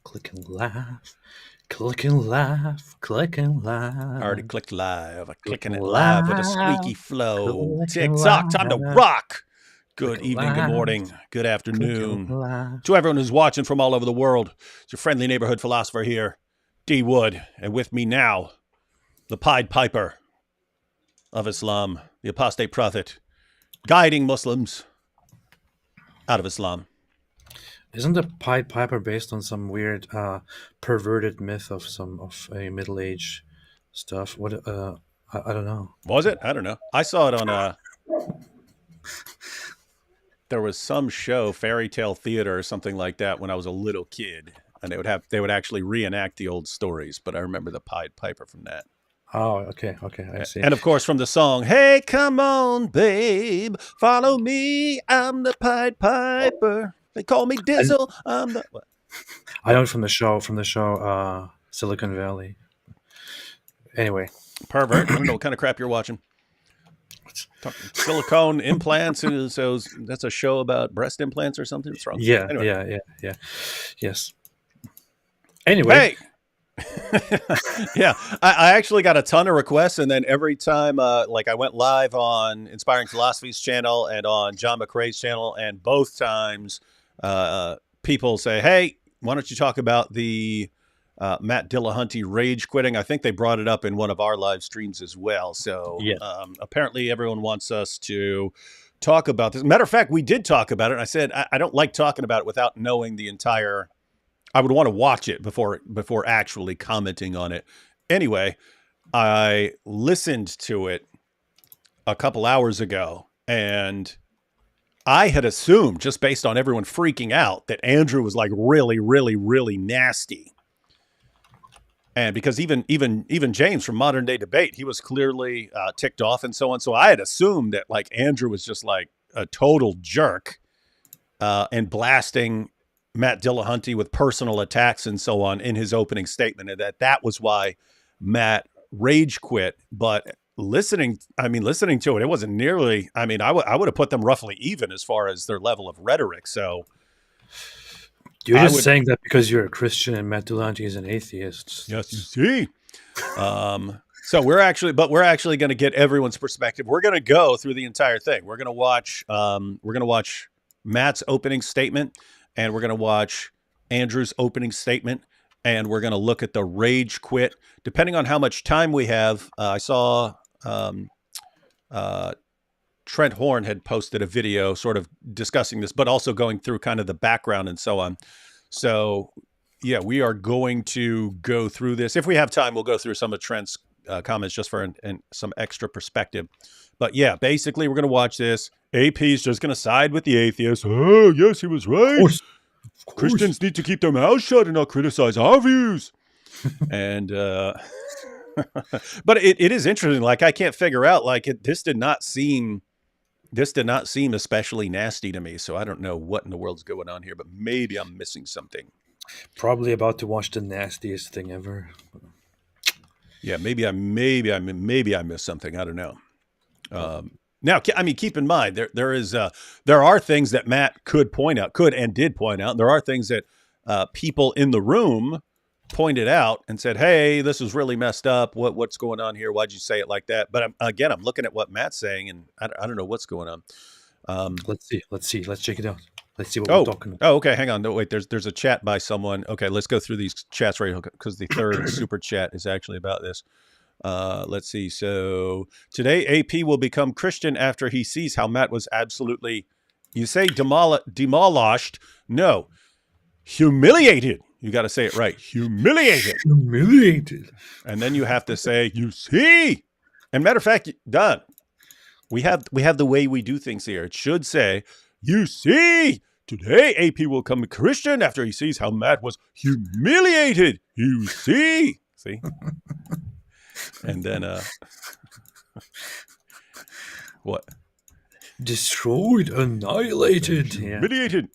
Click and laugh. Click and laugh. Click and laugh. I already clicked live. I'm clicking it laugh. live with a squeaky flow. Click and TikTok, time to laugh. rock. Good Click and evening, good laugh. morning, good Click afternoon. and laugh. To everyone who's watching from all over the world, it's your friendly neighborhood philosopher here, D. Wood. And with me now, the Pied Piper of Islam, the Apostate Prophet, guiding Muslims out of Islam. Isn't the Pied Piper based on some weird perverted myth of a Middle Age stuff? What I don't know. Was it? I don't know. I saw it on there was some show, Fairy Tale Theater or something like that when I was a little kid, and they would actually reenact the old stories, but I remember the Pied Piper from that. Oh, okay, I see. And of course from the song, "Hey, come on, babe, follow me, I'm the Pied Piper. They call me Dizzle, I'm the..." What? I know from the show Silicon Valley. Anyway. Pervert. I don't know what kind of crap you're watching. Silicone implants. So that's a show about breast implants or something. What's wrong? Yeah, Anyway. yeah. Yes. Anyway. Hey! Yeah, I actually got a ton of requests, and then every time, like I went live on Inspiring Philosophy's channel and on John McRae's channel, and both times people say, "Hey, why don't you talk about the Matt Dillahunty rage quitting?" I think they brought it up in one of our live streams as well. So yeah. Apparently everyone wants us to talk about this. Matter of fact, we did talk about it. And I said, I don't like talking about it without knowing the entire... I would want to watch it before actually commenting on it. Anyway, I listened to it a couple hours ago, and I had assumed, just based on everyone freaking out, that Andrew was like really, really, really nasty. And because even James from Modern Day Debate, he was clearly ticked off and so on. So I had assumed that like Andrew was just like a total jerk and blasting Matt Dillahunty with personal attacks and so on in his opening statement, and that was why Matt rage quit. But listening to it, it wasn't nearly... I mean, I would have put them roughly even as far as their level of rhetoric. So you're just saying that because you're a Christian and Matt Dillahunty is an atheist. Yes, you see. So we're actually going to get everyone's perspective. We're going to go through the entire thing. We're going to watch Matt's opening statement, and we're going to watch Andrew's opening statement, and we're going to look at the rage quit. Depending on how much time we have, I saw Trent Horn had posted a video sort of discussing this, but also going through kind of the background and so on. So yeah, we are going to go through this. If we have time, we'll go through some of Trent's comments just for some extra perspective. But yeah, basically we're going to watch this. AP's just going to side with the atheists. "Oh, yes, he was right. Of course. Christians need to keep their mouths shut and not criticize our views." And but it is interesting. Like, I can't figure out, like, this did not seem especially nasty to me. So I don't know what in the world's going on here, but maybe I'm missing something. Probably about to watch the nastiest thing ever. Yeah, maybe I missed something. I don't know. Now, I mean, keep in mind there are things that Matt could and did point out. There are things that people in the room pointed out and said, "Hey, this is really messed up. What's going on here? Why'd you say it like that?" But I'm looking at what Matt's saying, and I don't know what's going on. Let's see. Let's check it out. Let's see what we're talking about. Oh, okay. Hang on. No, wait. There's a chat by someone. Okay, let's go through these chats right, because the third super chat is actually about this. Let's see. So today, AP will become Christian after he sees how Matt was absolutely, you say demolished? No, humiliated. You got to say it right. Humiliated. Humiliated. And then you have to say, "You see." And matter of fact, done. We have the way we do things here. It should say, "You see, today AP will become a Christian after he sees how Matt was humiliated. You see." See? And then what? Destroyed, annihilated, humiliated.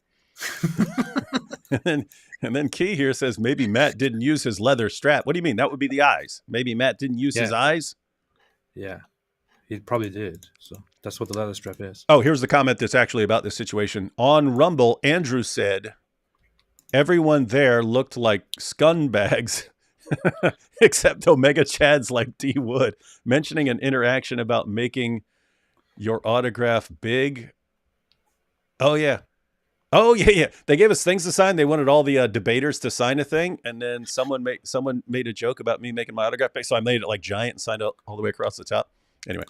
And then Key here says maybe Matt didn't use his leather strap. What do you mean? That would be the eyes. Maybe Matt didn't use his eyes. Yeah, he probably did. So that's what the leather strap is. Oh, here's the comment that's actually about this situation. On Rumble, Andrew said, everyone there looked like scumbags, except Omega Chads like D Wood, mentioning an interaction about making your autograph big. Oh yeah. Oh yeah, yeah. They gave us things to sign. They wanted all the debaters to sign a thing, and then someone made a joke about me making my autograph big, so I made it like giant and signed it all the way across the top. Anyway,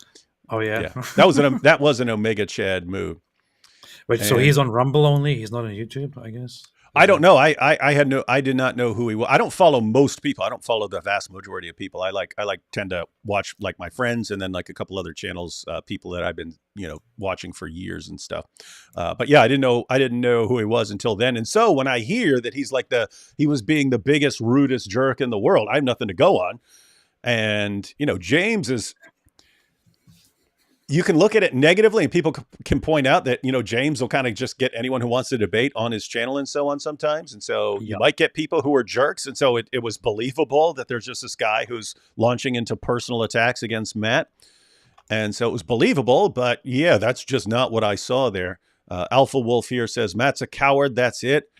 Oh yeah. yeah, that was an Omega Chad move. Wait, so And he's on Rumble only? He's not on YouTube, I guess. I Is don't that know. I did not know who he was. I don't follow most people. I don't follow the vast majority of people. I tend to watch like my friends and then like a couple other channels, people that I've been watching for years and stuff. But yeah, I didn't know who he was until then. And so when I hear that he was being the biggest rudest jerk in the world, I have nothing to go on. And James is. You can look at it negatively, and people can point out that James will kind of just get anyone who wants to debate on his channel and so on sometimes, and so you yeah. might get people who are jerks, and so it was believable that there's just this guy who's launching into personal attacks against Matt, and so it was believable. But yeah, that's just not what I saw there. Alpha Wolf here says Matt's a coward. That's it.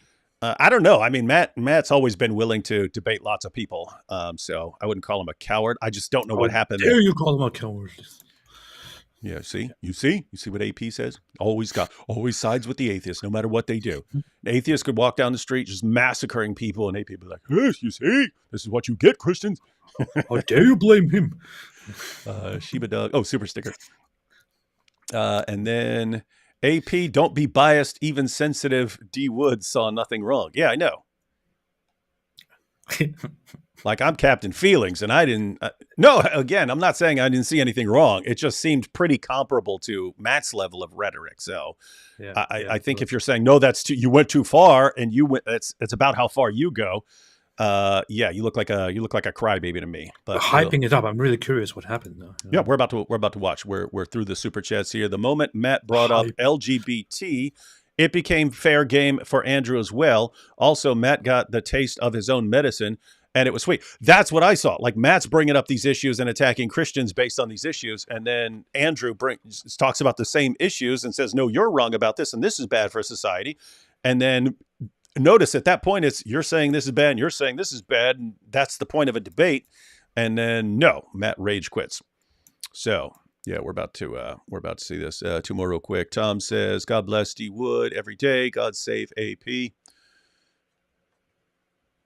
I don't know. I mean, Matt's always been willing to debate lots of people, so I wouldn't call him a coward. I just don't know what happened there. Dare you call him a coward? Yeah, you see what AP says? Always sides with the atheists, no matter what they do. An atheist could walk down the street just massacring people, and AP would be like, "Hey, you see, this is what you get, Christians." How dare you blame him? Shiba Dog. Oh, super sticker. And then AP, don't be biased. Even sensitive D Wood saw nothing wrong. Yeah, I know. Like I'm Captain Feelings, and I didn't. No, again, I'm not saying I didn't see anything wrong. It just seemed pretty comparable to Matt's level of rhetoric. So, Yeah, I think if you're saying no, you went too far, and you went. It's about how far you go. Yeah, you look like a crybaby to me. But hyping it up. I'm really curious what happened now. yeah, we're about to watch. We're through the super chats here. The moment Matt brought up LGBT, it became fair game for Andrew as well. Also, Matt got the taste of his own medicine, and it was sweet. That's what I saw. Like Matt's bringing up these issues and attacking Christians based on these issues, and then Andrew talks about the same issues and says, "No, you're wrong about this, and this is bad for society." And then notice at that point, you're saying this is bad, and you're saying this is bad, and that's the point of a debate. And then no, Matt rage quits. So yeah, we're about to see this. Two more real quick. Tom says, "God bless D Wood every day. God save AP."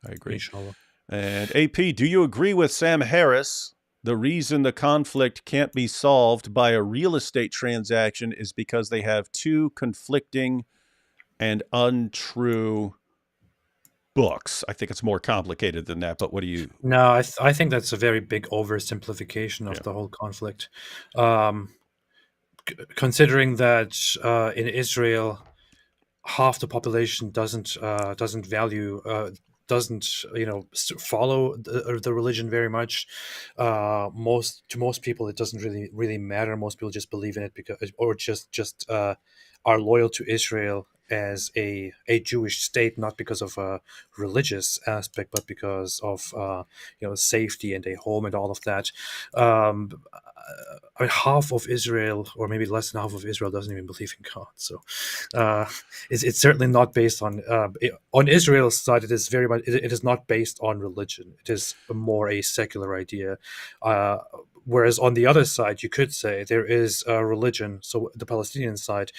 I agree. Inshallah. And AP, do you agree with Sam Harris? The reason the conflict can't be solved by a real estate transaction is because they have two conflicting and untrue books. I think it's more complicated than that, but what do you... No, I think that's a very big oversimplification of the whole conflict. Considering that in Israel, half the population doesn't value doesn't follow the religion very much. To most people, it doesn't really matter. Most people just believe in it or just are loyal to Israel as a Jewish state, not because of a religious aspect, but because of safety and a home and all of that. I mean, half of Israel, or maybe less than half of Israel, doesn't even believe in God. So it's certainly not based on Israel's side. It is very much. It is not based on religion. It is more a secular idea. Whereas on the other side, you could say there is a religion. So the Palestinian side,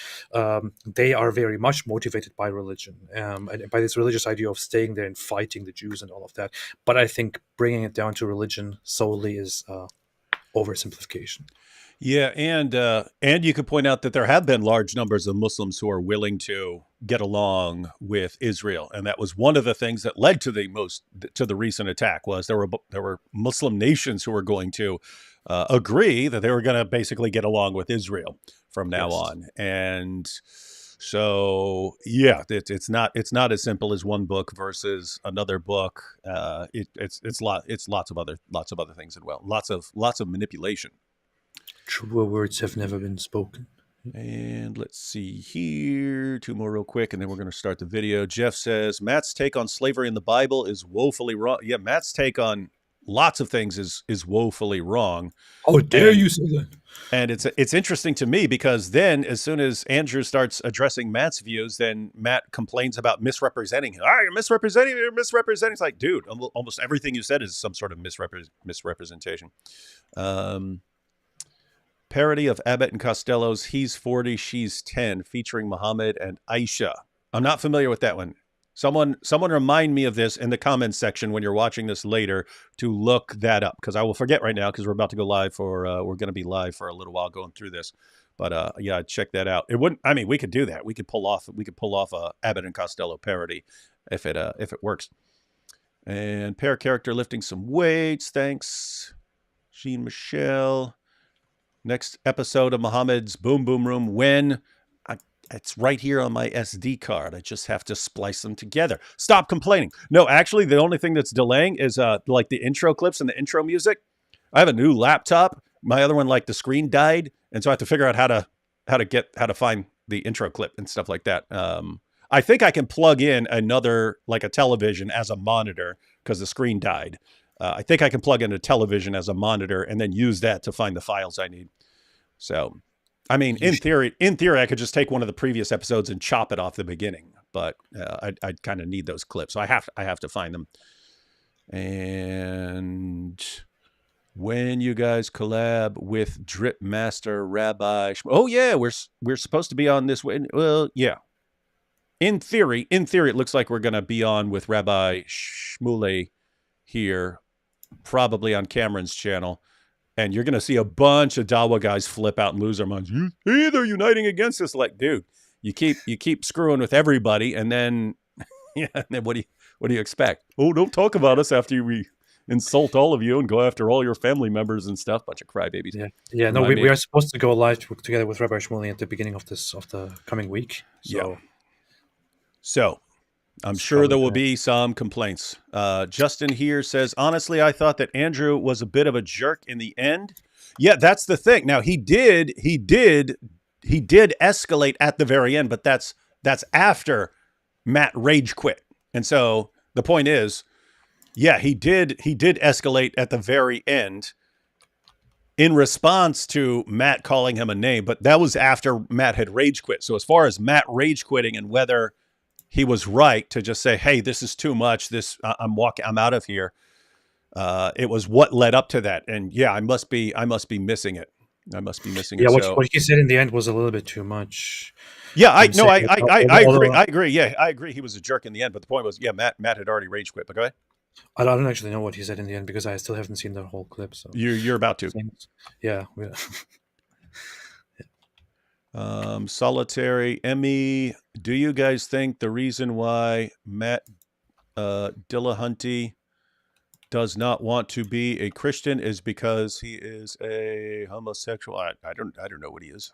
they are very much motivated by religion and by this religious idea of staying there and fighting the Jews and all of that. But I think bringing it down to religion solely is oversimplification. Yeah, and you could point out that there have been large numbers of Muslims who are willing to get along with Israel, and that was one of the things that led to the recent attack. Was there were Muslim nations who were going to agree that they were going to basically get along with Israel from now on, and so yeah, it's not as simple as one book versus another book. It's lots of other things as well. Lots of manipulation. Truer words have never been spoken. And let's see here. Two more real quick, and then we're going to start the video. Jeff says, Matt's take on slavery in the Bible is woefully wrong. Yeah, Matt's take on lots of things is woefully wrong. How dare you say that? And it's interesting to me because then as soon as Andrew starts addressing Matt's views, then Matt complains about misrepresenting him. You're misrepresenting. It's like, dude, almost everything you said is some sort of misrepresentation. Parody of Abbott and Costello's He's 40, She's 10, featuring Muhammad and Aisha. I'm not familiar with that one. Someone remind me of this in the comments section when you're watching this later to look that up, because I will forget right now because we're about to go live for we're going to be live for a little while going through this. But yeah, check that out. It wouldn't. I mean, we could do that. We could pull off a Abbott and Costello parody if it works. And pair character lifting some weights. Thanks, Jean Michelle. Next episode of Muhammad's Boom Boom Room when. It's right here on my SD card. I just have to splice them together. Stop complaining. No, actually, the only thing that's delaying is like the intro clips and the intro music. I have a new laptop. My other one, like the screen died, and so I have to figure out how to find the intro clip and stuff like that. I think I can plug in another, like a television as a monitor because the screen died. I think I can plug in a television as a monitor and then use that to find the files I need. So. I mean, in theory, I could just take one of the previous episodes and chop it off the beginning, but I'd kind of need those clips, so I have to find them. And when you guys collab with Drip Master Rabbi, oh yeah, we're supposed to be on this way. Well, yeah. In theory, it looks like we're gonna be on with Rabbi Shmuley here, probably on Cameron's channel. And you're going to see a bunch of Dawa guys flip out and lose their minds. Hey, they're uniting against us. Like, dude, you keep screwing with everybody, and then, yeah, and then what do you expect? Oh, don't talk about us after we insult all of you and go after all your family members and stuff. Bunch of crybabies. Yeah. No, we are supposed to go live together with Rabbi Shmuley at the beginning of the coming week. So I'm sure there will be some complaints. Justin here says, honestly, I thought that Andrew was a bit of a jerk in the end. Yeah, that's the thing. Now he did escalate at the very end, but that's after Matt rage quit. And so the point is, yeah, he did escalate at the very end in response to Matt calling him a name, but that was after Matt had rage quit. So as far as Matt rage quitting and whether he was right to just say, "Hey, this is too much. I'm out of here." It was what led up to that, and yeah, I must be missing it. I must be missing it. Yeah, what he said in the end was a little bit too much. Yeah, I agree. I agree. Yeah, I agree. He was a jerk in the end, but the point was, yeah, Matt had already rage quit. But go ahead. I don't actually know what he said in the end because I still haven't seen the whole clip. So you're about to. Yeah. Solitary Emmy, do you guys think the reason why Matt Dillahunty does not want to be a Christian is because he is a homosexual? I don't know what he is.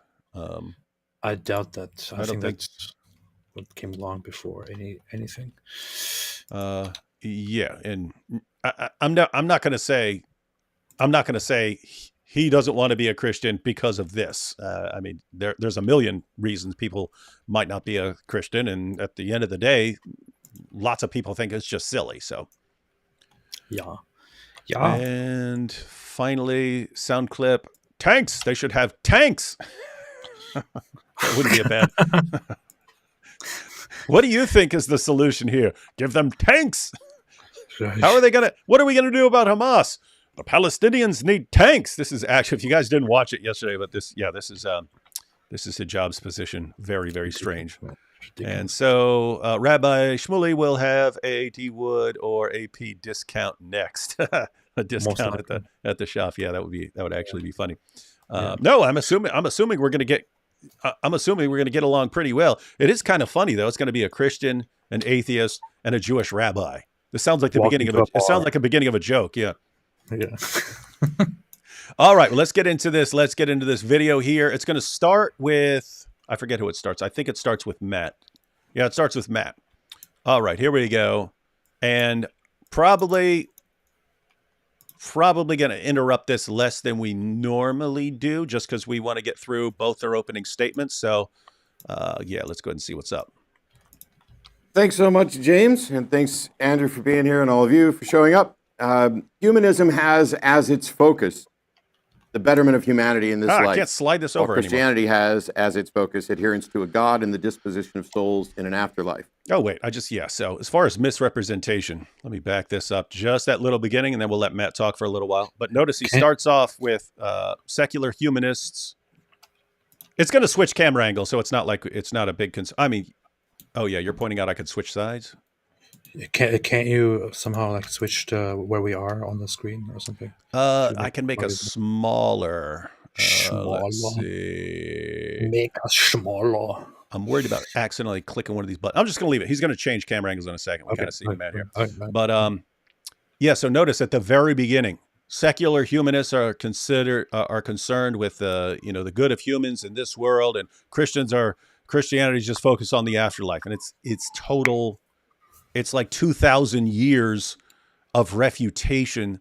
I doubt that. I think that's what came along before anything. Yeah, and I'm not going to say he doesn't want to be a Christian because of this. I mean, there's a million reasons people might not be a Christian, and at the end of the day, lots of people think it's just silly. So, yeah. And finally, sound clip: tanks. They should have tanks. That wouldn't be a bad. What do you think is the solution here? Give them tanks. How are they gonna? What are we gonna do about Hamas? The Palestinians need tanks. This is actually, if you guys didn't watch it yesterday, but this is Hijab's position. Very, very strange. And so Rabbi Shmuley will have a D Wood or AP discount next. A discount at the shop. Yeah, that would actually be funny. No, I'm assuming we're gonna get along pretty well. It is kind of funny though. It's going to be a Christian, an atheist, and a Jewish rabbi. This sounds like the beginning of a joke. Yeah. Yeah. All right. Well, let's get into this. Let's get into this video here. It's going to start with, I forget who it starts. I think it starts with Matt. Yeah, it starts with Matt. All right, here we go. And probably going to interrupt this less than we normally do, just because we want to get through both their opening statements. So, yeah, let's go ahead and see what's up. Thanks so much, James. And thanks, Andrew, for being here and all of you for showing up. Humanism has as its focus the betterment of humanity in this life. I can't slide this over anymore. Christianity has as its focus adherence to a God and the disposition of souls in an afterlife. Oh, wait. So as far as misrepresentation, let me back this up just that little beginning, and then we'll let Matt talk for a little while. But notice he starts off with secular humanists. It's going to switch camera angle, so it's not a big concern. I mean, oh, yeah, you're pointing out I could switch sides? Can't you somehow like switch to where we are on the screen or something? I can make us smaller. Smaller. Let's see. Make us smaller. I'm worried about accidentally clicking one of these buttons. I'm just going to leave it. He's going to change camera angles in a second. We kind of see him out here. But yeah. So notice at the very beginning, secular humanists are concerned with the good of humans in this world, and Christianity just focused on the afterlife, and it's total. It's like 2,000 years of refutation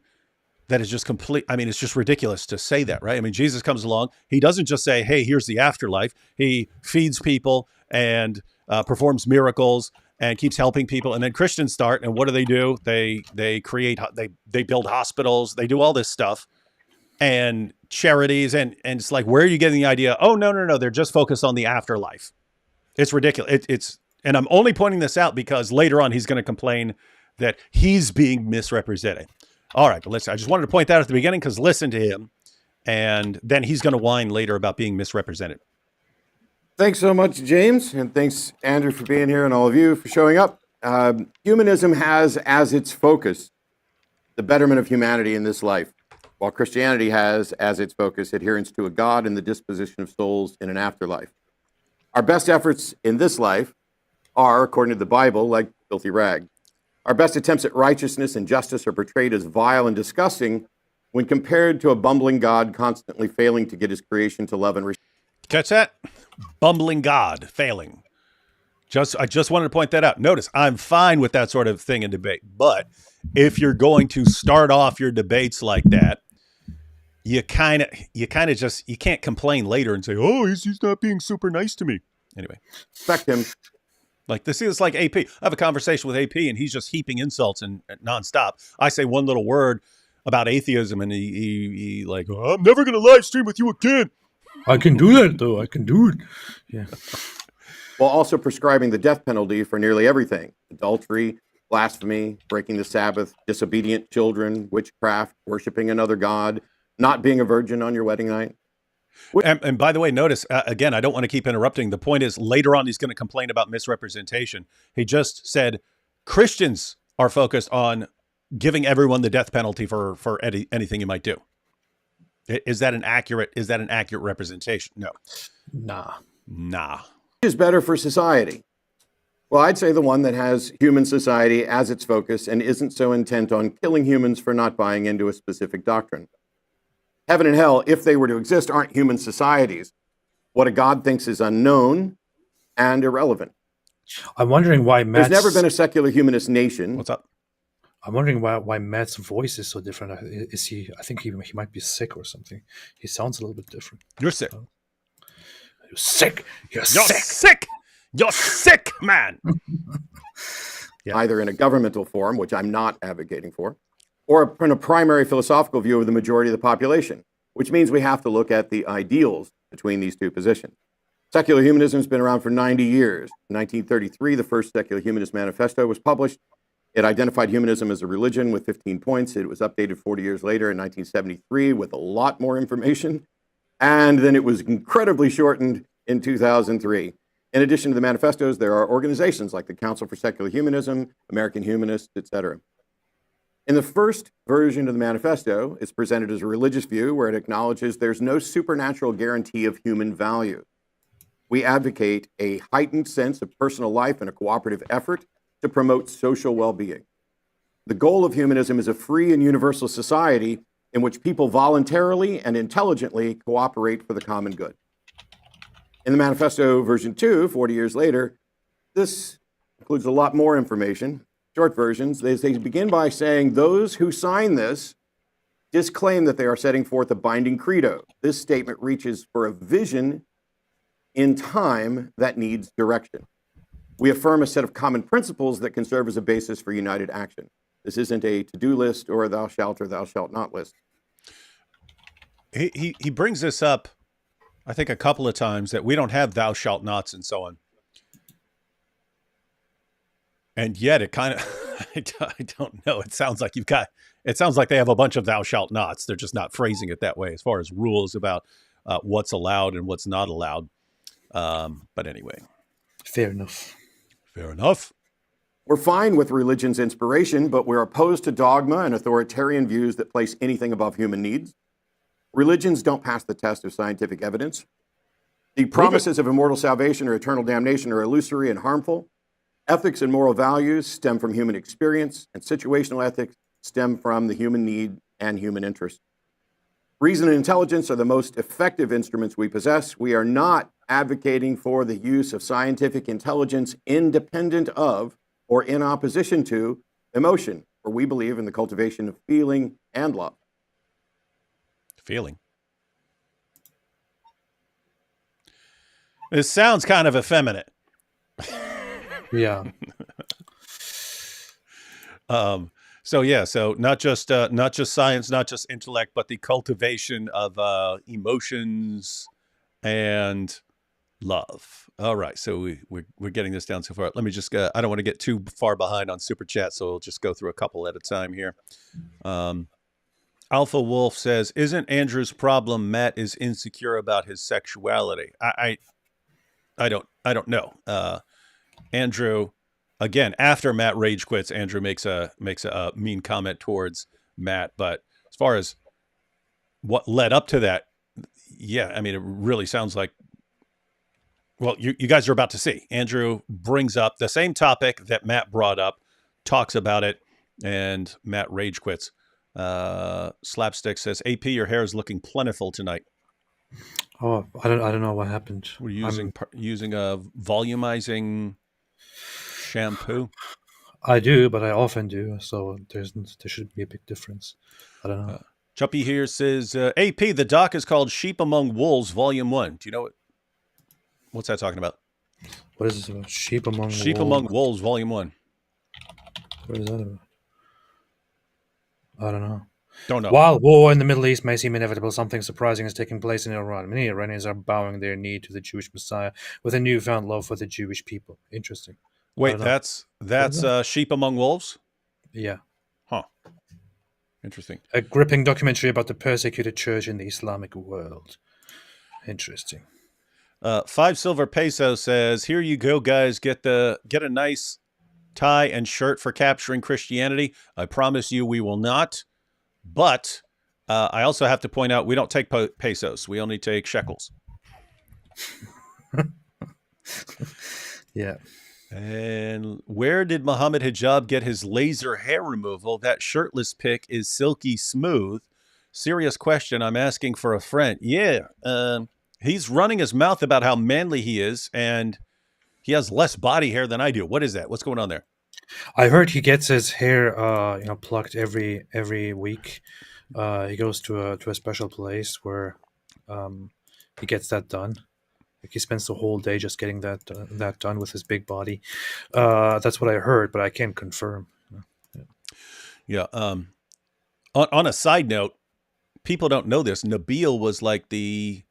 that is just complete. I mean, it's just ridiculous to say that, right? I mean, Jesus comes along. He doesn't just say, hey, here's the afterlife. He feeds people and performs miracles and keeps helping people. And then Christians start. And what do? They build hospitals. They do all this stuff and charities. And it's like, where are you getting the idea? Oh, no. They're just focused on the afterlife. It's ridiculous. And I'm only pointing this out because later on he's going to complain that he's being misrepresented. All right, but listen, I just wanted to point that out at the beginning because listen to him, and then he's going to whine later about being misrepresented. Thanks so much, James, and thanks, Andrew, for being here, and all of you for showing up. Humanism has as its focus the betterment of humanity in this life, while Christianity has as its focus adherence to a God and the disposition of souls in an afterlife. Our best efforts in this life are, according to the Bible, like filthy rag. Our best attempts at righteousness and justice are portrayed as vile and disgusting when compared to a bumbling God constantly failing to get his creation to love and respect. Catch that? Bumbling God failing. I just wanted to point that out. Notice, I'm fine with that sort of thing in debate. But if you're going to start off your debates like that, you kind of just, you can't complain later and say, oh, he's not being super nice to me. Anyway. Respect him. Like this is like AP. I have a conversation with AP and he's just heaping insults and nonstop. I say one little word about atheism and he like, oh, I'm never going to live stream with you again. I can do that though. I can do it. Yeah. While also prescribing the death penalty for nearly everything: adultery, blasphemy, breaking the Sabbath, disobedient children, witchcraft, worshiping another god, not being a virgin on your wedding night. And by the way, notice, again, I don't want to keep interrupting. The point is, later on, he's going to complain about misrepresentation. He just said Christians are focused on giving everyone the death penalty for anything you might do. Is that an accurate representation? No. Nah. Is better for society? Well, I'd say the one that has human society as its focus and isn't so intent on killing humans for not buying into a specific doctrine. Heaven and hell, if they were to exist, aren't human societies. What a God thinks is unknown and irrelevant. I'm wondering why There's never been a secular humanist nation. What's up? I'm wondering why Matt's voice is so different. I think he might be sick or something. He sounds a little bit different. You're sick. You're sick. You're sick. You're sick, man. Yeah. Either in a governmental form, which I'm not advocating for, or in a primary philosophical view of the majority of the population, which means we have to look at the ideals between these two positions. Secular humanism has been around for 90 years. In 1933, the first Secular Humanist Manifesto was published. It identified humanism as a religion with 15 points. It was updated 40 years later in 1973 with a lot more information. And then it was incredibly shortened in 2003. In addition to the manifestos, there are organizations like the Council for Secular Humanism, American Humanists, etc. In the first version of the manifesto, it's presented as a religious view where it acknowledges there's no supernatural guarantee of human value. We advocate a heightened sense of personal life and a cooperative effort to promote social well-being. The goal of humanism is a free and universal society in which people voluntarily and intelligently cooperate for the common good. In the manifesto version 2, 40 years later, this includes a lot more information. Short versions, they begin by saying those who sign this disclaim that they are setting forth a binding credo. This statement reaches for a vision in time that needs direction. We affirm a set of common principles that can serve as a basis for united action. This isn't a to-do list or a thou shalt or thou shalt not list. He brings this up, I think, a couple of times, that we don't have thou shalt nots and so on. And yet it kind of, I don't know. It sounds like they have a bunch of thou shalt nots. They're just not phrasing it that way as far as rules about what's allowed and what's not allowed. But anyway. Fair enough. Fair enough. We're fine with religion's inspiration, but we're opposed to dogma and authoritarian views that place anything above human needs. Religions don't pass the test of scientific evidence. The promises of immortal salvation or eternal damnation are illusory and harmful. Ethics and moral values stem from human experience, and situational ethics stem from the human need and human interest. Reason and intelligence are the most effective instruments we possess. We are not advocating for the use of scientific intelligence independent of or in opposition to emotion, for we believe in the cultivation of feeling and love. Feeling. This sounds kind of effeminate. Yeah. So not just science, not just intellect, but the cultivation of emotions and love. All right, so we're getting this down so far. Let me just I don't want to get too far behind on super chat, so we'll just go through a couple at a time here. Alpha Wolf says, "Isn't Andrew's problem Matt is insecure about his sexuality?" I don't know. Andrew, again, after Matt rage quits, Andrew makes a mean comment towards Matt. But as far as what led up to that, yeah, I mean, it really sounds like, well, you guys are about to see. Andrew brings up the same topic that Matt brought up, talks about it, and Matt rage quits. Slapstick says, "AP, your hair is looking plentiful tonight." Oh, I don't know what happened. We're using a volumizing shampoo. I do, but I often do, so there should be a big difference. I don't know. Chuppy here says, "AP, the doc is called Sheep Among Wolves, Volume 1. Do you know what's that talking about?" What is this about? Sheep Among Wolves, Volume 1. What is that about? I don't know. Don't know. While war in the Middle East may seem inevitable, something surprising is taking place in Iran. Many Iranians are bowing their knee to the Jewish Messiah with a newfound love for the Jewish people. Interesting. Wait, that's Sheep Among Wolves? Yeah. Huh. Interesting. A gripping documentary about the persecuted church in the Islamic world. Interesting. 5 Silver Peso says, "Here you go, guys. Get a nice tie and shirt for capturing Christianity. I promise you we will not. But I also have to point out, we don't take pesos. We only take shekels." Yeah. And where did Muhammad Hijab get his laser hair removal? That shirtless pic is silky smooth. Serious question. I'm asking for a friend. Yeah. He's running his mouth about how manly he is, and he has less body hair than I do. What is that? What's going on there? I heard he gets his hair, plucked every week. He goes to a special place where he gets that done. Like, he spends the whole day just getting that done with his big body. That's what I heard, but I can't confirm. Yeah. On a side note, people don't know this. Nabil was like the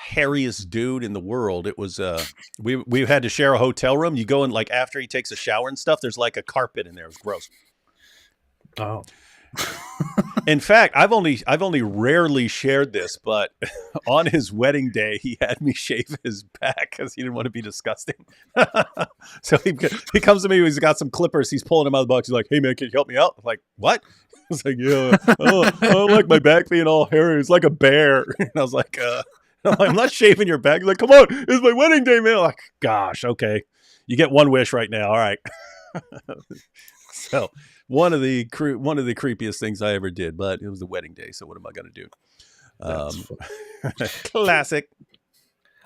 hairiest dude in the world. It was we had to share a hotel room. You go in, like, after he takes a shower and stuff, there's like a carpet in there. It was gross. Oh. In fact, I've only rarely shared this, but on his wedding day, he had me shave his back because he didn't want to be disgusting. So he comes to me, he's got some clippers, he's pulling them out of the box. He's like, "Hey man, can you help me out?" I'm like, "What?" It's like, "Yeah, I don't like my back being all hairy. It's like a bear." And I was like, "I'm not shaving your back." He's like, "Come on, it's my wedding day, man." I'm like, gosh, okay, you get one wish right now. All right. So one of the creepiest things I ever did, but it was the wedding day. So what am I going to do? Classic.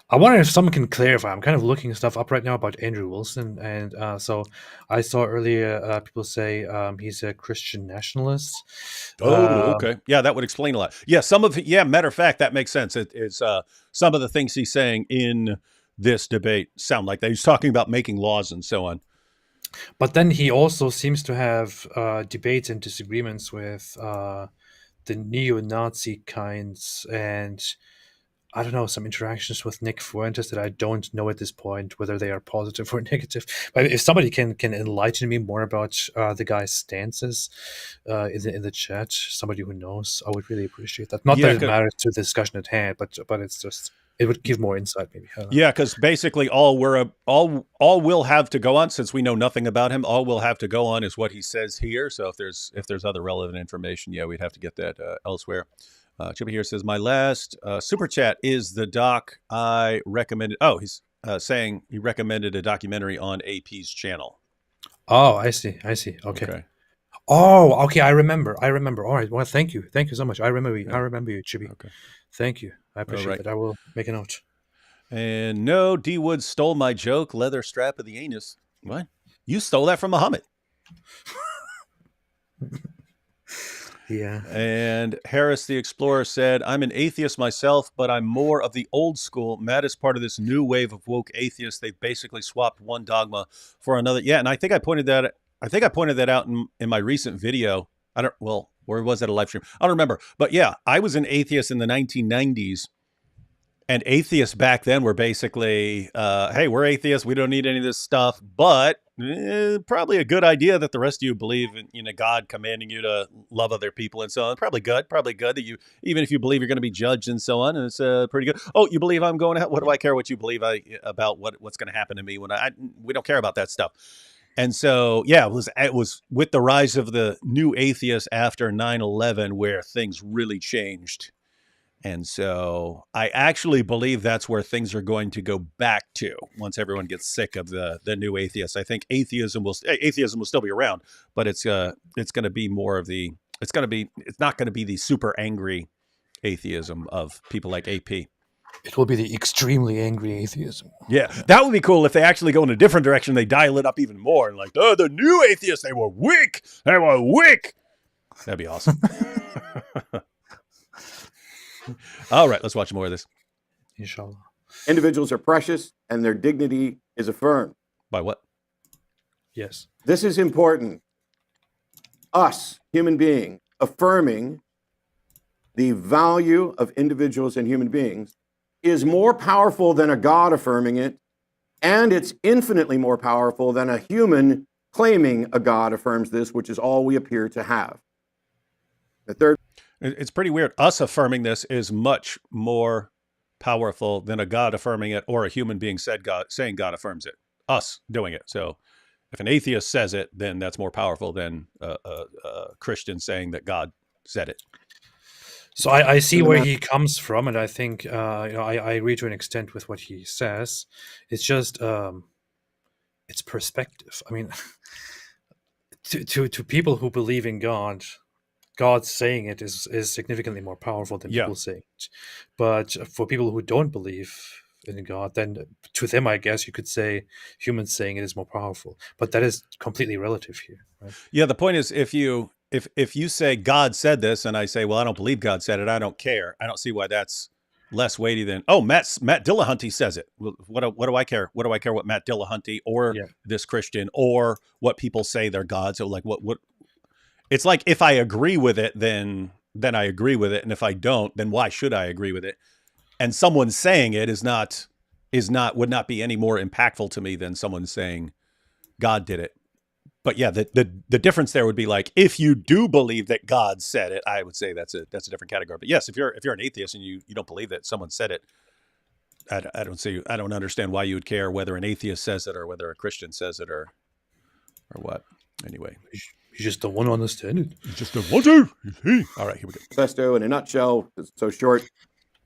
I wonder if someone can clarify. I'm kind of looking stuff up right now about Andrew Wilson, and so I saw earlier people say he's a Christian nationalist. Oh, okay, yeah, that would explain a lot. Yeah, matter of fact, that makes sense. It's some of the things he's saying in this debate sound like that. He's talking about making laws and so on. But then he also seems to have debates and disagreements with the neo-Nazi kinds, and I don't know, some interactions with Nick Fuentes that I don't know at this point whether they are positive or negative. But if somebody can enlighten me more about the guy's stances in the chat, somebody who knows, I would really appreciate that. Not Yeah, that it matters to the discussion at hand, but it's just, it would give more insight, maybe. Yeah, because basically all we'll have to go on, since we know nothing about him, all we'll have to go on is what he says here. So if there's other relevant information, yeah, we'd have to get that elsewhere. Chippy here says, my last super chat is the doc I recommended. Oh, he's saying he recommended a documentary on AP's channel. Oh, I see. Okay. Oh, okay. I remember. All right. Well, thank you so much. I remember you, Chippy. Okay. Thank you. I appreciate it. I will make a note. And no, D Wood stole my joke, leather strap of the anus. What? You stole that from Muhammad. Yeah. And Harris the Explorer said, I'm an atheist myself, but I'm more of the old school. Matt is part of this new wave of woke atheists. They've basically swapped one dogma for another. Yeah, and I think I pointed that out in my recent video. Where was that, a live stream? I don't remember. But yeah, I was an atheist in the 1990s. And atheists back then were basically, hey, we're atheists. We don't need any of this stuff. But probably a good idea that the rest of you believe in a God commanding you to love other people and so on. Probably good that you, even if you believe you're going to be judged and so on, it's pretty good. Oh, you believe I'm going to hell? What do I care what you believe about what's going to happen to me when we don't care about that stuff. And so, yeah, it was with the rise of the new atheists after 9/11 where things really changed. And so I actually believe that's where things are going to go back to once everyone gets sick of the new atheists. I think atheism will still be around, but it's going to be more of it's not going to be the super angry atheism of people like AP. It will be the extremely angry atheism. Yeah, that would be cool if they actually go in a different direction. They dial it up even more and like, oh, the new atheists, they were weak. That'd be awesome. All right, let's watch more of this. Inshallah. Individuals are precious and their dignity is affirmed. By what? Yes. This is important. Us, human beings, affirming the value of individuals and human beings is more powerful than a God affirming it, and it's infinitely more powerful than a human claiming a God affirms this, which is all we appear to have. The third. It's pretty weird. Us affirming this is much more powerful than a God affirming it or a human being saying God affirms it. Us doing it. So if an atheist says it, then that's more powerful than a Christian saying that God said it. So I see where he comes from, and I think I agree to an extent with what he says. It's just it's perspective. I mean, to people who believe in God saying it is significantly more powerful than people saying it. But for people who don't believe in God, then to them, I guess you could say humans saying it is more powerful. But that is completely relative here, right? Yeah, the point is if you say God said this and I say, well, I don't believe God said it, I don't care. I don't see why that's less weighty than, oh, Matt Dillahunty says it. What do I care? What do I care what Matt Dillahunty or this Christian or what people say they're God? So like what it's like if I agree with it, then I agree with it. And if I don't, then why should I agree with it? And someone saying it would not be any more impactful to me than someone saying God did it. But yeah, the difference there would be like, if you do believe that God said it, I would say that's a different category. But yes, if you're an atheist and you don't believe that someone said it, I don't understand why you would care whether an atheist says it or whether a Christian says it or what. Anyway. You just don't want to understand it. You just don't want to. All right, here we go. Manifesto, in a nutshell, it's so short.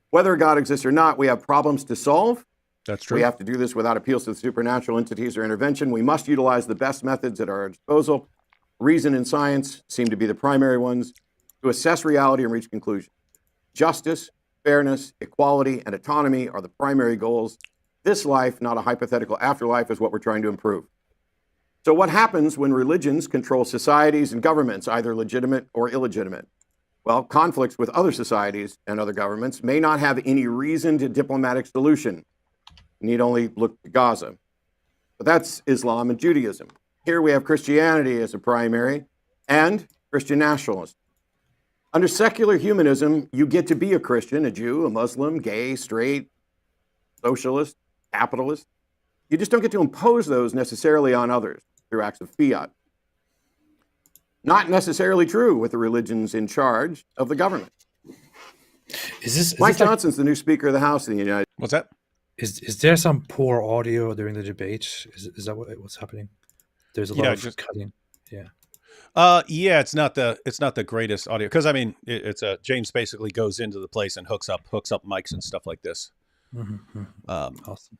Whether God exists or not, we have problems to solve. That's true. We have to do this without appeals to the supernatural entities or intervention. We must utilize the best methods at our disposal. Reason and science seem to be the primary ones to assess reality and reach conclusions. Justice, fairness, equality, and autonomy are the primary goals. This life, not a hypothetical afterlife, is what we're trying to improve. So what happens when religions control societies and governments, either legitimate or illegitimate? Well, conflicts with other societies and other governments may not have any reasoned diplomatic solution. You need only look to Gaza. But that's Islam and Judaism. Here we have Christianity as a primary and Christian nationalism. Under secular humanism, you get to be a Christian, a Jew, a Muslim, gay, straight, socialist, capitalist. You just don't get to impose those necessarily on others through acts of fiat. Not necessarily true with the religions in charge of the government. Mike Johnson's the new Speaker of the House in the United States. What's that? Is there some poor audio during the debate? Is that what's happening? There's a lot of cutting. Yeah. Yeah, it's not the greatest audio because I mean it's James basically goes into the place and hooks up mics and stuff like this. Mm-hmm. Awesome.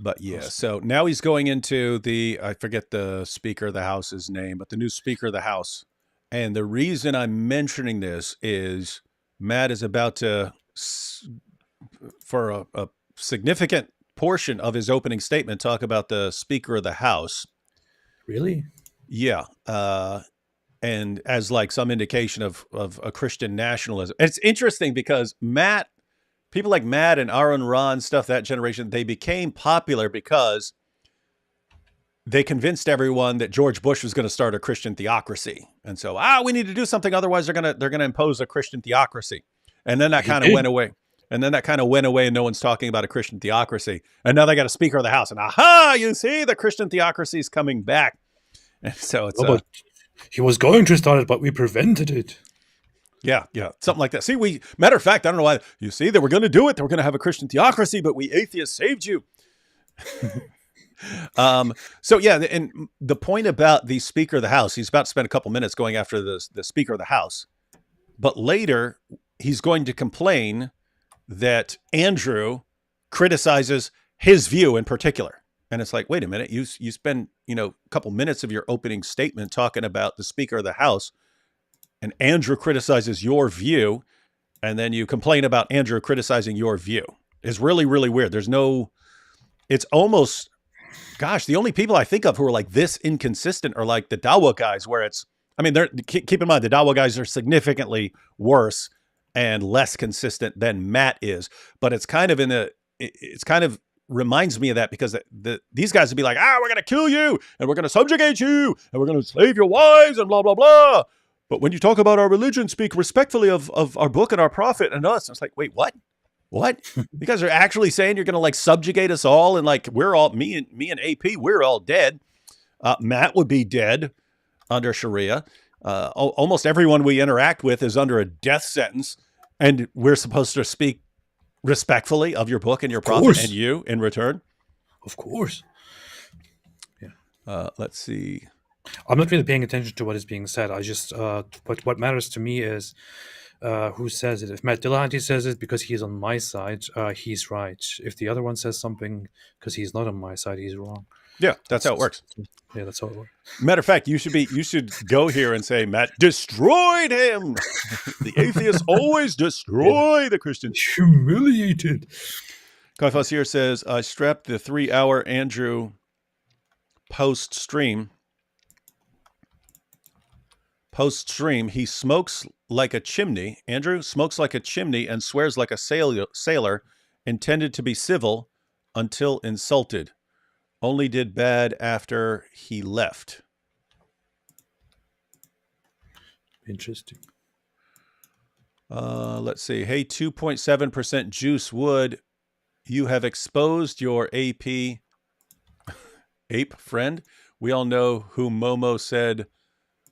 But yeah, so now he's going into I forget the Speaker of the House's name, but the new Speaker of the House. And the reason I'm mentioning this is Matt is about to, for a significant portion of his opening statement, talk about the Speaker of the House. Really? Yeah. And as like some indication of a Christian nationalism. It's interesting because people like Matt and Aaron Ron, stuff, that generation, they became popular because they convinced everyone that George Bush was going to start a Christian theocracy. And so, we need to do something. Otherwise they're going to impose a Christian theocracy. And then that kind of went away. And no one's talking about a Christian theocracy. And now they got a Speaker of the House. And you see, the Christian theocracy is coming back. And so it's... but he was going to start it, but we prevented it. Yeah, something like that. See, matter of fact, I don't know why. You see, they were going to do it. They were going to have a Christian theocracy, but we atheists saved you. So yeah, and the point about the Speaker of the House, he's about to spend a couple minutes going after the Speaker of the House, but later he's going to complain that Andrew criticizes his view in particular. And it's like, wait a minute, you spend, a couple minutes of your opening statement talking about the Speaker of the House, and Andrew criticizes your view, and then you complain about Andrew criticizing your view. It's really, really weird. It's almost, gosh, the only people I think of who are like this inconsistent are like the Dawa guys, where keep in mind, the Dawa guys are significantly worse and less consistent than Matt is, but it's kind of reminds me of that because these guys would be like, we're going to kill you and we're going to subjugate you and we're going to slave your wives and blah, blah, blah. But when you talk about our religion, speak respectfully of our book and our prophet and us. And it's like, wait, what? What? You guys are actually saying you're going to like subjugate us all? And like, we're all, me and AP, we're all dead. Matt would be dead under Sharia. Almost everyone we interact with is under a death sentence. And we're supposed to speak respectfully of your book and your prophet and you in return. Of course. Yeah. Let's see. I'm not really paying attention to what is being said. I just, what matters to me is who says it. If Matt Dillahunty says it because he's on my side, he's right. If the other one says something because he's not on my side, he's wrong. Yeah, that's how it works. Yeah, that's how it works. Matter of fact, you should go here and say, Matt destroyed him. The atheists always destroy the Christians. Humiliated. Kaifas here says, I strapped the 3-hour Andrew post-stream. He smokes like a chimney. Andrew smokes like a chimney and swears like a sailor, intended to be civil until insulted. Only did bad after he left. Interesting. Let's see. Hey, 2.7% Juice Wood. You have exposed your ape friend. We all know who Momo said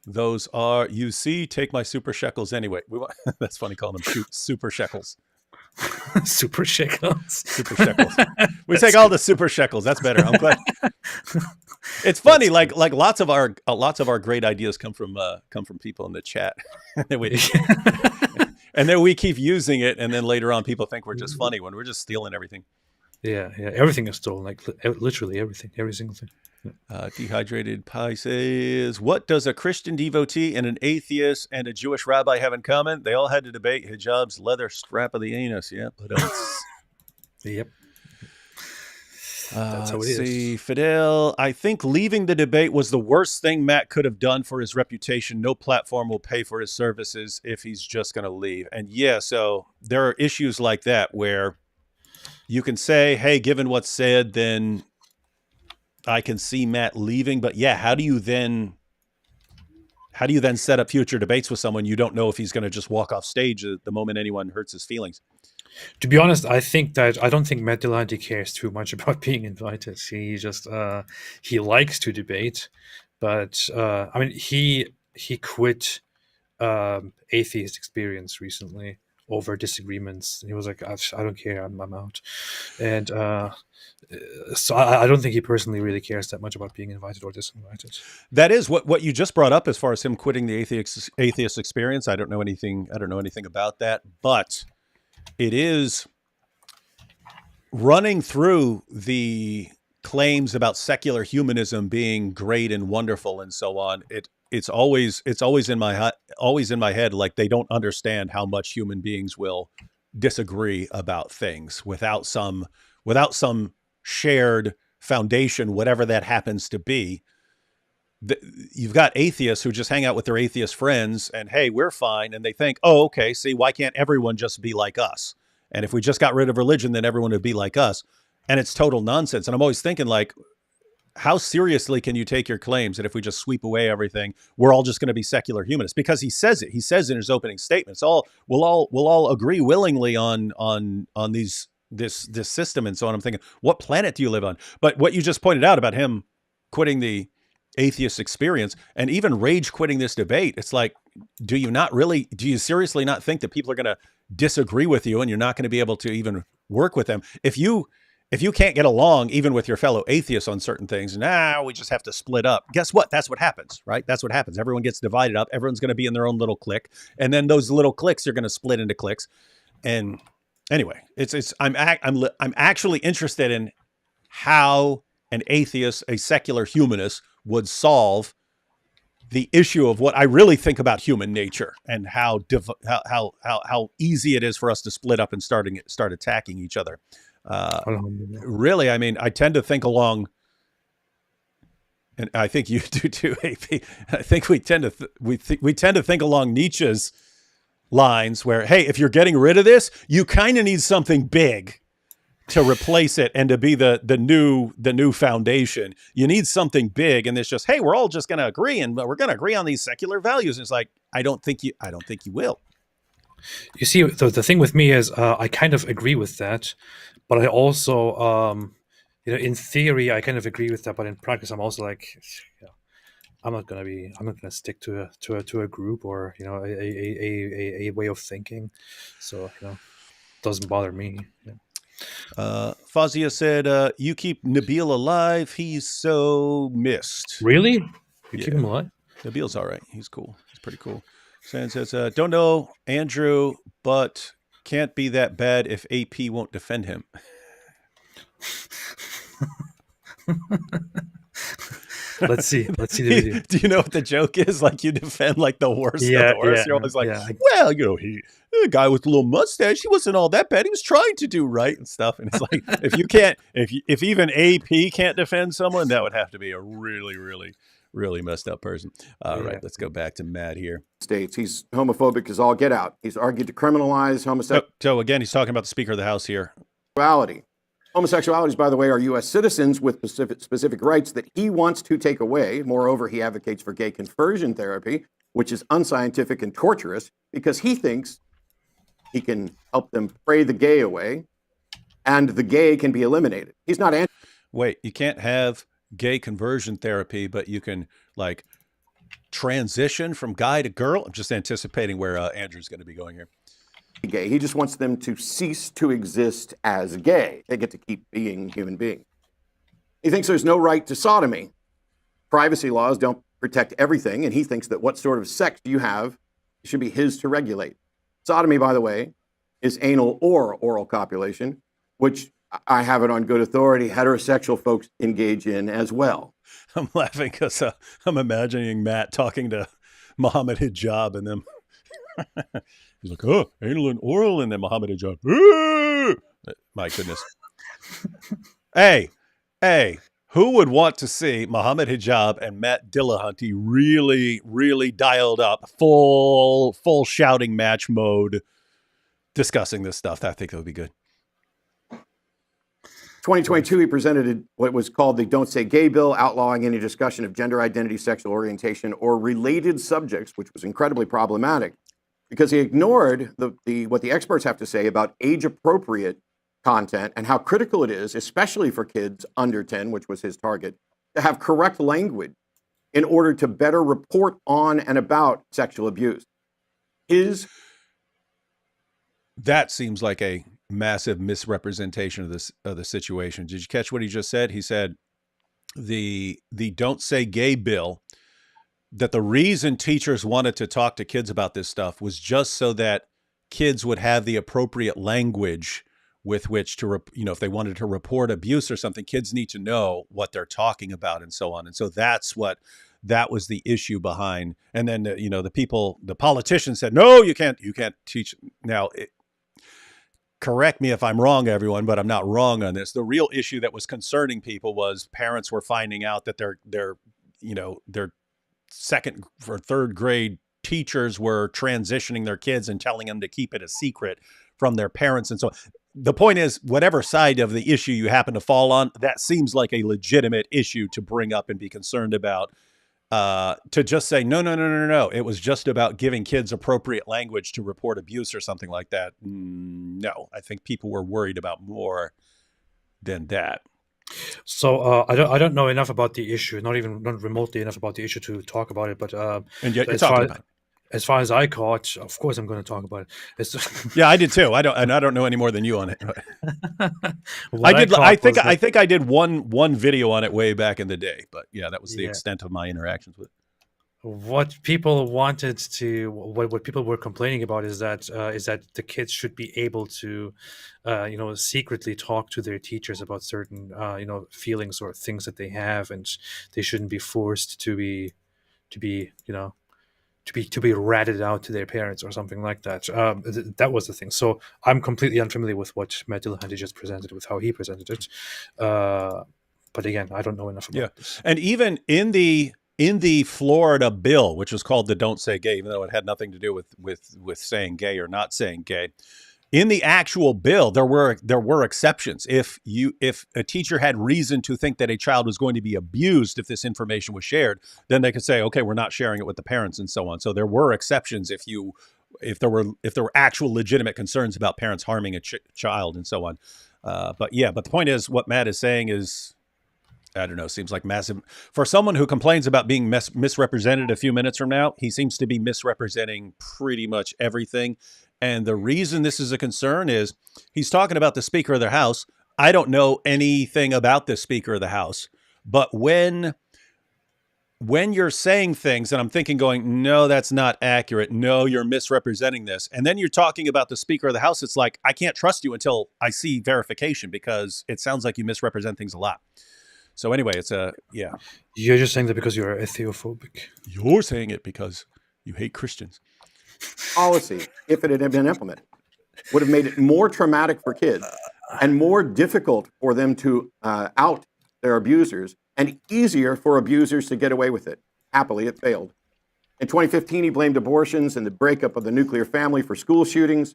those are. You see, take my super shekels anyway. That's funny calling them super shekels. Super shekels. Super shekels. We take all the super shekels. That's better. I'm glad. It's funny. Like lots of our great ideas come from people in the chat, and then we keep using it, and then later on people think we're just funny when we're just stealing everything. Yeah. Everything is stolen. Like literally everything, every single thing. Dehydrated Pie says, what does a Christian devotee and an atheist and a Jewish rabbi have in common? They all had to debate hijab's leather strap of the anus. Yeah. Yep. That's how it is. Fidel, I think leaving the debate was the worst thing Matt could have done for his reputation. No platform will pay for his services if he's just going to leave. And yeah, so there are issues like that where you can say, hey, given what's said, then I can see Matt leaving, but yeah, how do you then set up future debates with someone you don't know if he's going to just walk off stage the moment anyone hurts his feelings? To be honest, I don't think Matt Dillahunty cares too much about being invited. He just he likes to debate, but I mean he quit Atheist Experience recently over disagreements. And he was like, I don't care, I'm out. And so I don't think he personally really cares that much about being invited or disinvited. That is what you just brought up as far as him quitting the atheist experience. I don't know anything about that, but it is running through the claims about secular humanism being great and wonderful and so on. It's always in my head, like they don't understand how much human beings will disagree about things without some shared foundation, whatever that happens to be. You've got atheists who just hang out with their atheist friends and, hey, we're fine. And they think, oh, okay, see, why can't everyone just be like us? And if we just got rid of religion, then everyone would be like us. And it's total nonsense. And I'm always thinking, like, how seriously can you take your claims that if we just sweep away everything, we're all just going to be secular humanists? Because he says it. He says in his opening statements, we'll all agree willingly on this system and so on. I'm thinking, what planet do you live on? But what you just pointed out about him quitting the atheist experience and even rage quitting this debate, it's like, do you seriously not think that people are going to disagree with you and you're not going to be able to even work with them? If you can't get along even with your fellow atheists on certain things, we just have to split up. Guess what? That's what happens, right? That's what happens. Everyone gets divided up. Everyone's going to be in their own little clique. And then those little cliques are going to split into cliques. And anyway, I'm actually interested in how an atheist, a secular humanist, would solve the issue of what I really think about human nature and how easy it is for us to split up and start attacking each other. Really, I mean, I tend to think along, and I think you do too, AP. I think we tend to think along Nietzsche's lines, where, hey, if you're getting rid of this, you kind of need something big to replace it and to be the new foundation. You need something big, and it's just, hey, we're all just going to agree, and we're going to agree on these secular values. And it's like, I don't think you will. You see, the thing with me is I kind of agree with that, but I also, in theory, I kind of agree with that, but in practice, I'm also like, I'm not gonna stick to a group or a way of thinking. So it doesn't bother me. Fazia said, you keep Nabil alive. He's so missed. Really? You keep him alive? Nabil's all right. He's cool. He's pretty cool. Sand says, don't know Andrew, but can't be that bad if AP won't defend him. Let's see the video. Do you know what the joke is? Like, you defend like the worst of the worst. You're always like, well, the guy with the little mustache, he wasn't all that bad. He was trying to do right and stuff. And it's like, if even AP can't defend someone, that would have to be a really, really, really messed up person. All right, let's go back to Matt here. States he's homophobic as all get out. He's argued to criminalize homosexuality. So again, he's talking about the Speaker of the House here. Homosexualities, by the way, are U.S. citizens with specific rights that he wants to take away. Moreover, he advocates for gay conversion therapy, which is unscientific and torturous, because he thinks he can help them pray the gay away, and the gay can be eliminated. He's not anti. Wait, you can't have gay conversion therapy, but you can like transition from guy to girl? I'm just anticipating where Andrew's going to be going here. Gay. He just wants them to cease to exist as gay. They get to keep being human beings. He thinks there's no right to sodomy. Privacy laws don't protect everything, and he thinks that what sort of sex you have should be his to regulate. Sodomy, by the way, is anal or oral copulation, which I have it on good authority heterosexual folks engage in as well. I'm laughing because I'm imagining Matt talking to Muhammad Hijab and them. He's like, oh, anal and oral, and then Muhammad Hijab. My goodness. Hey, who would want to see Muhammad Hijab and Matt Dillahunty really, really dialed up, full shouting match mode, discussing this stuff? I think that would be good. 2022, he presented what was called the Don't Say Gay bill, outlawing any discussion of gender identity, sexual orientation, or related subjects, which was incredibly problematic because he ignored what the experts have to say about age-appropriate content and how critical it is, especially for kids under 10, which was his target, to have correct language in order to better report on and about sexual abuse. That seems like a massive misrepresentation of the situation. Did you catch what he just said? He said the Don't Say Gay bill, that the reason teachers wanted to talk to kids about this stuff was just so that kids would have the appropriate language with which to, if they wanted to report abuse or something, kids need to know what they're talking about and so on. And so that was the issue behind. And then, the politicians said, no, you can't teach. Now, correct me if I'm wrong, everyone, but I'm not wrong on this. The real issue that was concerning people was parents were finding out that their second or third grade teachers were transitioning their kids and telling them to keep it a secret from their parents. And so the point is, whatever side of the issue you happen to fall on, that seems like a legitimate issue to bring up and be concerned about. To just say, no. It was just about giving kids appropriate language to report abuse or something like that. No, I think people were worried about more than that. So I don't know enough about the issue, not remotely enough about the issue to talk about it. But and yet you're talking about it. As far as I caught, of course I'm going to talk about it. Yeah, I did too. I don't know any more than you on it. I think I did one video on it way back in the day, but yeah, that was the extent of my interactions with it. What people wanted to, what people were complaining about is that the kids should be able to, secretly talk to their teachers about certain, feelings or things that they have, and they shouldn't be forced to be ratted out to their parents or something like that. That was the thing. So I'm completely unfamiliar with what Matt Dillahunty just presented, with how he presented it. But again, I don't know enough about this. And even in the Florida bill, which was called the Don't Say Gay, even though it had nothing to do with saying gay or not saying gay, in the actual bill, there were exceptions. If a teacher had reason to think that a child was going to be abused if this information was shared, then they could say, okay, we're not sharing it with the parents and so on. So there were exceptions if there were actual legitimate concerns about parents harming a child and so on. But the point is, what Matt is saying is, I don't know, seems like massive. For someone who complains about being misrepresented a few minutes from now, he seems to be misrepresenting pretty much everything. And the reason this is a concern is he's talking about the Speaker of the House. I don't know anything about the Speaker of the House, but when you're saying things and I'm thinking no, that's not accurate. No, you're misrepresenting this. And then you're talking about the Speaker of the House. It's like, I can't trust you until I see verification, because it sounds like you misrepresent things a lot. So anyway, You're just saying that because you're atheophobic. You're saying it because you hate Christians. Policy, if it had been implemented, would have made it more traumatic for kids and more difficult for them to out their abusers, and easier for abusers to get away with it. Happily, it failed. In 2015, he blamed abortions and the breakup of the nuclear family for school shootings.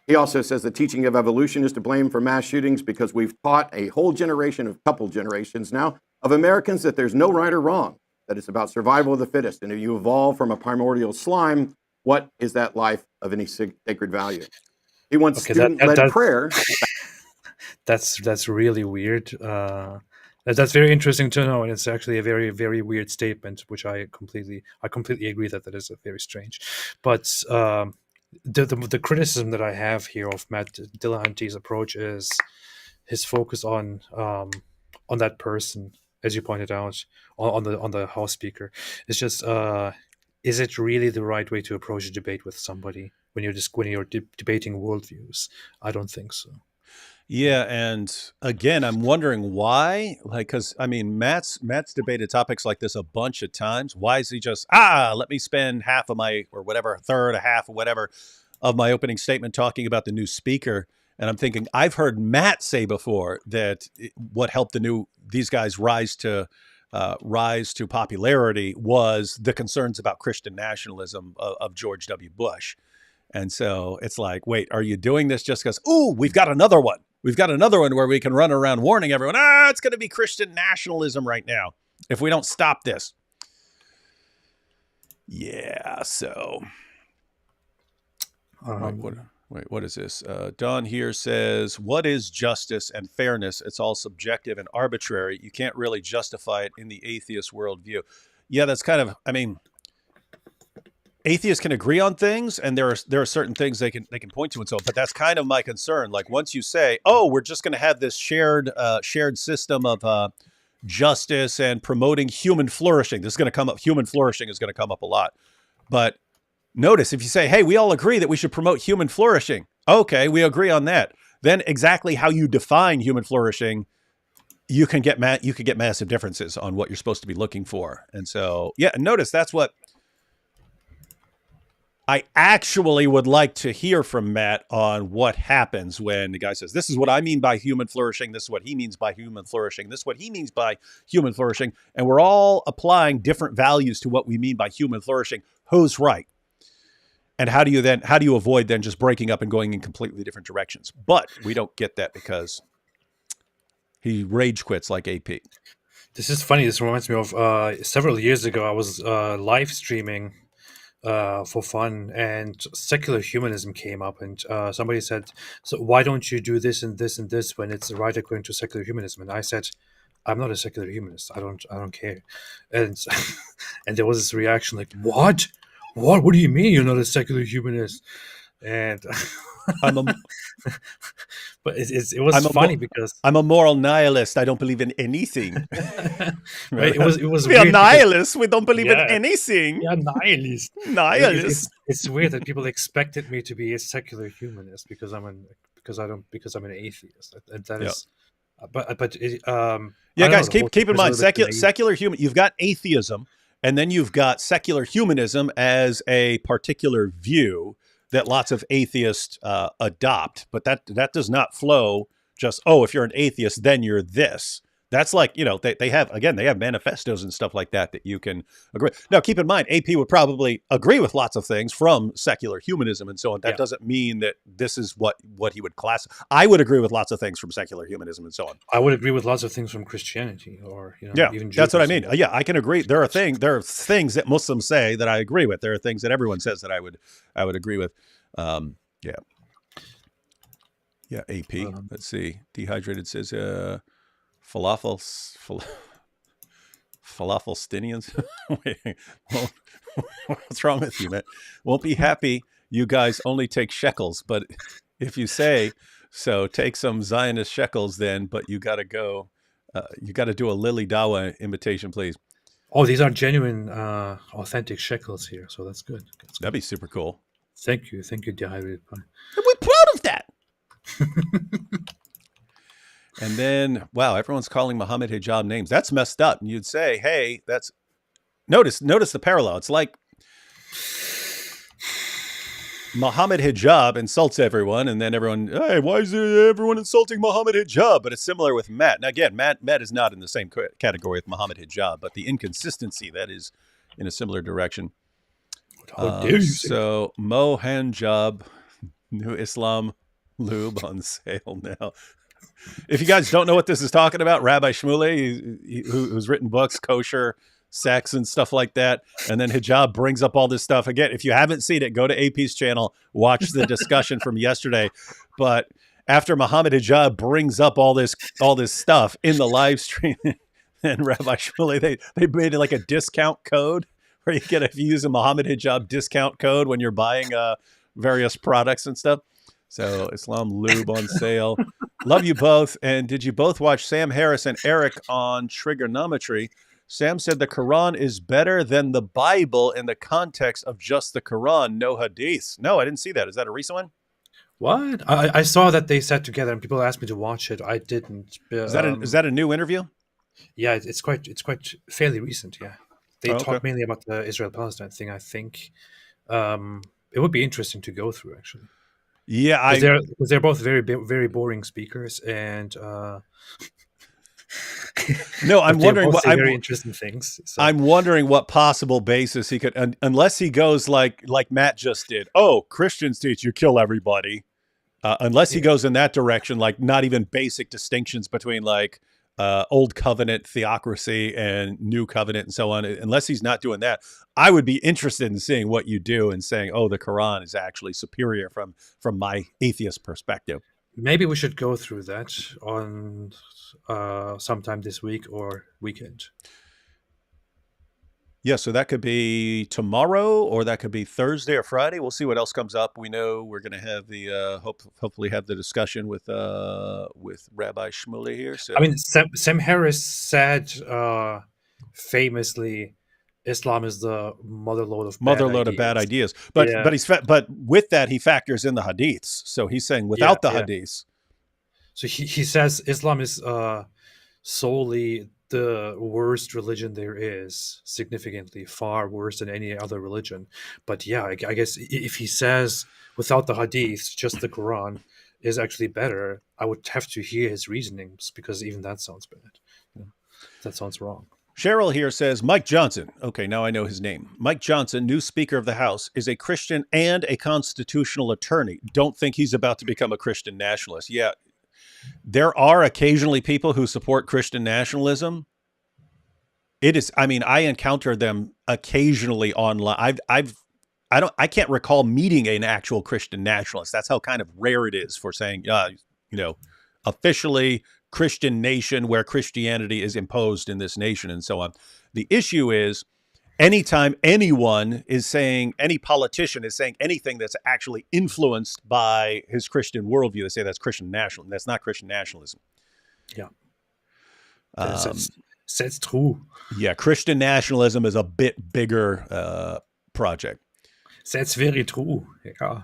He also says the teaching of evolution is to blame for mass shootings because we've taught a whole generation, of couple generations now, of Americans that there's no right or wrong, that it's about survival of the fittest. And if you evolve from a primordial slime, what is that life of any sacred value? He wants student-led prayer. That's really weird. That's very interesting to know, and it's actually a very, very weird statement, which I completely agree that is very strange. But the criticism that I have here of Matt Dillahunty's approach is his focus on that person, as you pointed out, on the House Speaker. It's just, is it really the right way to approach a debate with somebody when you're debating worldviews? I don't think so. Yeah, and again, I'm wondering why. Because I mean, Matt's debated topics like this a bunch of times. Why is he just let me spend half of my, or whatever, a third, a half, or whatever, of my opening statement talking about the new speaker? And I'm thinking, I've heard Matt say before that what helped these guys rise to popularity was the concerns about Christian nationalism of George W. Bush. And so it's like, wait, are you doing this just because, we've got another one? we've got another one where we can run around warning everyone, it's going to be Christian nationalism right now if we don't stop this. Yeah, so what is this? Don here says, what is justice and fairness? It's all subjective and arbitrary. You can't really justify it in the atheist worldview. Yeah, that's kind of, I mean, atheists can agree on things, and there are certain things they can point to and so on, but that's kind of my concern. Like once you say, we're just going to have this shared system of justice and promoting human flourishing, this is going to come up. Human flourishing is going to come up a lot. But notice if you say, hey, we all agree that we should promote human flourishing. Okay, we agree on that. Then exactly how you define human flourishing, you can get massive differences on what you're supposed to be looking for. And so, yeah, notice that's what I actually would like to hear from Matt on what happens when the guy says, this is what I mean by human flourishing. This is what he means by human flourishing. This is what he means by human flourishing. And we're all applying different values to what we mean by human flourishing. Who's right? And how do you avoid then just breaking up and going in completely different directions? But we don't get that because he rage quits like AP. This is funny. This reminds me of several years ago, I was live streaming for fun, and secular humanism came up, and somebody said, so why don't you do this and this and this when it's right according to secular humanism? And I said, I'm not a secular humanist. I don't care. And and there was this reaction like, what do you mean you're not a secular humanist? And but it was funny because I'm a moral nihilist. I don't believe in anything. Right? It was we are nihilists. We don't believe in anything. Yeah, nihilist. Nihilist. It's weird that people expected me to be a secular humanist because I'm an atheist. That is, but guys, keep in mind secular human. You've got atheism, and then you've got secular humanism as a particular view that lots of atheists adopt, but that does not flow just, if you're an atheist, then you're this. That's like, they have manifestos and stuff like that you can agree. Now, keep in mind, AP would probably agree with lots of things from secular humanism and so on. That doesn't mean that this is what he would class. I would agree with lots of things from secular humanism and so on. I would agree with lots of things from Christianity or, even Judaism. That's what I mean. Yeah, I can agree. There are things that Muslims say that I agree with. There are things that everyone says that I would agree with. AP. Let's see. Dehydrated says, Falafel-stinians. Wait, what's wrong with you, man? Won't be happy. You guys only take shekels, but if you say so, take some Zionist shekels then. But you got to go. You got to do a Lily Dawa invitation, please. Oh, these are genuine, authentic shekels here, so that's good. That'd be super cool. Thank you, Dehydrated Pie. And we're proud of that. And then, wow, everyone's calling Muhammad hijab names. That's messed up. And you'd say, hey, that's... Notice the parallel. It's like Muhammad hijab insults everyone, and then everyone, hey, why is everyone insulting Muhammad hijab? But it's similar with Matt. Now, again, Matt is not in the same category with Muhammad hijab, but the inconsistency, that is in a similar direction. How dare you so, Mohanjab, New Islam Lube on sale now. If you guys don't know what this is talking about, Rabbi Shmuley, who's written books, kosher, sex, and stuff like that, and then hijab brings up all this stuff. Again, if you haven't seen it, go to AP's channel, watch the discussion from yesterday. But after Muhammad hijab brings up all this stuff in the live stream, and Rabbi Shmuley, they made it like a discount code where if you use a Muhammad hijab discount code when you're buying various products and stuff. So Islam Lube on sale. Love you both. And did you both watch Sam Harris and Eric on trigonometry? Sam said the Quran is better than the Bible in the context of just the Quran, no hadiths. No, I didn't see that. Is that a recent one? What? I saw that they sat together and people asked me to watch it. I didn't. Is that a new interview? Yeah, it's quite fairly recent. Yeah, they talk mainly about the Israel-Palestine thing. I think it would be interesting to go through actually. Yeah, because they're both very very boring speakers, and no, I'm wondering what very interesting things. So. I'm wondering what possible basis he could, unless he goes like Matt just did. Oh, Christians teach you kill everybody, unless he goes in that direction, like not even basic distinctions between like old covenant theocracy and new covenant and so on. Unless he's not doing that, I would be interested in seeing what you do and saying, oh, the Quran is actually superior from my atheist perspective. Maybe we should go through that on sometime this week or weekend. Yeah, so that could be tomorrow, or that could be Thursday or Friday. We'll see what else comes up. We know we're going to have the hopefully have the discussion with Rabbi Shmuley here. So I mean, Sam Harris said famously, Islam is the motherload of bad ideas. But but with that he factors in the hadiths. So he's saying without the hadiths. So he says Islam is solely the worst religion there is, significantly far worse than any other religion. But yeah, I guess if he says without the hadiths, just the Quran is actually better, I would have to hear his reasonings, because even that sounds bad. Yeah. That sounds wrong. Cheryl here says, Mike Johnson, okay, now I know his name. Mike Johnson, new Speaker of the House, is a Christian and a constitutional attorney. Don't think he's about to become a Christian nationalist. Yeah, there are occasionally people who support Christian nationalism. It is, I mean, I encounter them occasionally online. I can't recall meeting an actual Christian nationalist. That's how kind of rare it is for saying, officially Christian nation where Christianity is imposed in this nation and so on. The issue is anytime anyone is saying, any politician is saying anything that's actually influenced by his Christian worldview, they say that's Christian nationalism. That's not Christian nationalism. Yeah. That's true. Yeah, Christian nationalism is a bit bigger project. That's very true. Yeah.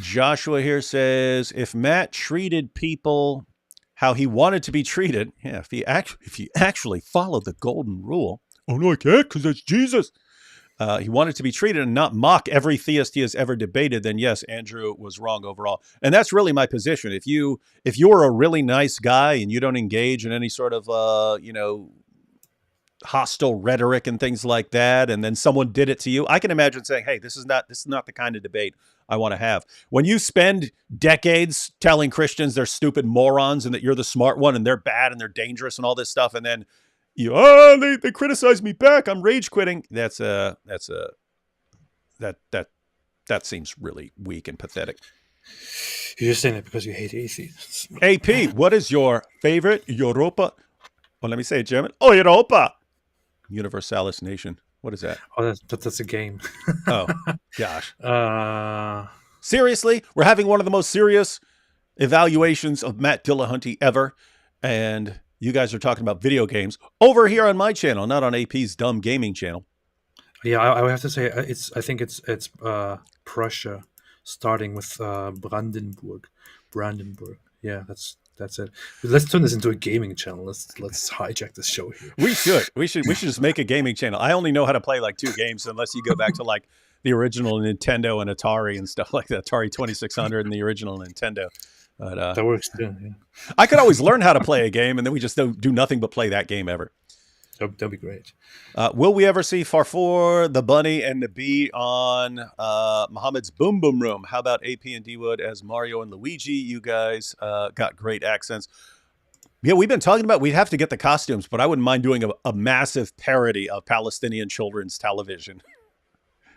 Joshua here says, if Matt treated people how he wanted to be treated, yeah, if he actually followed the golden rule, oh no, I can't because that's Jesus. He wanted to be treated and not mock every theist he has ever debated, then yes, Andrew was wrong overall. And that's really my position. If you're a really nice guy and you don't engage in any sort of hostile rhetoric and things like that, and then someone did it to you, I can imagine saying, hey, this is not the kind of debate I want to have. When you spend decades telling Christians they're stupid morons and that you're the smart one and they're bad and they're dangerous and all this stuff, and then they criticize me back, I'm rage quitting. That seems really weak and pathetic. You're just saying it because you hate atheists. AP, what is your favorite Europa? Well, let me say it German. Oh, Europa. Universalis nation. What is that? Oh, that's a game. Oh, gosh. Seriously, we're having one of the most serious evaluations of Matt Dillahunty ever, and you guys are talking about video games over here on my channel, not on AP's dumb gaming channel. Yeah, I would have to say I think it's Prussia, starting with Brandenburg. Yeah, that's it. But let's turn this into a gaming channel. Let's hijack this show here. We should just make a gaming channel. I only know how to play like 2 games, unless you go back to like the original Nintendo and Atari and stuff like that. Atari 2600 and the original Nintendo. But, that works too. Yeah. I could always learn how to play a game, and then we just don't do nothing but play that game ever. That'd be great. Will we ever see Farfour, the Bunny, and the Bee on Muhammad's Boom Boom Room? How about AP and D-Wood as Mario and Luigi? You guys got great accents. Yeah, we've been talking about we'd have to get the costumes, but I wouldn't mind doing a massive parody of Palestinian children's television.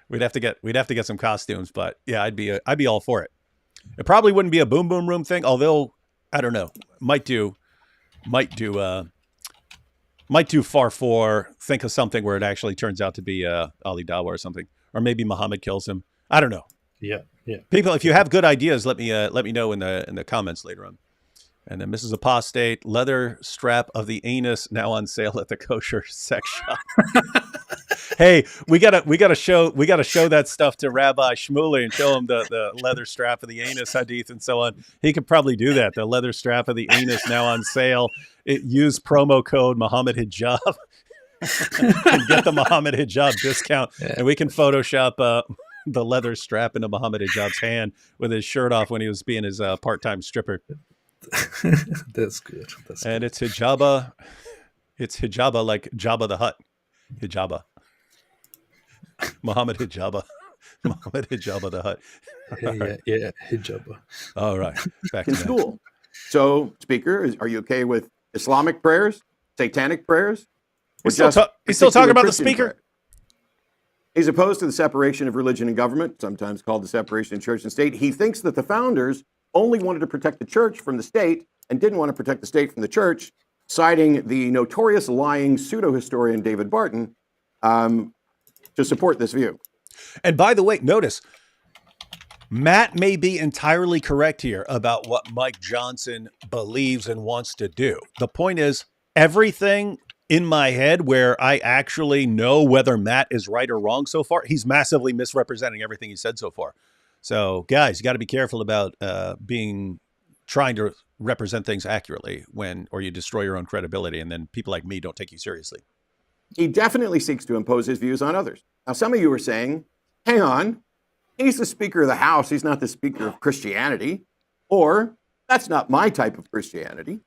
We'd have to get some costumes, but yeah, I'd be all for it. It probably wouldn't be a Boom Boom Room thing, although I don't know. Might do Farfour, think of something where it actually turns out to be Ali Dawa or something, or maybe Muhammad kills him. I don't know. Yeah. People, if you have good ideas, let me know in the comments later on. And then Mrs. Apostate, leather strap of the anus now on sale at the kosher sex shop. Hey, we gotta show that stuff to Rabbi Shmuley and show him the leather strap of the anus hadith and so on. He could probably do that. The leather strap of the anus now on sale. Use promo code Muhammad Hijab and get the Muhammad Hijab discount. Yeah. And we can Photoshop the leather strap into Muhammad Hijab's hand with his shirt off when he was being his part-time stripper. That's good. And it's Hijaba. It's Hijaba like Jabba the Hutt. Hijaba. Muhammad Hijaba. Muhammad Jabba the Hutt. Yeah, hijab. All right, back in to that. school. So, Speaker, are you okay with Islamic prayers, satanic prayers, or He's still, just he's still talking about the Christian speaker? prayer? He's opposed to the separation of religion and government, sometimes called the separation of church and state. He thinks that the founders only wanted to protect the church from the state and didn't want to protect the state from the church, citing the notorious lying pseudo-historian David Barton to support this view. And by the way, notice, Matt may be entirely correct here about what Mike Johnson believes and wants to do. The point is, everything in my head where I actually know whether Matt is right or wrong so far, he's massively misrepresenting everything he said so far. So, guys, you got to be careful about trying to represent things accurately or you destroy your own credibility, and then people like me don't take you seriously. He definitely seeks to impose his views on others. Now, some of you are saying, hang on, he's the Speaker of the House. He's not the Speaker of Christianity. Or, that's not my type of Christianity.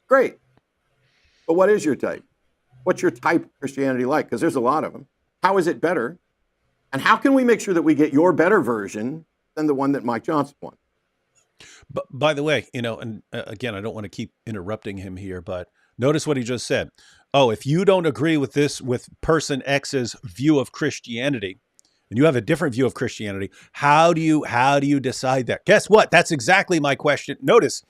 Great. But what is your type? What's your type of Christianity like? Because there's a lot of them. How is it better? And how can we make sure that we get your better version than the one that Mike Johnson won? But by the way, and again, I don't want to keep interrupting him here, but notice what he just said. Oh, if you don't agree with person X's view of Christianity, and you have a different view of Christianity, how do you decide that? Guess what? That's exactly my question. Notice,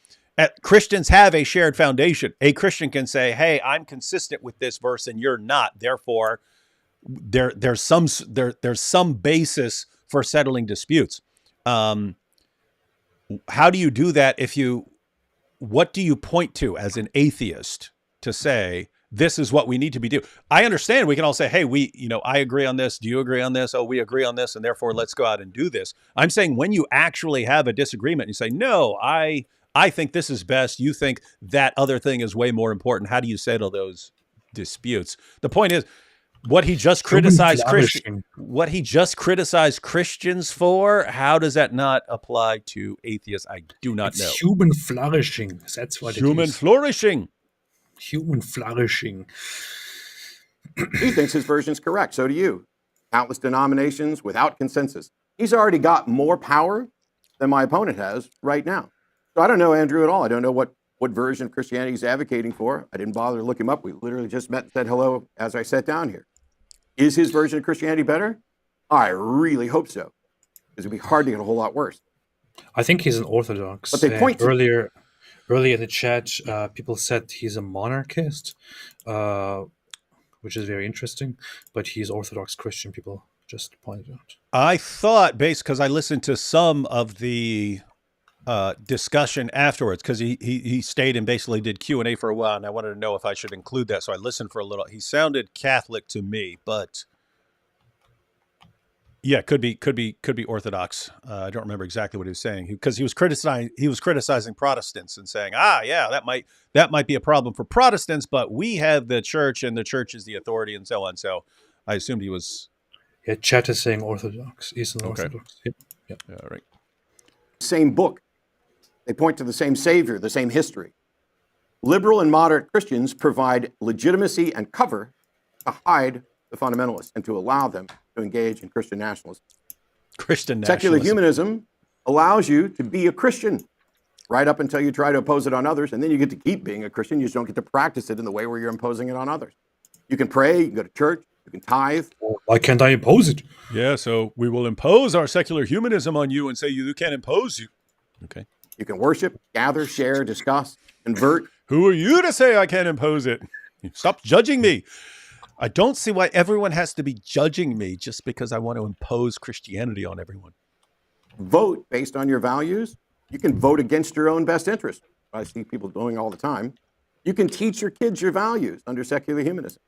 Christians have a shared foundation. A Christian can say, "Hey, I'm consistent with this verse, and you're not. Therefore, there's some basis for settling disputes." How do you do that? What do you point to as an atheist to say, this is what we need to be doing? I understand we can all say, hey, I agree on this. Do you agree on this? Oh, we agree on this. And therefore let's go out and do this. I'm saying when you actually have a disagreement, you say, no, I think this is best. You think that other thing is way more important. How do you settle those disputes? The point is, what he just criticized Christians for, how does that not apply to atheists? I do not know. Human flourishing. That's what human it is. Flourishing. Human flourishing. He thinks his version's correct. So do you. Countless denominations without consensus. He's already got more power than my opponent has right now. So I don't know Andrew at all. I don't know what version of Christianity he's advocating for. I didn't bother to look him up. We literally just met and said hello as I sat down here. Is his version of Christianity better? I really hope so, because it'd be hard to get a whole lot worse. I think he's an Orthodox. But they point to earlier in the chat, people said he's a monarchist, which is very interesting. But he's Orthodox Christian. People just pointed out. I thought, because I listened to some of the discussion afterwards, because he stayed and basically did Q&A for a while, and I wanted to know if I should include that, so I listened for a little. He sounded Catholic to me, but yeah, could be Orthodox. I don't remember exactly what he was saying, because he was criticizing Protestants and saying, that might be a problem for Protestants, but we have the church and the church is the authority and so on. So I assumed he was. Yeah, chat is saying Orthodox, Eastern Okay. Orthodox. Yep. All right. same book. They point to the same Savior, the same history. Liberal and moderate Christians provide legitimacy and cover to hide the fundamentalists and to allow them to engage in Christian nationalism. Secular humanism allows you to be a Christian right up until you try to oppose it on others, and then you get to keep being a Christian. You just don't get to practice it in the way where you're imposing it on others. You can pray, you can go to church, you can tithe. Why can't I impose it? Yeah, so we will impose our secular humanism on you and say you can't impose you. Okay. You can worship, gather, share, discuss, convert. Who are you to say I can't impose it? Stop judging me. I don't see why everyone has to be judging me just because I want to impose Christianity on everyone. Vote based on your values. You can vote against your own best interest. I see people doing all the time. You can teach your kids your values under secular humanism.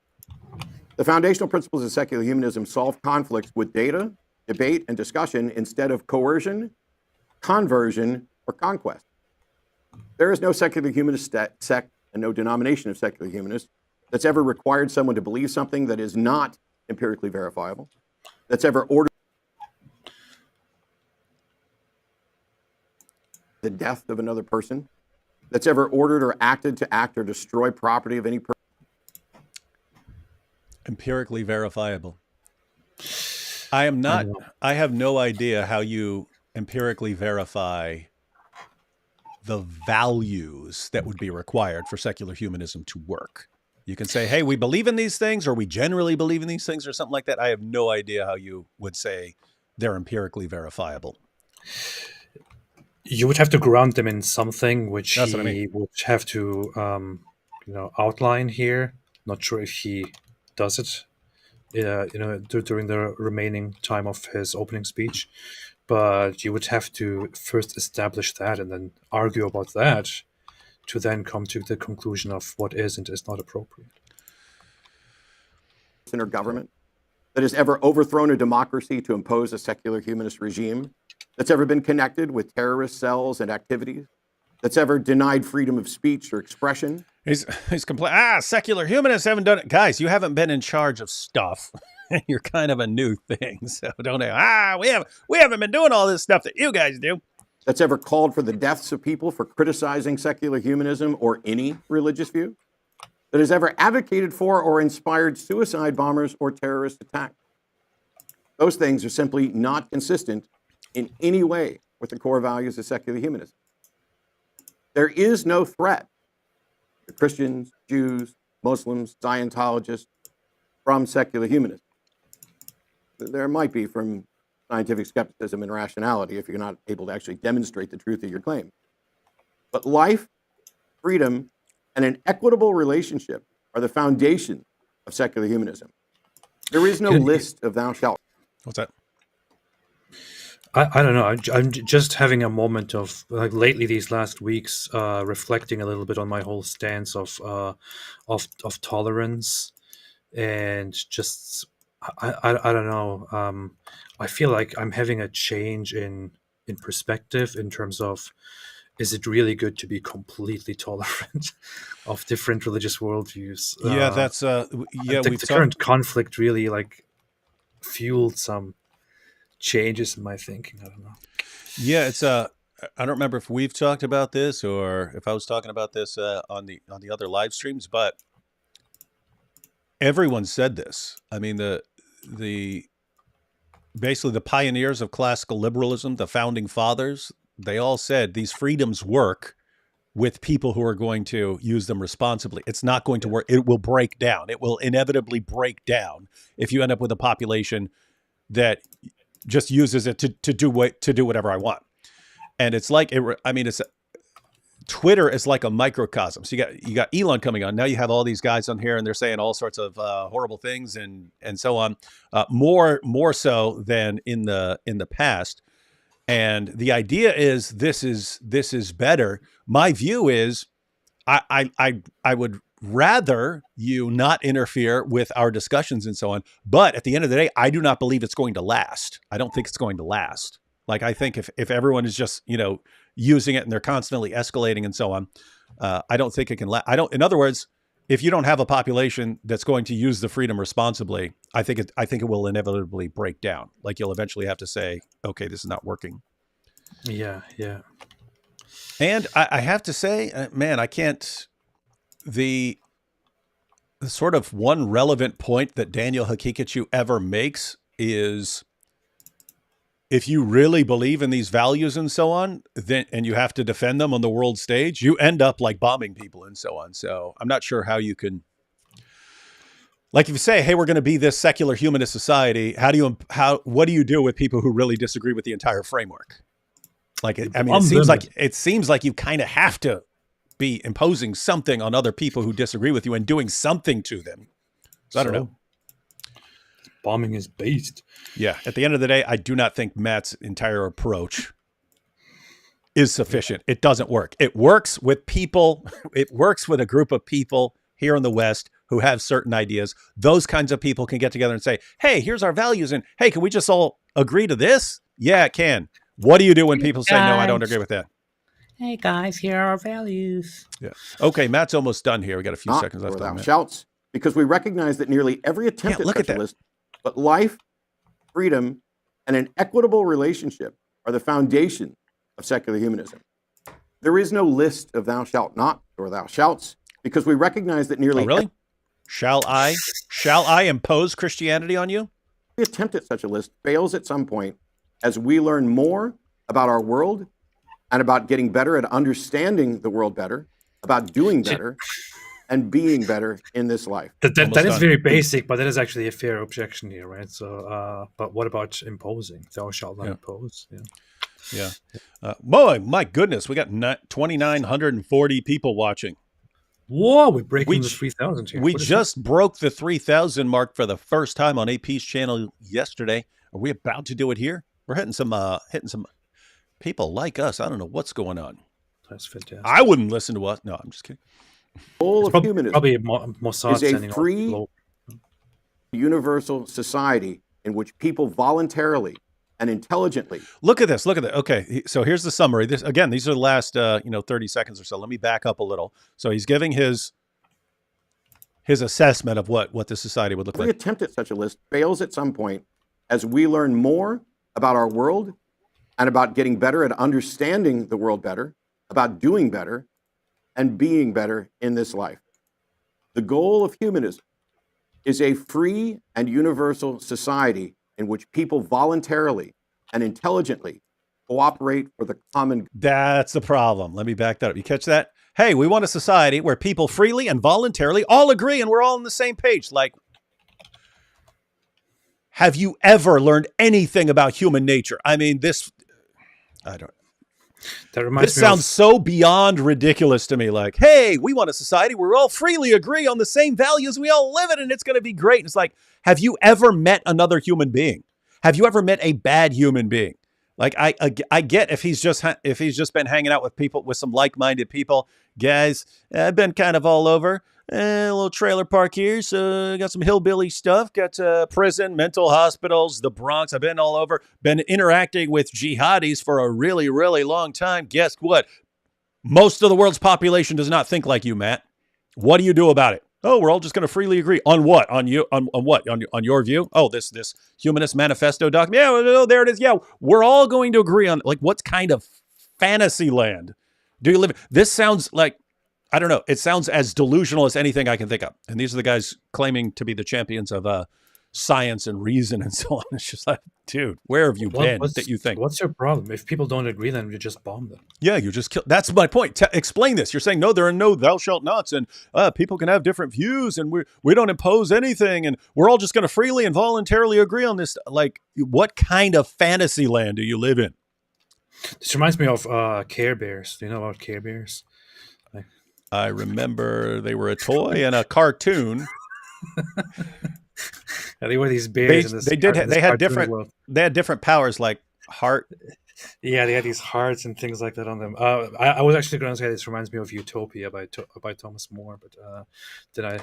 The foundational principles of secular humanism solve conflicts with data, debate, and discussion instead of coercion, conversion, or conquest. There is no secular humanist sect and no denomination of secular humanists that's ever required someone to believe something that is not empirically verifiable, that's ever ordered the death of another person, that's ever ordered or acted to act or destroy property of any person. Empirically verifiable. I am not. know. I have no idea how you empirically verify the values that would be required for secular humanism to work. You can say, hey, we believe in these things, or we generally believe in these things, or something like that. I have no idea how you would say they're empirically verifiable. You would have to ground them in something which That's what I he would have to, outline here. Not sure if he does it, during the remaining time of his opening speech. But you would have to first establish that and then argue about that to then come to the conclusion of what is and is not appropriate. Or government that has ever overthrown a democracy to impose a secular humanist regime, that's ever been connected with terrorist cells and activities, that's ever denied freedom of speech or expression. He's complaining, secular humanists haven't done it. Guys, you haven't been in charge of stuff. You're kind of a new thing. So don't, we haven't been doing all this stuff that you guys do. That's ever called for the deaths of people for criticizing secular humanism or any religious view, that has ever advocated for or inspired suicide bombers or terrorist attacks. Those things are simply not consistent in any way with the core values of secular humanism. There is no threat to Christians, Jews, Muslims, Scientologists from secular humanism. There might be from scientific skepticism and rationality if you're not able to actually demonstrate the truth of your claim. But life, freedom, and an equitable relationship are the foundation of secular humanism. There is no list of thou shalt. What's that? I don't know. I'm just having a moment of, like, lately these last weeks, reflecting a little bit on my whole stance of tolerance, and just I don't know. I feel like I'm having a change in perspective in terms of, is it really good to be completely tolerant of different religious worldviews? Yeah, that's the current conflict really fueled some changes in my thinking. I don't know. Yeah, it's I don't remember if we've talked about this or if I was talking about this on the other live streams, but everyone said this. I mean, the basically the pioneers of classical liberalism, the founding fathers, they all said these freedoms work with people who are going to use them responsibly. It's not going to work. It will break down. It will inevitably break down if you end up with a population that just uses it to do whatever I want. And it's like, Twitter is like a microcosm. So you got Elon coming on. Now you have all these guys on here and they're saying all sorts of horrible things and so on, more so than in the past. And the idea is this is better. My view is I would rather you not interfere with our discussions and so on. But at the end of the day, I do not believe it's going to last. I don't think it's going to last. Like, I think if everyone is just, using it and they're constantly escalating and so on, I don't think it can last. In other words, if you don't have a population that's going to use the freedom responsibly, I think it will inevitably break down. Like, you'll eventually have to say, okay, this is not working. Yeah. And I have to say, man, I can't. The sort of one relevant point that Daniel Hakikachu ever makes is, if you really believe in these values and so on, then and you have to defend them on the world stage, you end up like bombing people and so on. So I'm not sure how you can, like, if you say, hey, we're going to be this secular humanist society, what do you do with people who really disagree with the entire framework? Like, it seems like you kind of have to be imposing something on other people who disagree with you and doing something to them. So I don't know. Bombing is based. Yeah. At the end of the day, I do not think Matt's entire approach is sufficient. It doesn't work. It works with people. It works with a group of people here in the West who have certain ideas. Those kinds of people can get together and say, hey, here's our values. And hey, can we just all agree to this? Yeah, it can. What do you do when people say, no, I don't agree with that? Hey guys, here are our values. Yeah. Okay, Matt's almost done here. We got a few seconds left on that. Shouts, because we recognize that nearly every attempt at such a list, but life, freedom, and an equitable relationship are the foundation of secular humanism. There is no list of thou shalt not or thou shouts, because we recognize that nearly. Oh, really? Shall I impose Christianity on you? Every attempt at such a list fails at some point as we learn more about our world and about getting better at understanding the world better, about doing better, and being better in this life. That is very basic, but that is actually a fair objection here, right? So, but what about imposing? Thou shalt not impose. Yeah. Boy, my goodness, we got 2,940 people watching. Whoa, we're breaking the 3,000 here. We just broke the 3,000 mark for the first time on AP's channel yesterday. Are we about to do it here? We're hitting some people like us. I don't know what's going on. That's fantastic. I wouldn't listen to us. No, I'm just kidding. All of humanism probably Mossad is a free, universal society in which people voluntarily and intelligently. Look at this. Look at that. Okay, so here's the summary. This again. These are the last 30 seconds or so. Let me back up a little. So he's giving his assessment of what this society would look like. Every attempt at such a list fails at some point as we learn more about our world and about getting better at understanding the world better, about doing better, and being better in this life. The goal of humanism is a free and universal society in which people voluntarily and intelligently cooperate for the common good. That's the problem. Let me back that up. You catch that? Hey, we want a society where people freely and voluntarily all agree and we're all on the same page. Like, have you ever learned anything about human nature? I mean, this sounds so beyond ridiculous to me. Like, hey, we want a society where we all freely agree on the same values. We all live it and it's going to be great. And it's like, have you ever met another human being? Have you ever met a bad human being? Like, I get if he's just been hanging out with people, with some like-minded people. Guys, I've been kind of all over. A little trailer park here, so got some hillbilly stuff. Got prison, mental hospitals, the Bronx. I've been all over. Been interacting with jihadis for a really, really long time. Guess what? Most of the world's population does not think like you, Matt. What do you do about it? Oh, we're all just going to freely agree on what? On what? On your view? Oh, this Humanist Manifesto document. Yeah, there it is. Yeah, we're all going to agree on, like, what kind of fantasy land do you live in? This sounds like, I don't know. It sounds as delusional as anything I can think of. And these are the guys claiming to be the champions of science and reason and so on. It's just like, dude, where have you been that you think? What's your problem? If people don't agree, then you just bomb them. Yeah, you just kill. That's my point. Explain this. You're saying, no, there are no thou shalt nots, and people can have different views, and we don't impose anything, and we're all just going to freely and voluntarily agree on this. Like, what kind of fantasy land do you live in? This reminds me of Care Bears. Do you know about Care Bears? I remember they were a toy and a cartoon. Yeah, they were these bears. They had different powers, like heart. Yeah, they had these hearts and things like that on them. I was actually going to say this reminds me of Utopia by Thomas More, but then I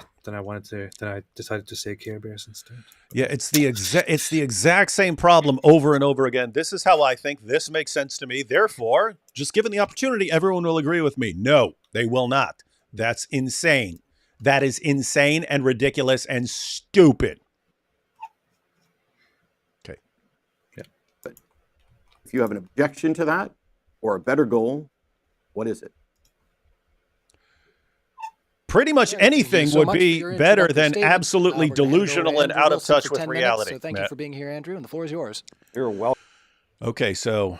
decided to say Care Bears instead. Yeah, it's the exact same problem over and over again. This is how I think. This makes sense to me. Therefore, just given the opportunity, everyone will agree with me. No, they will not. That's insane. That is insane and ridiculous and stupid. Okay. Yeah. But if you have an objection to that or a better goal, what is it? Pretty much anything would be better than absolutely delusional and out of touch with reality. So thank you for being here, Andrew, and the floor is yours. You're welcome. Okay, so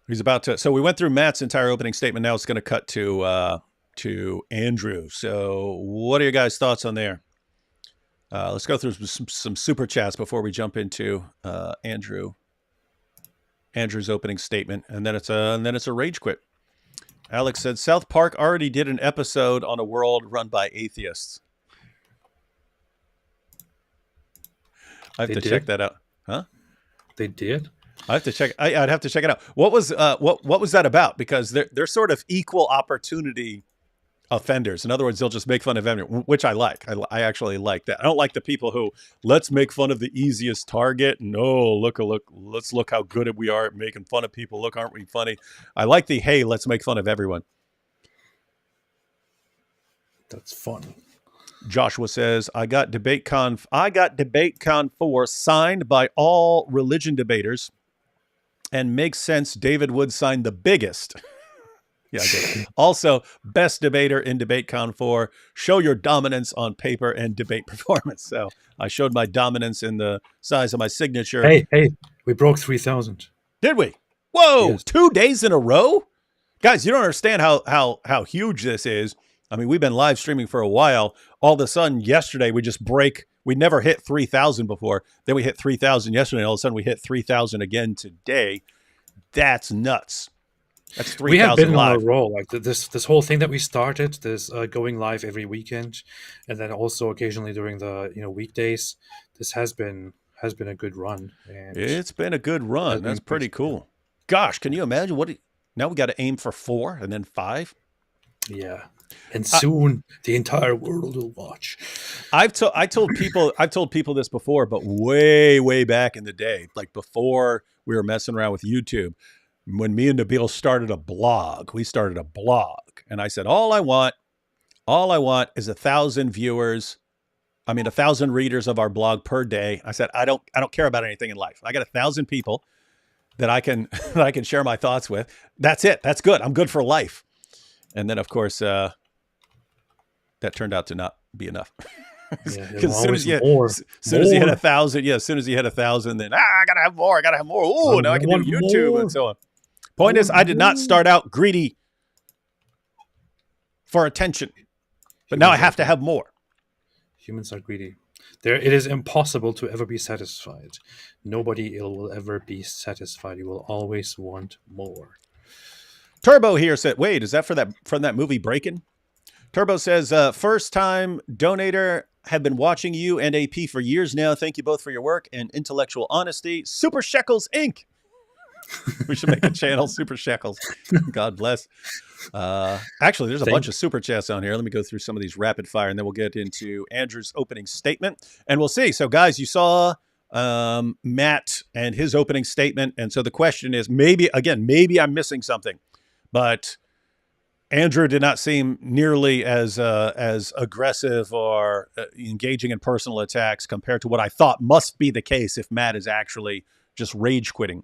he's about to. So we went through Matt's entire opening statement. Now it's going to cut to Andrew. So what are your guys' thoughts on there? Let's go through some super chats before we jump into Andrew's opening statement, and then it's a rage quit. Alex said, South Park already did an episode on a world run by atheists. I have to check that out. Huh? They did? I have to check. I'd have to check it out. What was that about? Because they're sort of equal opportunity offenders. In other words, they'll just make fun of everyone, which I like. I actually like that. I don't like the people who let's make fun of the easiest target. No, look, let's look how good we are at making fun of people. Look, aren't we funny? I like the, hey, let's make fun of everyone. That's funny. Joshua says, I got DebateCon 4 signed by all religion debaters, and makes sense David would sign the biggest. Yeah, I did. Also, best debater in DebateCon 4. Show your dominance on paper and debate performance. So I showed my dominance in the size of my signature. Hey, we broke 3,000. Did we? Whoa, Yes. 2 days in a row? Guys, you don't understand how huge this is. I mean, we've been live streaming for a while. All of a sudden, yesterday, we never hit 3,000 before. Then we hit 3,000 yesterday. And all of a sudden, we hit 3,000 again today. That's nuts. That's 3,000 We have been live. on a roll. Like this whole thing that we started, this going live every weekend, and then also occasionally during the weekdays. This has been a good run. And It's been a good run. That's pretty cool. Gosh, can you imagine now we got to aim for 4 and then 5? Yeah. And soon the entire world will watch. I told people this before, but way back in the day, like before we were messing around with YouTube, when me and Nabil started a blog, and I said, all I want is 1,000 viewers. 1,000 readers of our blog per day. I said, I don't care about anything in life. I got 1,000 people that I can share my thoughts with. That's it. That's good. I'm good for life. And then, of course, that turned out to not be enough. Because as soon as you hit 1,000, then I gotta have more. Oh, now I can do YouTube more. And so on. Point is, I did not start out greedy for attention, but now I have to have more. Humans are greedy. It is impossible to ever be satisfied. Nobody will ever be satisfied. You will always want more. Turbo here said, wait, is that from that movie Breakin'? Turbo says, first time donator, have been watching you and AP for years now. Thank you both for your work and intellectual honesty. Super Shekels Inc. We should make a channel, Super Shekels. God bless. Actually, there's a bunch of super chats on here. Let me go through some of these rapid fire, and then we'll get into Andrew's opening statement, and we'll see. So, guys, you saw Matt and his opening statement, and so the question is, maybe I'm missing something, but Andrew did not seem nearly as aggressive or engaging in personal attacks compared to what I thought must be the case if Matt is actually just rage quitting.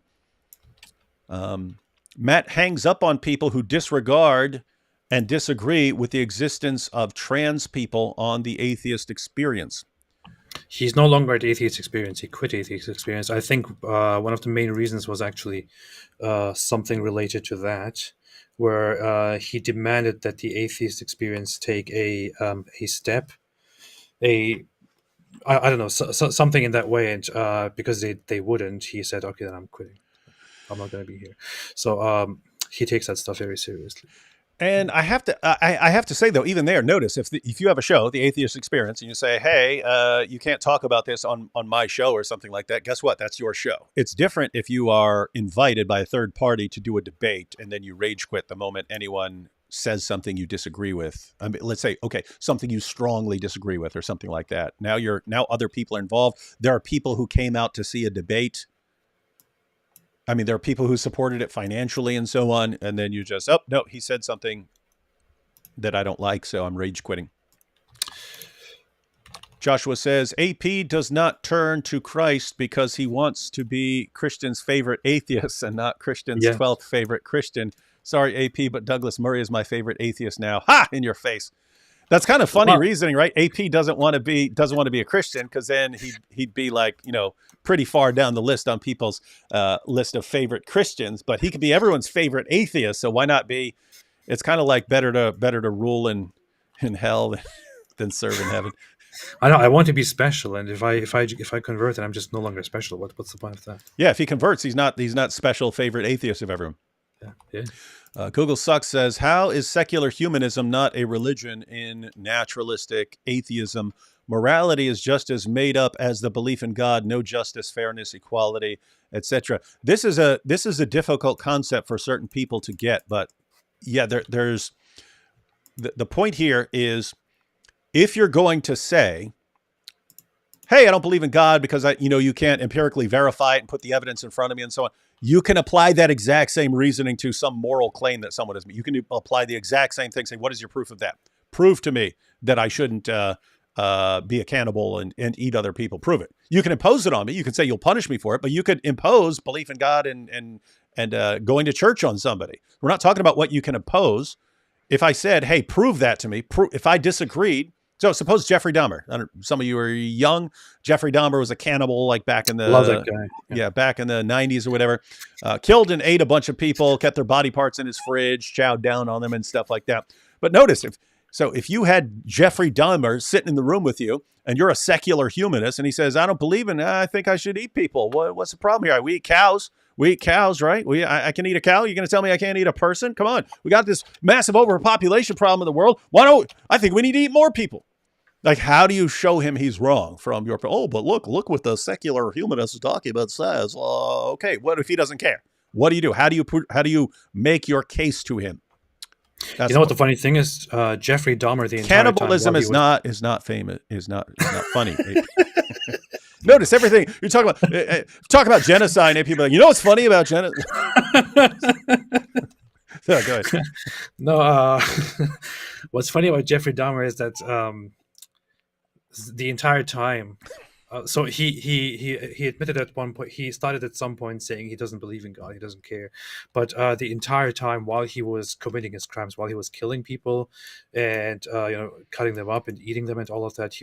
Matt hangs up on people who disregard and disagree with the existence of trans people on the Atheist Experience. He's no longer at Atheist Experience. He quit Atheist Experience. I think one of the main reasons was actually something related to that, where he demanded that the Atheist Experience take a step, I don't know, something in that way, and because they wouldn't, he said, okay, then I'm quitting. I'm not going to be here. So he takes that stuff very seriously. And I have to say, though, even there, notice if you have a show, The Atheist Experience, and you say, hey, you can't talk about this on my show or something like that, guess what? That's your show. It's different if you are invited by a third party to do a debate and then you rage quit the moment anyone says something you disagree with. Let's say, okay, something you strongly disagree with or something like that. Now other people are involved. There are people who came out to see a debate. There are people who supported it financially and so on. And then you just, oh, no, he said something that I don't like, so I'm rage quitting. Joshua says, AP does not turn to Christ because he wants to be Christian's favorite atheist and not Christian's 12th favorite Christian. Sorry, AP, but Douglas Murray is my favorite atheist now. Ha! In your face. That's kind of funny reasoning, right? AP doesn't want to be a Christian because then he'd be like, pretty far down the list on people's list of favorite Christians, but he could be everyone's favorite atheist. So why not be? It's kind of like better to rule in hell than serve in heaven. I know. I want to be special, and if I convert, then I'm just no longer special. What's the point of that? Yeah, if he converts, he's not special favorite atheist of everyone. Yeah. Google Sucks says, how is secular humanism not a religion in naturalistic atheism? Morality is just as made up as the belief in God, no justice, fairness, equality, etc. This is a difficult concept for certain people to get, but yeah, there's the point here is if you're going to say, hey, I don't believe in God because you can't empirically verify it and put the evidence in front of me and so on. You can apply that exact same reasoning to some moral claim that someone has made. You can apply the exact same thing. Say, what is your proof of that? Prove to me that I shouldn't be a cannibal and eat other people. Prove it. You can impose it on me. You can say you'll punish me for it, but you could impose belief in God and and going to church on somebody. We're not talking about what you can oppose. If I said, hey, prove that to me, if I disagreed. So suppose Jeffrey Dahmer, some of you are young. Jeffrey Dahmer was a cannibal, like back in the, Love that guy. Yeah, back in the 90s or whatever, killed and ate a bunch of people, kept their body parts in his fridge, chowed down on them and stuff like that. But notice, if you had Jeffrey Dahmer sitting in the room with you and you're a secular humanist and he says, I don't believe in it, I think I should eat people. What's the problem here? We eat cows. We eat cows, right? I can eat a cow. You're going to tell me I can't eat a person? Come on. We got this massive overpopulation problem in the world. I think we need to eat more people. Like, how do you show him he's wrong from your, but look what the secular humanist document says. Okay, what if he doesn't care? What do you do? How do you make your case to him? You know what the funny thing is? Jeffrey Dahmer, the entire cannibalism time is not famous, is not funny. Notice everything you're talking about. Talk about genocide, and people are like, you know what's funny about genocide? So, go ahead. No, what's funny about Jeffrey Dahmer is that the entire time, so he admitted at one point, he started at some point saying he doesn't believe in God, he doesn't care, but the entire time while he was committing his crimes, while he was killing people and cutting them up and eating them and all of that,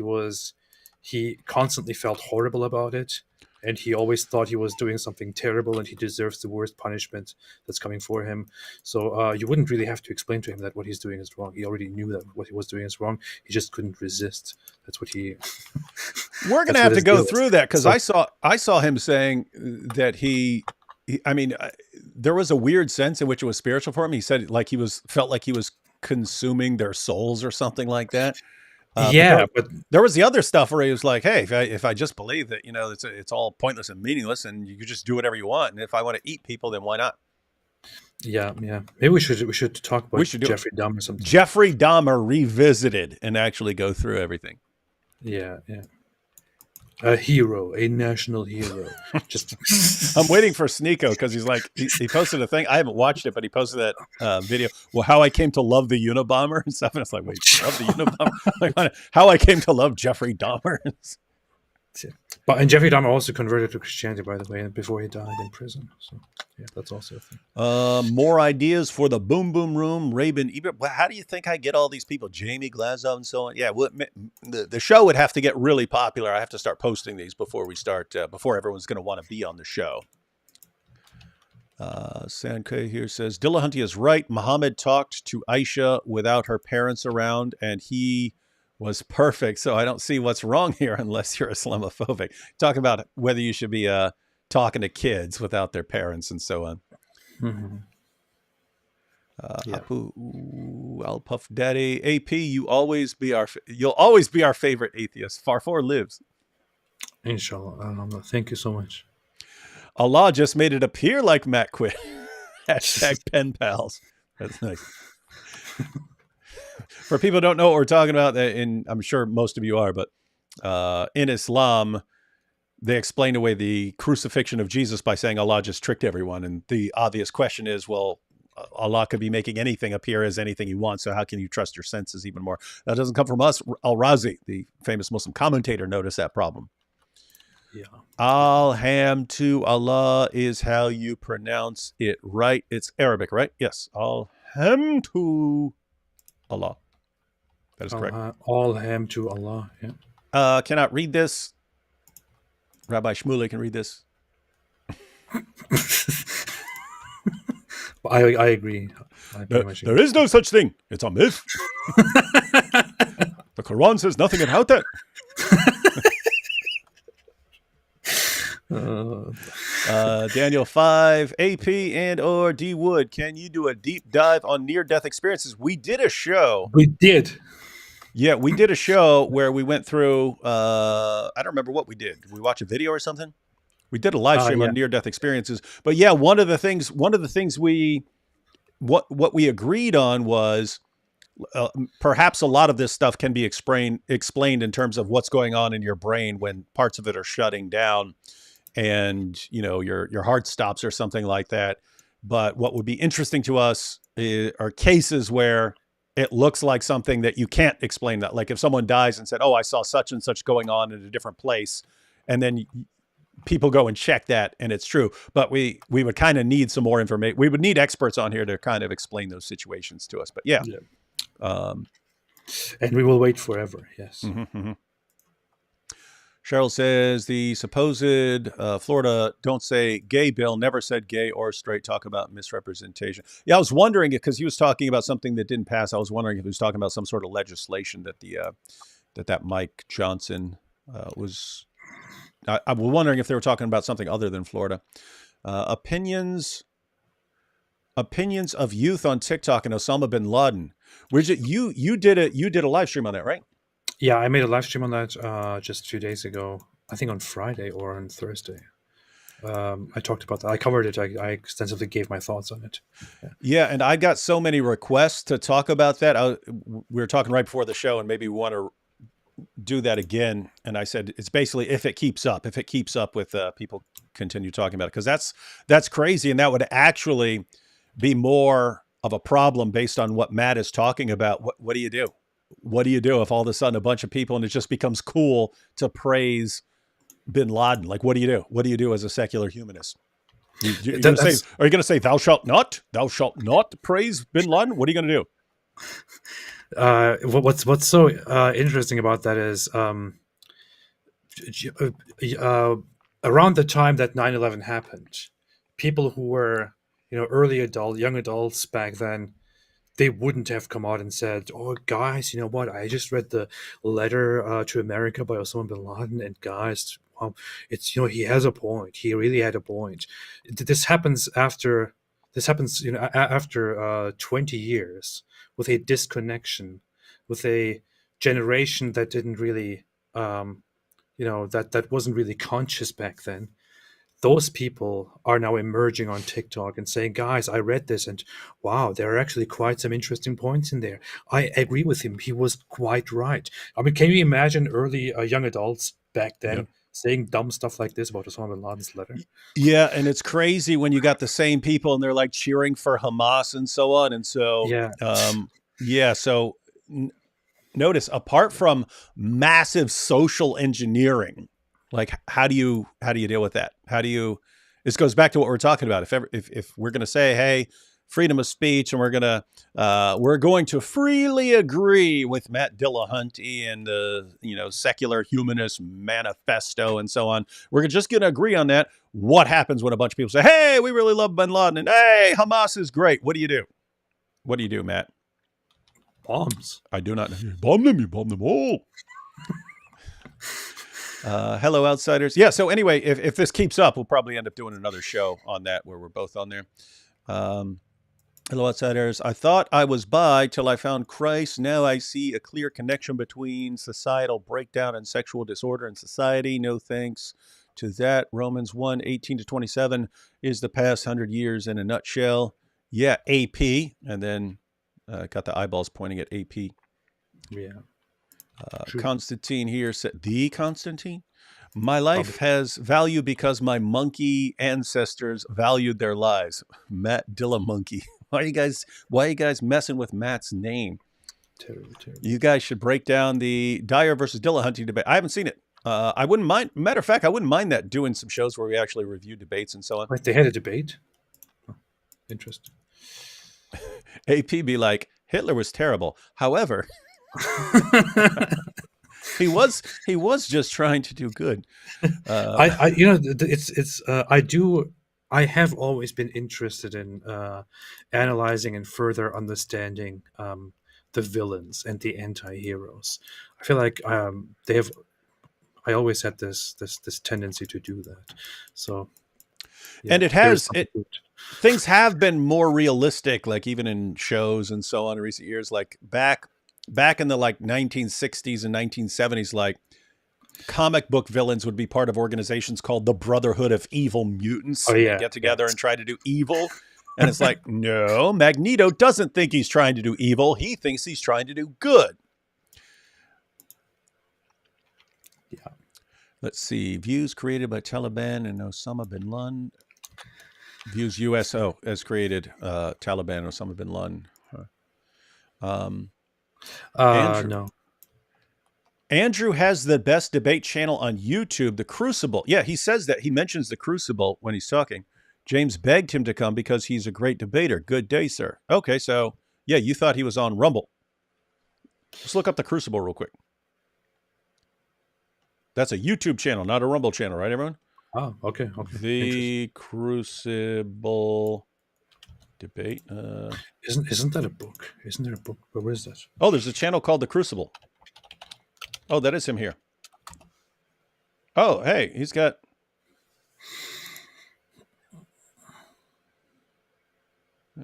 he constantly felt horrible about it, and he always thought he was doing something terrible and he deserves the worst punishment that's coming for him. So you wouldn't really have to explain to him that what he's doing is wrong. He already knew that what he was doing is wrong. He just couldn't resist. That's what he. We're going to have to go through that because I saw him saying that there was a weird sense in which it was spiritual for him. He said like felt like he was consuming their souls or something like that. But there was the other stuff where he was like, "Hey, if I just believe that it's all pointless and meaningless, and you can just do whatever you want, and if I want to eat people, then why not?" Yeah. Maybe we should talk about Jeffrey Dahmer sometime. Jeffrey Dahmer revisited and actually go through everything. Yeah. A hero, a national hero. Just I'm waiting for Sneeko because he's like he posted a thing. I haven't watched it, but he posted that video. Well, how I came to love the Unabomber and stuff. And it's like, wait, love the Unabomber? Like, how I came to love Jeffrey Dahmer. And Jeffrey Dahmer also converted to Christianity, by the way, before he died in prison. So yeah, that's also a thing. More ideas for the Boom Boom Room, Rabin Ebert. How do you think I get all these people? Jamie Glasgow and so on. Yeah, the show would have to get really popular. I have to start posting these before we start, before everyone's going to want to be on the show. Sankei here says, Dillahunty is right. Muhammad talked to Aisha without her parents around, and he was perfect. So I don't see what's wrong here unless you're Islamophobic. Talk about whether you should be talking to kids without their parents and so on. Mm-hmm. Apu, Al Puff Daddy, AP, you'll always be our favorite atheist. Farfor lives. Inshallah. Thank you so much. Allah just made it appear like Matt quit. Hashtag pen pals. That's nice. For people who don't know what we're talking about, and I'm sure most of you are, but in Islam, they explain away the crucifixion of Jesus by saying Allah just tricked everyone. And the obvious question is, well, Allah could be making anything appear as anything he wants, so how can you trust your senses even more? That doesn't come from us. Al-Razi, the famous Muslim commentator, noticed that problem. Yeah. Alham to Allah is how you pronounce it, right? It's Arabic, right? Yes. Alham to Allah. That is correct. All ham to Allah. Yeah. Cannot read this. Rabbi Shmuley can read this. I agree. There is no such thing. It's a myth. The Quran says nothing about that. Daniel 5, AP and or D Wood, can you do a deep dive on near-death experiences? We did a show. We did. Yeah, we did a show where we went through, I don't remember what we did. Did we watch a video or something? We did a live stream on near-death experiences. But yeah, one of the things we agreed on was perhaps a lot of this stuff can be explained in terms of what's going on in your brain when parts of it are shutting down and, your heart stops or something like that. But what would be interesting to us are cases where it looks like something that you can't explain that. Like if someone dies and said, oh, I saw such and such going on in a different place. And then people go and check that and it's true. But we would kind of need some more information. We would need experts on here to kind of explain those situations to us. But yeah. And we will wait forever. Yes. Mm-hmm. Cheryl says the supposed Florida don't say gay bill never said gay or straight. Talk about misrepresentation. Yeah, I was wondering because he was talking about something that didn't pass. I was wondering if he was talking about some sort of legislation that that Mike Johnson was. I was wondering if they were talking about something other than Florida. Opinions of youth on TikTok and Osama bin Laden. Bridget, you did a live stream on that, right? Yeah, I made a live stream on that just a few days ago. I think on Friday or on Thursday. I talked about that. I covered it. I extensively gave my thoughts on it. Yeah, and I got so many requests to talk about that. We were talking right before the show, and maybe we want to do that again. And I said it's basically if it keeps up with people continue talking about it, because that's crazy, and that would actually be more of a problem based on what Matt is talking about. What do you do? What do you do if all of a sudden a bunch of people and it just becomes cool to praise bin Laden? Like, what do you do? What do you do as a secular humanist? Are you going to say thou shalt not praise bin Laden? What are you going to do? What's so interesting about that is around the time that 9/11 happened, people who were young adults back then, they wouldn't have come out and said, "Oh, guys, you know what? I just read the letter to America by Osama bin Laden, and guys, it's he has a point. He really had a point." This happens after 20 years with a disconnection, with a generation that didn't really, that wasn't really conscious back then. Those people are now emerging on TikTok and saying, guys, I read this and wow, there are actually quite some interesting points in there. I agree with him. He was quite right. I mean, can you imagine early young adults back then saying dumb stuff like this about Osama bin Laden's letter? Yeah, and it's crazy when you got the same people and they're like cheering for Hamas and so on. And so, so notice, apart from massive social engineering, like how do you deal with that? This goes back to what we're talking about. If we're going to say, hey, freedom of speech, and we're going to freely agree with Matt Dillahunty and the secular humanist manifesto and so on, we're just going to agree on that. What happens when a bunch of people say, hey, we really love bin Laden and hey, Hamas is great? What do you do? What do you do, Matt? Bombs. I do not bomb them. You bomb them all. Hello, outsiders. Yeah. So anyway, if this keeps up, we'll probably end up doing another show on that where we're both on there. Hello, outsiders. I thought I was bi till I found Christ. Now I see a clear connection between societal breakdown and sexual disorder in society. No thanks to that. Romans 1:18-27 is the past 100 years in a nutshell. Yeah, AP. And then got the eyeballs pointing at AP. Yeah. Constantine here said, the Constantine? My life has value because my monkey ancestors valued their lives. Matt Dillahunty. Why are you guys messing with Matt's name? Terrible. You guys should break down the Dyer versus Dillahunty debate. I haven't seen it. I wouldn't mind. Matter of fact, I wouldn't mind that, doing some shows where we actually review debates and so on. Wait, they had a debate? Oh, interesting. AP be like, Hitler was terrible. However, he was just trying to do good. I have always been interested in analyzing and further understanding the villains and the anti-heroes. I feel like I always had this tendency to do that. So, yeah, and things have been more realistic, like even in shows and so on in recent years, like back in the 1960s and 1970s, like comic book villains would be part of organizations called the Brotherhood of Evil Mutants. Oh, yeah. Get together and try to do evil. And it's like, no, Magneto doesn't think he's trying to do evil. He thinks he's trying to do good. Yeah. Let's see. Views created by Taliban and Osama bin Laden. Views USO as created Taliban and Osama bin Laden. No. Andrew has the best debate channel on YouTube, The Crucible. Yeah, he says that. He mentions The Crucible when he's talking. James begged him to come because he's a great debater. Good day, sir. Okay, so, yeah, you thought he was on Rumble. Let's look up The Crucible real quick. That's a YouTube channel, not a Rumble channel, right, everyone? Oh, okay. The Crucible debate. Isn't that a book? Isn't there a book? Where is that? Oh, there's a channel called The Crucible. Oh, that is him here. Oh, hey, he's got...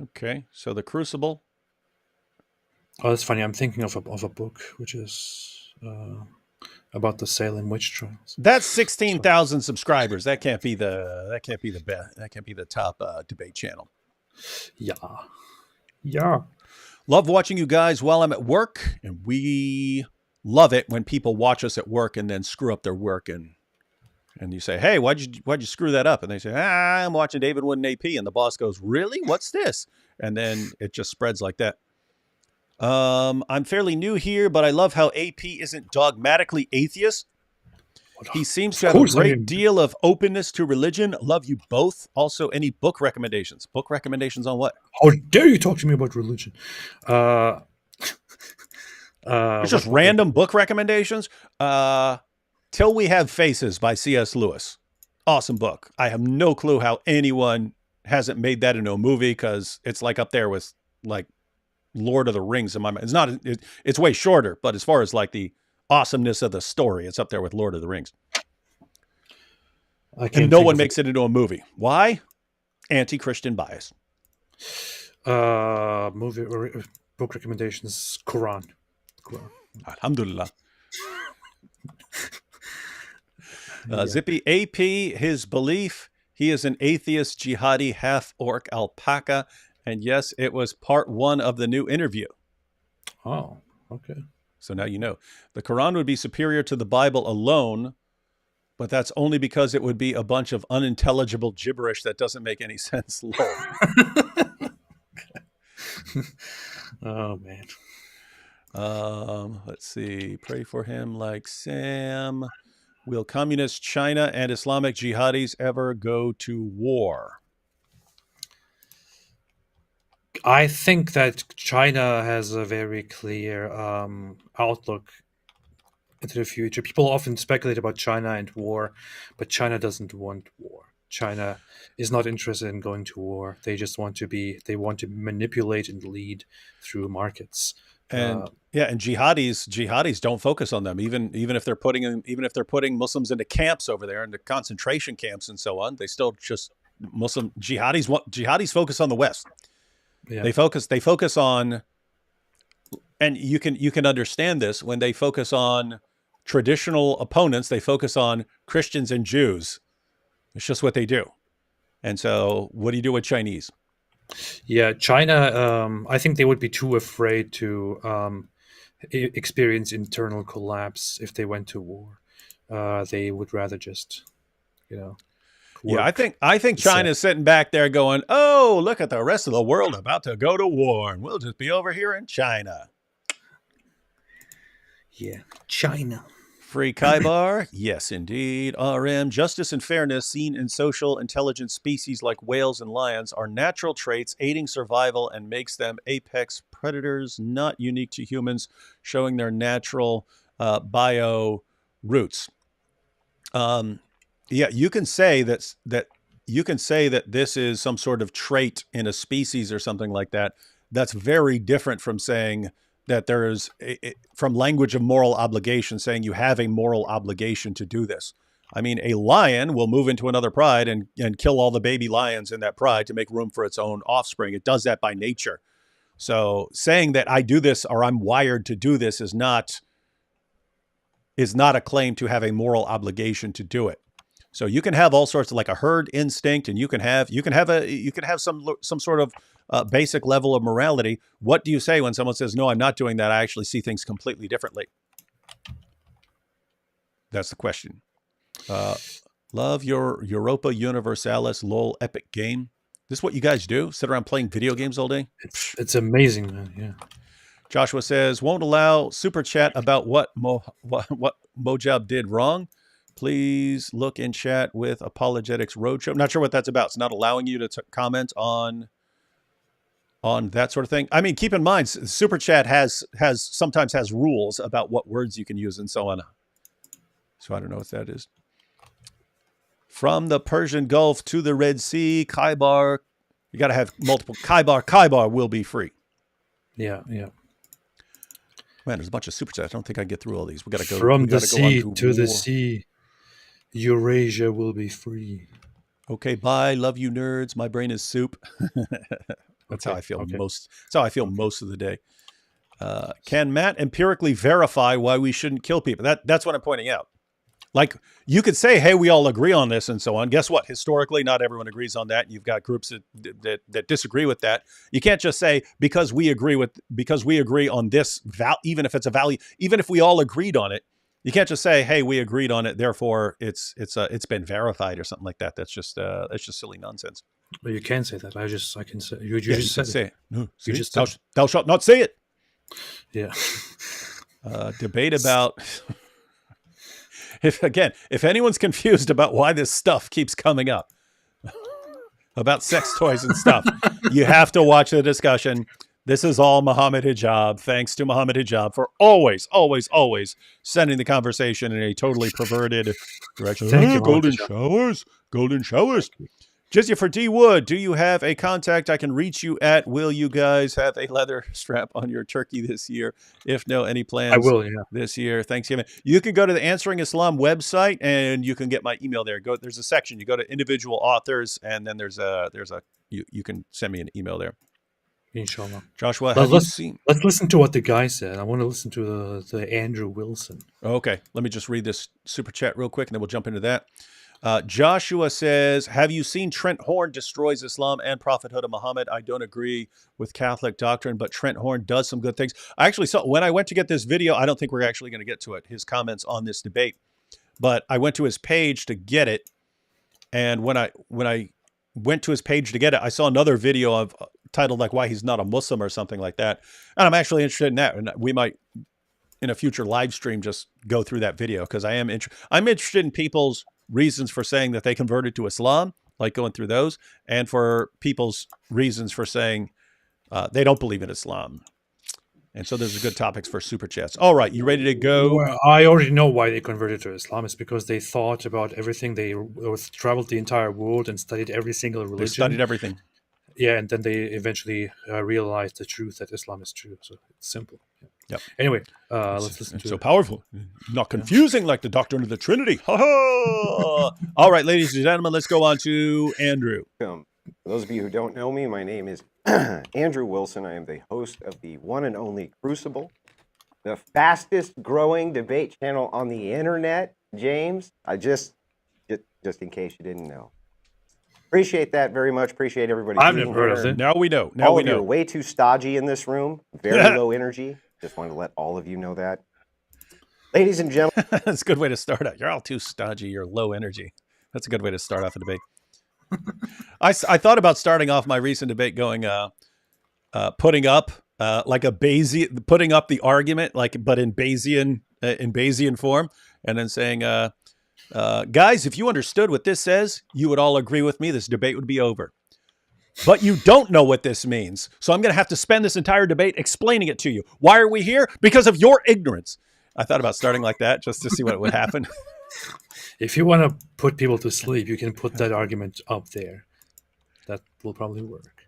Okay, so The Crucible. Oh, that's funny. I'm thinking of a book which is about the Salem witch trials. That's 16,000 subscribers. That can't be the best. That can't be the top debate channel. Yeah. Love watching you guys while I'm at work, and we love it when people watch us at work and then screw up their work, and you say, "Hey, why'd you screw that up?" And they say, "I'm watching David Wood and AP," and the boss goes, "Really? What's this?" And then it just spreads like that. I'm fairly new here, but I love how AP isn't dogmatically atheist. He seems to have a great deal of openness to religion. Love you both. Also, any book recommendations? Book recommendations on what? How dare you talk to me about religion? It's just random book recommendations. Till We Have Faces by C.S. Lewis. Awesome book. I have no clue how anyone hasn't made that into a movie, because it's like up there with like Lord of the Rings in my mind. It's not. It's way shorter, but as far as like the awesomeness of the story, it's up there with Lord of the Rings. And no one makes it into a movie. Why? Anti-Christian bias. Movie or book recommendations. Quran. Alhamdulillah. Zippy AP, his belief, he is an atheist jihadi half-orc alpaca. And yes, it was part 1 of the new interview. Oh, okay. So now you know. The Quran would be superior to the Bible alone, but that's only because it would be a bunch of unintelligible gibberish that doesn't make any sense. Lol. Oh, man. Let's see. Pray for him like Sam. Will communist China and Islamic jihadis ever go to war? I think that China has a very clear outlook into the future. People often speculate about China and war, but China doesn't want war. China is not interested in going to war. They just want to manipulate and lead through markets. And and jihadis don't focus on them, even if they're putting Muslims into camps over there, into concentration camps and so on. They still just jihadis focus on the West. Yeah. They focus on, and you can understand this when they focus on traditional opponents. They focus on Christians and Jews. It's just what they do. And so, what do you do with Chinese? Yeah, China. I think they would be too afraid to experience internal collapse if they went to war. They would rather just, work. Yeah, I think China's sitting back there going, "Oh, look at the rest of the world about to go to war, and we'll just be over here in China." Yeah, China. Free Kaibar? Yes, indeed. RM, justice and fairness seen in social intelligent species like whales and lions are natural traits aiding survival and makes them apex predators, not unique to humans, showing their natural bio roots. Yeah, you can say that this is some sort of trait in a species or something like that. That's very different from saying that there is from language of moral obligation, saying you have a moral obligation to do this. I mean, a lion will move into another pride and kill all the baby lions in that pride to make room for its own offspring. It does that by nature. So saying that I do this or I'm wired to do this is not a claim to have a moral obligation to do it. So you can have all sorts of like a herd instinct, and you can have some sort of basic level of morality. What do you say when someone says, "No, I'm not doing that. I actually see things completely differently"? That's the question. Love your Europa Universalis LOL epic game. This is what you guys do? Sit around playing video games all day? It's amazing, man. Yeah. Joshua says, won't allow super chat about what Mojab did wrong. Please look in chat with Apologetics Roadshow. Not sure what that's about. It's not allowing you to comment on that sort of thing. I mean, keep in mind, super chat sometimes has rules about what words you can use and so on. So I don't know what that is. From the Persian Gulf to the Red Sea, Khaybar. You got to have multiple. Khaybar will be free. Yeah. Man, there's a bunch of super chats. I don't think I can get through all these. We got to go from the sea on to the sea. Eurasia will be free. Okay, bye. Love you, nerds. My brain is soup. That's how I feel most. That's how I feel most of the day. Can Matt empirically verify why we shouldn't kill people? That's what I'm pointing out. Like, you could say, hey, we all agree on this and so on. Guess what? Historically, not everyone agrees on that. You've got groups that disagree with that. You can't just say, because we agree on this, even if it's a value, even if we all agreed on it, you can't just say, hey, we agreed on it, therefore it's been verified or something like that. That's just silly nonsense. But you can say that. I can say you just said say it. it. No, You just thou shalt not say it. Yeah. Debate about if anyone's confused about why this stuff keeps coming up about sex toys and stuff, you have to watch the discussion. This is all Muhammad Hijab. Thanks to Muhammad Hijab for always sending the conversation in a totally perverted direction. Thank you, golden showers. Jizya for D Wood, do you have a contact I can reach you at? Will you guys have a leather strap on your turkey this year? If no, any plans? I will, yeah. This year, Thanksgiving. You can go to the Answering Islam website and you can get my email there. There's a section. You go to individual authors, and then you can send me an email there. Inshallah. Joshua, let's listen to what the guy said. I want to listen to the Andrew Wilson. Okay, let me just read this super chat real quick, and then we'll jump into that. Joshua says, have you seen Trent Horn destroys Islam and prophethood of Muhammad? I don't agree with Catholic doctrine, but Trent Horn does some good things. I actually saw, when I went to get this video, I don't think we're actually going to get to it, his comments on this debate, but I went to his page to get it. And when I went to his page to get it, I saw another video of titled like why he's not a Muslim or something like that. And I'm actually interested in that. And we might, in a future live stream, just go through that video, because I'm interested in people's reasons for saying that they converted to Islam, like going through those, and for people's reasons for saying they don't believe in Islam. And so those are good topics for super chats. All right, you ready to go? Well, I already know why they converted to Islam. It's because they thought about everything. They traveled the entire world and studied every single religion. They studied everything. Yeah, and then they eventually realized the truth that Islam is true. So it's simple. Yep. Anyway, let's listen to it. So powerful. Not confusing like the doctrine of the Trinity. All right, ladies and gentlemen, let's go on to Andrew. For those of you who don't know me, my name is Andrew Wilson. I am the host of the one and only Crucible, the fastest growing debate channel on the internet, James. I just in case you didn't know. Appreciate that very much. Appreciate everybody. I've never heard of it. Now we know. All of you are way too stodgy in this room. Very low energy. Just wanted to let all of you know that. Ladies and gentlemen. That's a good way to start out. You're all too stodgy. You're low energy. That's a good way to start off a debate. I thought about starting off my recent debate going, putting up like a Bayesian, putting up the argument, but in Bayesian form, and then saying, guys, if you understood what this says, you would all agree with me. This debate would be over. But you don't know what this means. So I'm going to have to spend this entire debate explaining it to you. Why are we here? Because of your ignorance. I thought about starting like that just to see what would happen. If you want to put people to sleep, you can put that argument up there. That will probably work.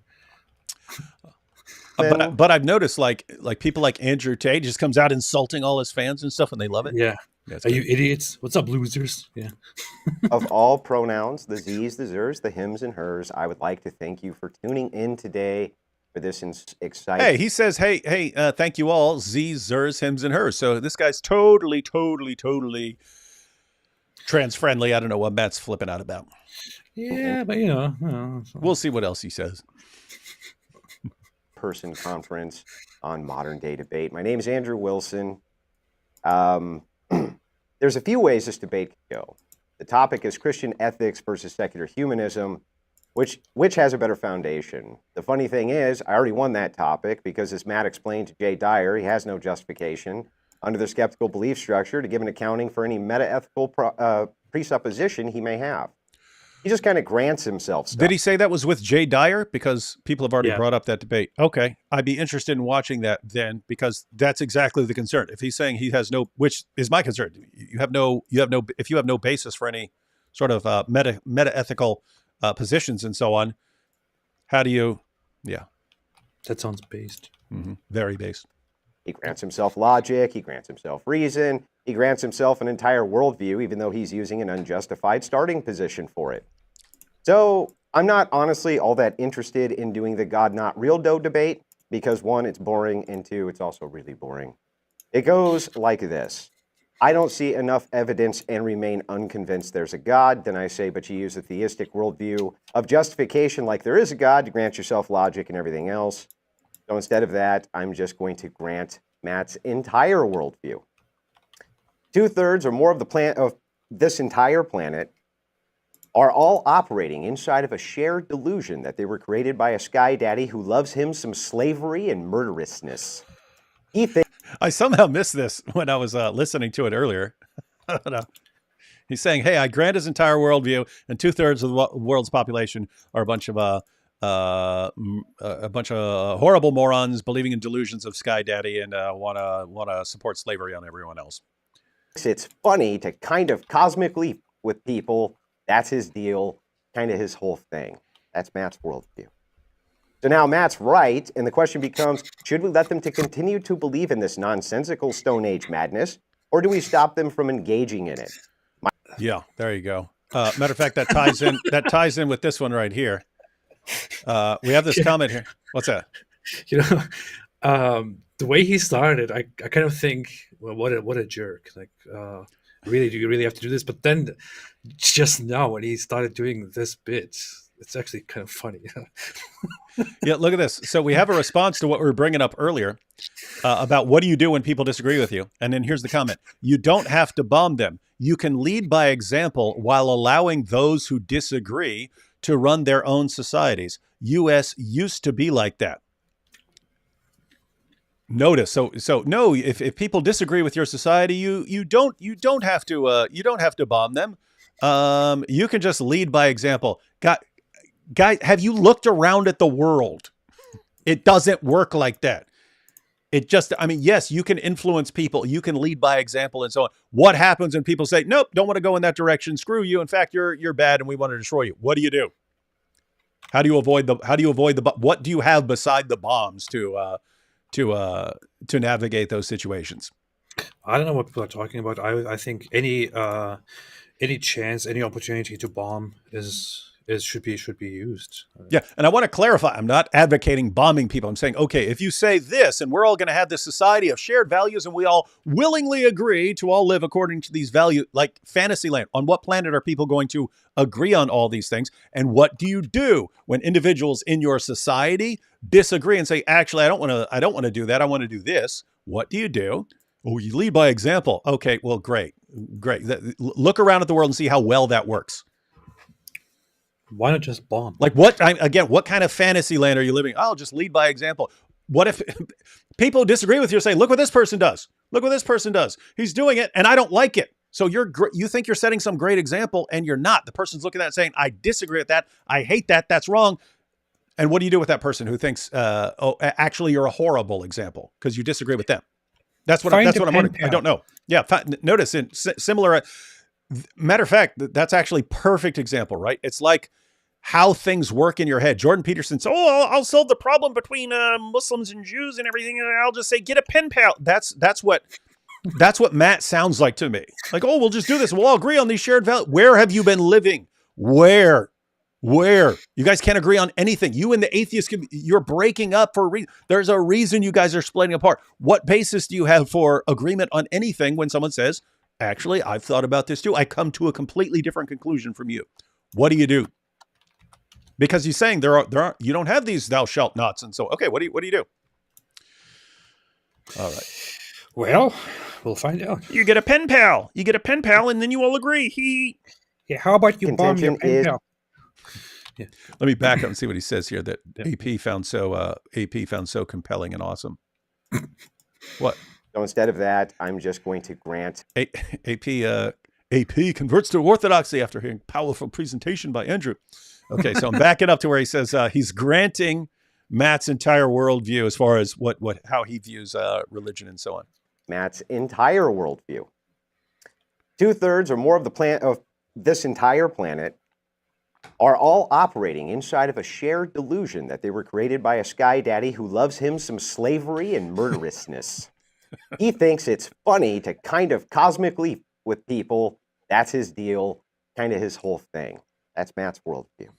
But I've noticed like people like Andrew Tate just comes out insulting all his fans and stuff, and they love it. Yeah. Are you idiots? What's up, losers? Yeah. Of all pronouns, the Z's, the Zers, the hims, and hers, I would like to thank you for tuning in today for this exciting. Hey, he says, hey, thank you all, Z's, Zers, hims, and hers. So this guy's totally trans-friendly. I don't know what Matt's flipping out about. Yeah, but we'll see what else he says. Person conference on modern day debate. My name is Andrew Wilson. There's a few ways this debate could go. The topic is Christian ethics versus secular humanism. Which has a better foundation? The funny thing is, I already won that topic because, as Matt explained to Jay Dyer, he has no justification under the skeptical belief structure to give an accounting for any meta-ethical presupposition he may have. He just kind of grants himself stuff. Did he say that was with Jay Dyer? Because people have already Yeah. brought up that debate. Okay. I'd be interested in watching that then, because that's exactly the concern. If he's saying he has no, which is my concern, if you have no basis for any sort of meta-ethical positions and so on, how do you, That sounds based. very based. He grants himself logic, he grants himself reason, he grants himself an entire worldview, even though he's using an unjustified starting position for it. So I'm not honestly all that interested in doing the God not real dough debate because, one, it's boring, and two, it's also really boring. It goes like this. I don't see enough evidence and remain unconvinced there's a God. Then I say, but you use a theistic worldview of justification like there is a God to grant yourself logic and everything else. So instead of that, I'm just going to grant Matt's entire worldview. 2/3 or more of this entire planet are all operating inside of a shared delusion that they were created by a sky daddy who loves him some slavery and murderousness. He thinks I somehow missed this when I was listening to it earlier. He's saying, hey, I grant his entire worldview, and 2/3 of the world's population are a bunch of horrible morons believing in delusions of Sky Daddy and want to support slavery on everyone else. it's funny to kind of cosmically with people. That's his deal, kind of his whole thing. That's Matt's worldview. So now Matt's right, and the question becomes, should we let them to continue to believe in this nonsensical Stone Age madness, or do we stop them from engaging in it? Yeah, there you go. Matter of fact, that ties in with this one right here. We have this comment here. What's that? The way he started, I kind of think, well, what a jerk! Like, really, do you really have to do this? But then, just now when he started doing this bit, it's actually kind of funny. Yeah, look at this. So we have a response to what we were bringing up earlier about what do you do when people disagree with you? And then here's the comment. You don't have to bomb them. You can lead by example while allowing those who disagree to run their own societies. U.S. used to be like that. Notice. So no, if people disagree with your society, you don't have to bomb them. You can just lead by example. Guys, have you looked around at the world? It doesn't work like that. It just, yes, you can influence people. You can lead by example and so on. What happens when people say, nope, don't want to go in that direction. Screw you. In fact, you're bad and we want to destroy you. What do you do? How do you avoid what do you have beside the bombs to navigate those situations? I don't know what people are talking about. I think any chance, any opportunity to bomb should be used. Yeah, and I want to clarify, I'm not advocating bombing people. I'm saying, okay, if you say this and we're all going to have this society of shared values and we all willingly agree to all live according to these values, like Fantasyland, on what planet are people going to agree on all these things? And what do you do when individuals in your society disagree and say, actually, I don't want to do that. I want to do this. What do you do? Oh, you lead by example. Okay, well, great. Look around at the world and see how well that works. Why not just bomb? Like what kind of fantasy land are you living? I'll just lead by example. What if people disagree with you, say, look what this person does. Look what this person does. He's doing it and I don't like it. So you think you're setting some great example and you're not. The person's looking at that and saying, I disagree with that. I hate that. That's wrong. And what do you do with that person who thinks, actually you're a horrible example because you disagree with them? That's what I'm wondering. I don't know. Yeah. Notice in similar, matter of fact, that's actually perfect example, right? It's like how things work in your head. Jordan Peterson says, I'll solve the problem between Muslims and Jews and everything. And I'll just say, get a pen pal. That's what Matt sounds like to me. Like, we'll just do this. We'll all agree on these shared values. Where have you been living? Where? You guys can't agree on anything. You and the atheists, you're breaking up for a reason. There's a reason you guys are splitting apart. What basis do you have for agreement on anything when someone says, actually, I've thought about this too. I come to a completely different conclusion from you. What do you do? Because he's saying you don't have these thou shalt nots. And so, okay, what do you do? All right. Well, we'll find out. You get a pen pal. And then you all agree. Yeah, how about you bomb your pen pal? Yeah. Let me back up and see what he says here that AP found so compelling and awesome. What? So instead of that, I'm just going to grant AP converts to orthodoxy after hearing powerful presentation by Andrew. Okay, so I'm backing up to where he says he's granting Matt's entire worldview as far as how he views religion and so on. Matt's entire worldview. 2/3 or more of this entire planet are all operating inside of a shared delusion that they were created by a sky daddy who loves him some slavery and murderousness. He thinks it's funny to kind of cosmically with people. That's his deal, kind of his whole thing. That's Matt's worldview.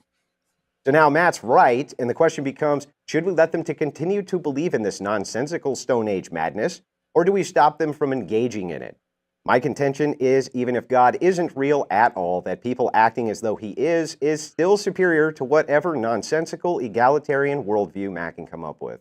So now Matt's right, and the question becomes, should we let them to continue to believe in this nonsensical Stone Age madness, or do we stop them from engaging in it? My contention is, even if God isn't real at all, that people acting as though he is still superior to whatever nonsensical, egalitarian worldview Matt can come up with.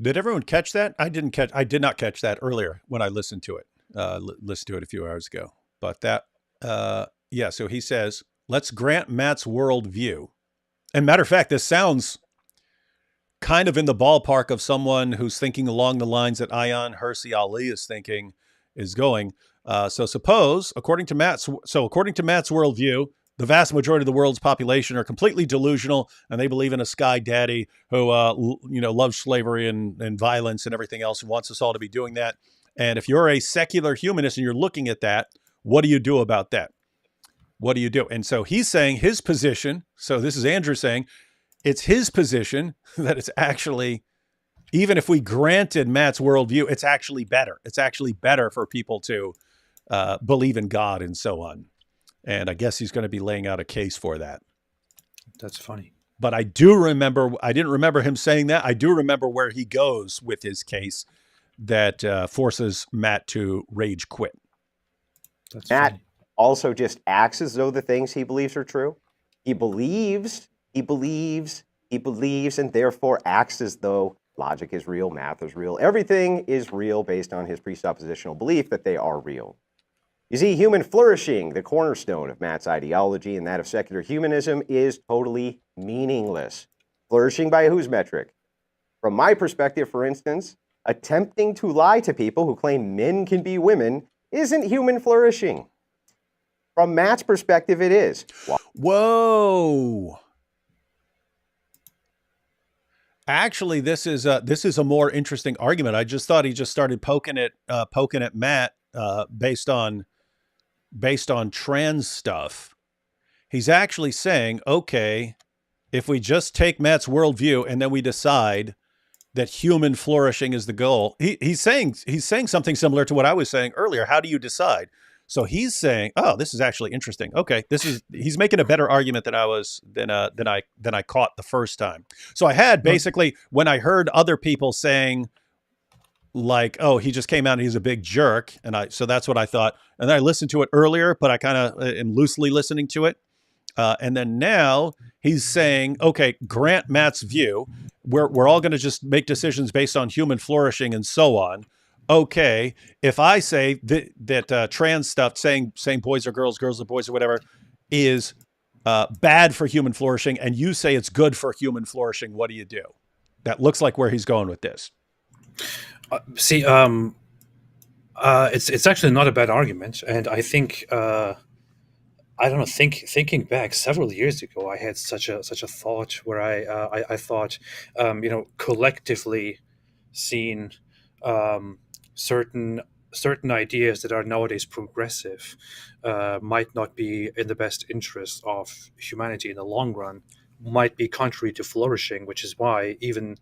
Did everyone catch that? I did not catch that earlier when I listened to it. Listened to it a few hours ago. But that, so he says, let's grant Matt's worldview. And matter of fact, this sounds kind of in the ballpark of someone who's thinking along the lines that Ayaan Hirsi Ali is going. So according to Matt's worldview, the vast majority of the world's population are completely delusional, and they believe in a sky daddy who, loves slavery and violence and everything else, and wants us all to be doing that. And if you're a secular humanist and you're looking at that, what do you do about that? What do you do? And so he's saying his position. So this is Andrew saying it's his position that it's actually, even if we granted Matt's worldview, it's actually better. It's actually better for people to believe in God and so on. And I guess he's going to be laying out a case for that. That's funny. But I didn't remember him saying that. I do remember where he goes with his case that forces Matt to rage quit. That's Matt funny. also just acts as though the things he believes are true. He believes, and therefore acts as though logic is real, math is real. Everything is real based on his presuppositional belief that they are real. You see, human flourishing, the cornerstone of Matt's ideology and that of secular humanism, is totally meaningless. Flourishing by whose metric? From my perspective, for instance, attempting to lie to people who claim men can be women isn't human flourishing. From Matt's perspective, it is. Whoa. Actually, this is a more interesting argument. I just thought he just started poking at Matt based on trans stuff. He's actually saying, okay, if we just take Matt's worldview and then we decide that human flourishing is the goal, he's saying something similar to what I was saying earlier. How do you decide? So he's saying, oh, this is actually interesting. Okay, he's making a better argument than I caught the first time. So I had basically, when I heard other people saying like, oh, he just came out and he's a big jerk, so that's what I thought. And then I listened to it earlier, but I kind of am loosely listening to it. And then now he's saying, okay, grant Matt's view. We're all going to just make decisions based on human flourishing and so on. Okay, if I say that trans stuff, saying boys are girls, girls are boys or whatever, is bad for human flourishing, and you say it's good for human flourishing, what do you do? That looks like where he's going with this. It's actually not a bad argument, and I think I don't know. Thinking back several years ago, I had such a thought where I thought, collectively seen certain ideas that are nowadays progressive might not be in the best interest of humanity in the long run, might be contrary to flourishing, which is why even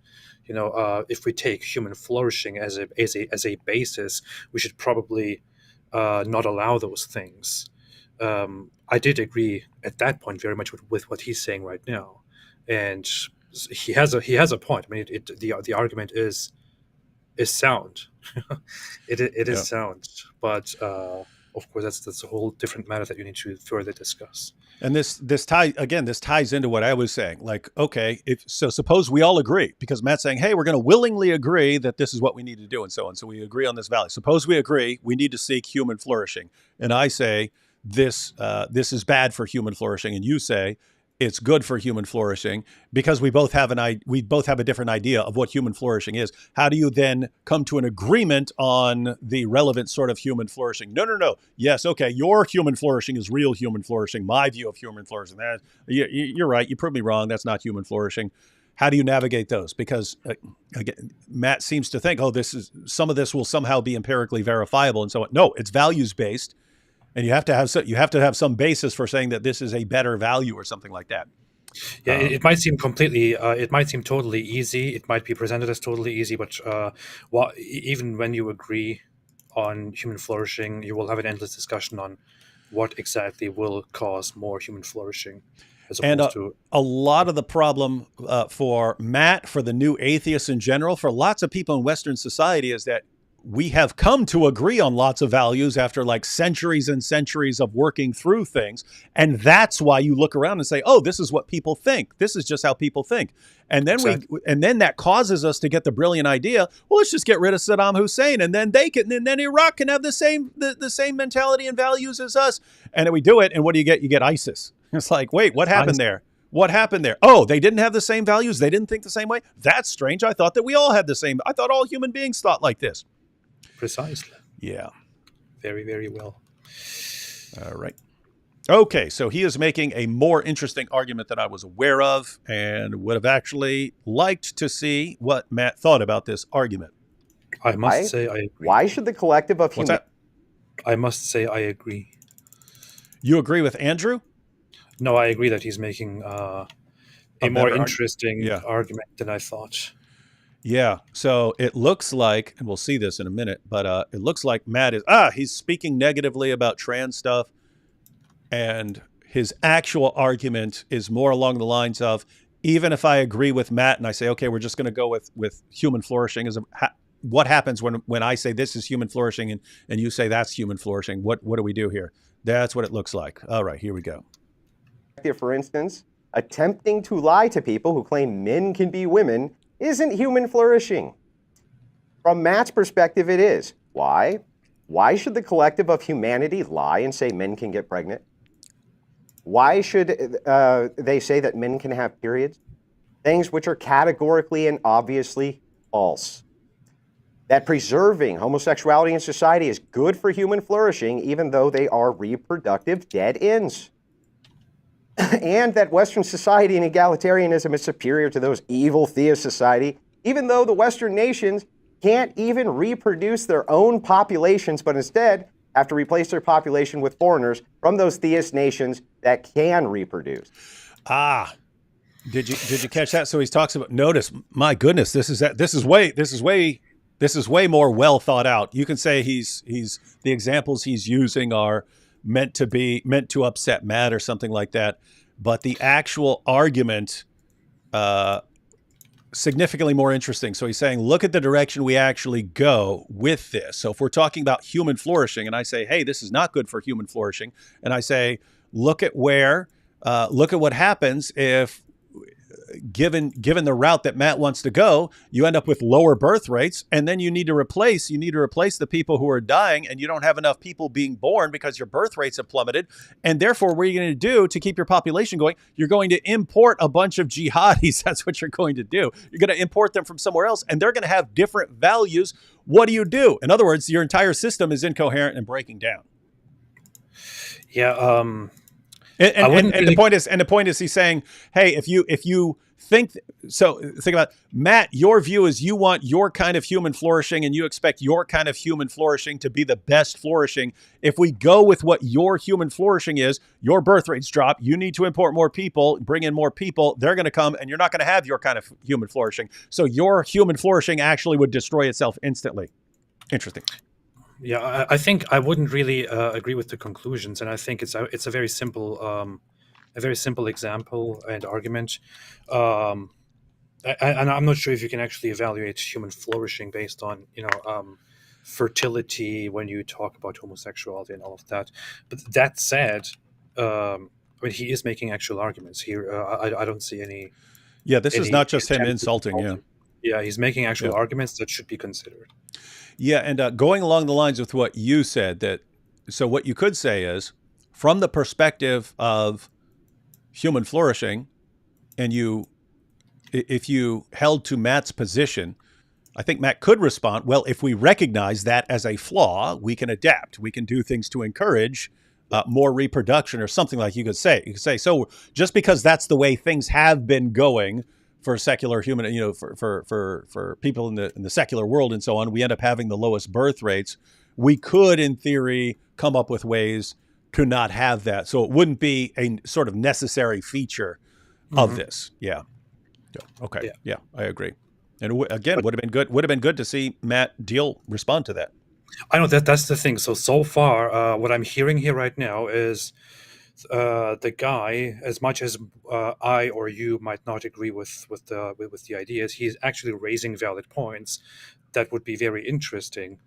if we take human flourishing as a basis, we should probably not allow those things. I did agree at that point very much with what he's saying right now, and he has a point. I mean, the argument is sound. it is sound, but of course that's a whole different matter that you need to further discuss. And this ties into what I was saying. Like, okay, suppose we all agree, because Matt's saying, hey, we're going to willingly agree that this is what we need to do and so on. So we agree on this value. Suppose we agree we need to seek human flourishing. And I say this is bad for human flourishing, and you say it's good for human flourishing, because we both have a different idea of what human flourishing is. How do you then come to an agreement on the relevant sort of human flourishing? No. Yes, okay, your human flourishing is real human flourishing. My view of human flourishing, you're right. You proved me wrong. That's not human flourishing. How do you navigate those? Because again, Matt seems to think, some of this will somehow be empirically verifiable and so on. No, it's values based. And you have to have some basis for saying that this is a better value or something like that. Yeah, it might seem totally easy. It might be presented as totally easy, but even when you agree on human flourishing, you will have an endless discussion on what exactly will cause more human flourishing. And a lot of the problem for Matt, for the new atheists in general, for lots of people in Western society, is that we have come to agree on lots of values after like centuries and centuries of working through things. And that's why you look around and say, oh, this is what people think. This is just how people think. And then then that causes us to get the brilliant idea, well, let's just get rid of Saddam Hussein, and then then Iraq can have the same mentality and values as us. And then we do it, and what do you get? You get ISIS. It's like, wait, what happened there? What happened there? Oh, they didn't have the same values. They didn't think the same way. That's strange. I thought that we all had the same. I thought all human beings thought like this. Precisely. Yeah. Very, very well. All right. Okay, so he is making a more interesting argument than I was aware of, and would have actually liked to see what Matt thought about this argument. I must say I agree. Why should the collective of human... I must say I agree. You agree with Andrew? No, I agree that he's making a more interesting argument than I thought. Yeah, so it looks like, and we'll see this in a minute, but it looks like Matt he's speaking negatively about trans stuff, and his actual argument is more along the lines of, even if I agree with Matt and I say, okay, we're just going to go with human flourishing, what happens when I say this is human flourishing and you say that's human flourishing? What do we do here? That's what it looks like. All right, here we go. For instance, attempting to lie to people who claim men can be women isn't human flourishing. From Matt's perspective, it is. Why? Why should the collective of humanity lie and say men can get pregnant? Why should they say that men can have periods? Things which are categorically and obviously false. That preserving homosexuality in society is good for human flourishing, even though they are reproductive dead ends. And that Western society and egalitarianism is superior to those evil theist society, even though the Western nations can't even reproduce their own populations, but instead have to replace their population with foreigners from those theist nations that can reproduce. Did you catch that? So he talks about, notice, my goodness, this is way more well thought out. You can say the examples he's using are meant to upset Matt or something like that, but the actual argument significantly more interesting. So he's saying, look at the direction we actually go with this. So if we're talking about human flourishing, and I say, hey, this is not good for human flourishing, and I say, look at what happens if, given the route that Matt wants to go, you end up with lower birth rates, and then you need to replace the people who are dying, and you don't have enough people being born because your birth rates have plummeted. And therefore, what are you going to do to keep your population going? You're going to import a bunch of jihadis. That's what you're going to do. You're going to import them from somewhere else, and they're going to have different values. What do you do? In other words, your entire system is incoherent and breaking down. Yeah. And the point is, he's saying, hey, if you think about Matt, your view is you want your kind of human flourishing, and you expect your kind of human flourishing to be the best flourishing. If we go with what your human flourishing is, your birth rates drop. You need to import more people, bring in more people. They're going to come, and you're not going to have your kind of human flourishing. So your human flourishing actually would destroy itself instantly. Interesting. Yeah, I think I wouldn't really agree with the conclusions, and I think it's a very simple example and argument. And I'm not sure if you can actually evaluate human flourishing based on fertility when you talk about homosexuality and all of that. But that said, he is making actual arguments here. I don't see any. Yeah, this is not just him insulting. Yeah, he's making actual arguments that should be considered. Yeah, and going along the lines with what you said, so what you could say is, from the perspective of human flourishing, and if you held to Matt's position, I think Matt could respond, well, if we recognize that as a flaw, we can adapt. We can do things to encourage more reproduction or something like you could say. You could say, so just because that's the way things have been going for secular human, for people in the secular world and so on, we end up having the lowest birth rates. We could, in theory, come up with ways to not have that. So it wouldn't be a sort of necessary feature of this. Yeah. Okay. Yeah, I agree. And again, would have been good to see Matt Deal respond to that. I know that's the thing. So far, what I'm hearing here right now is the guy, as much as I or you might not agree with the ideas, he's actually raising valid points that would be very interesting.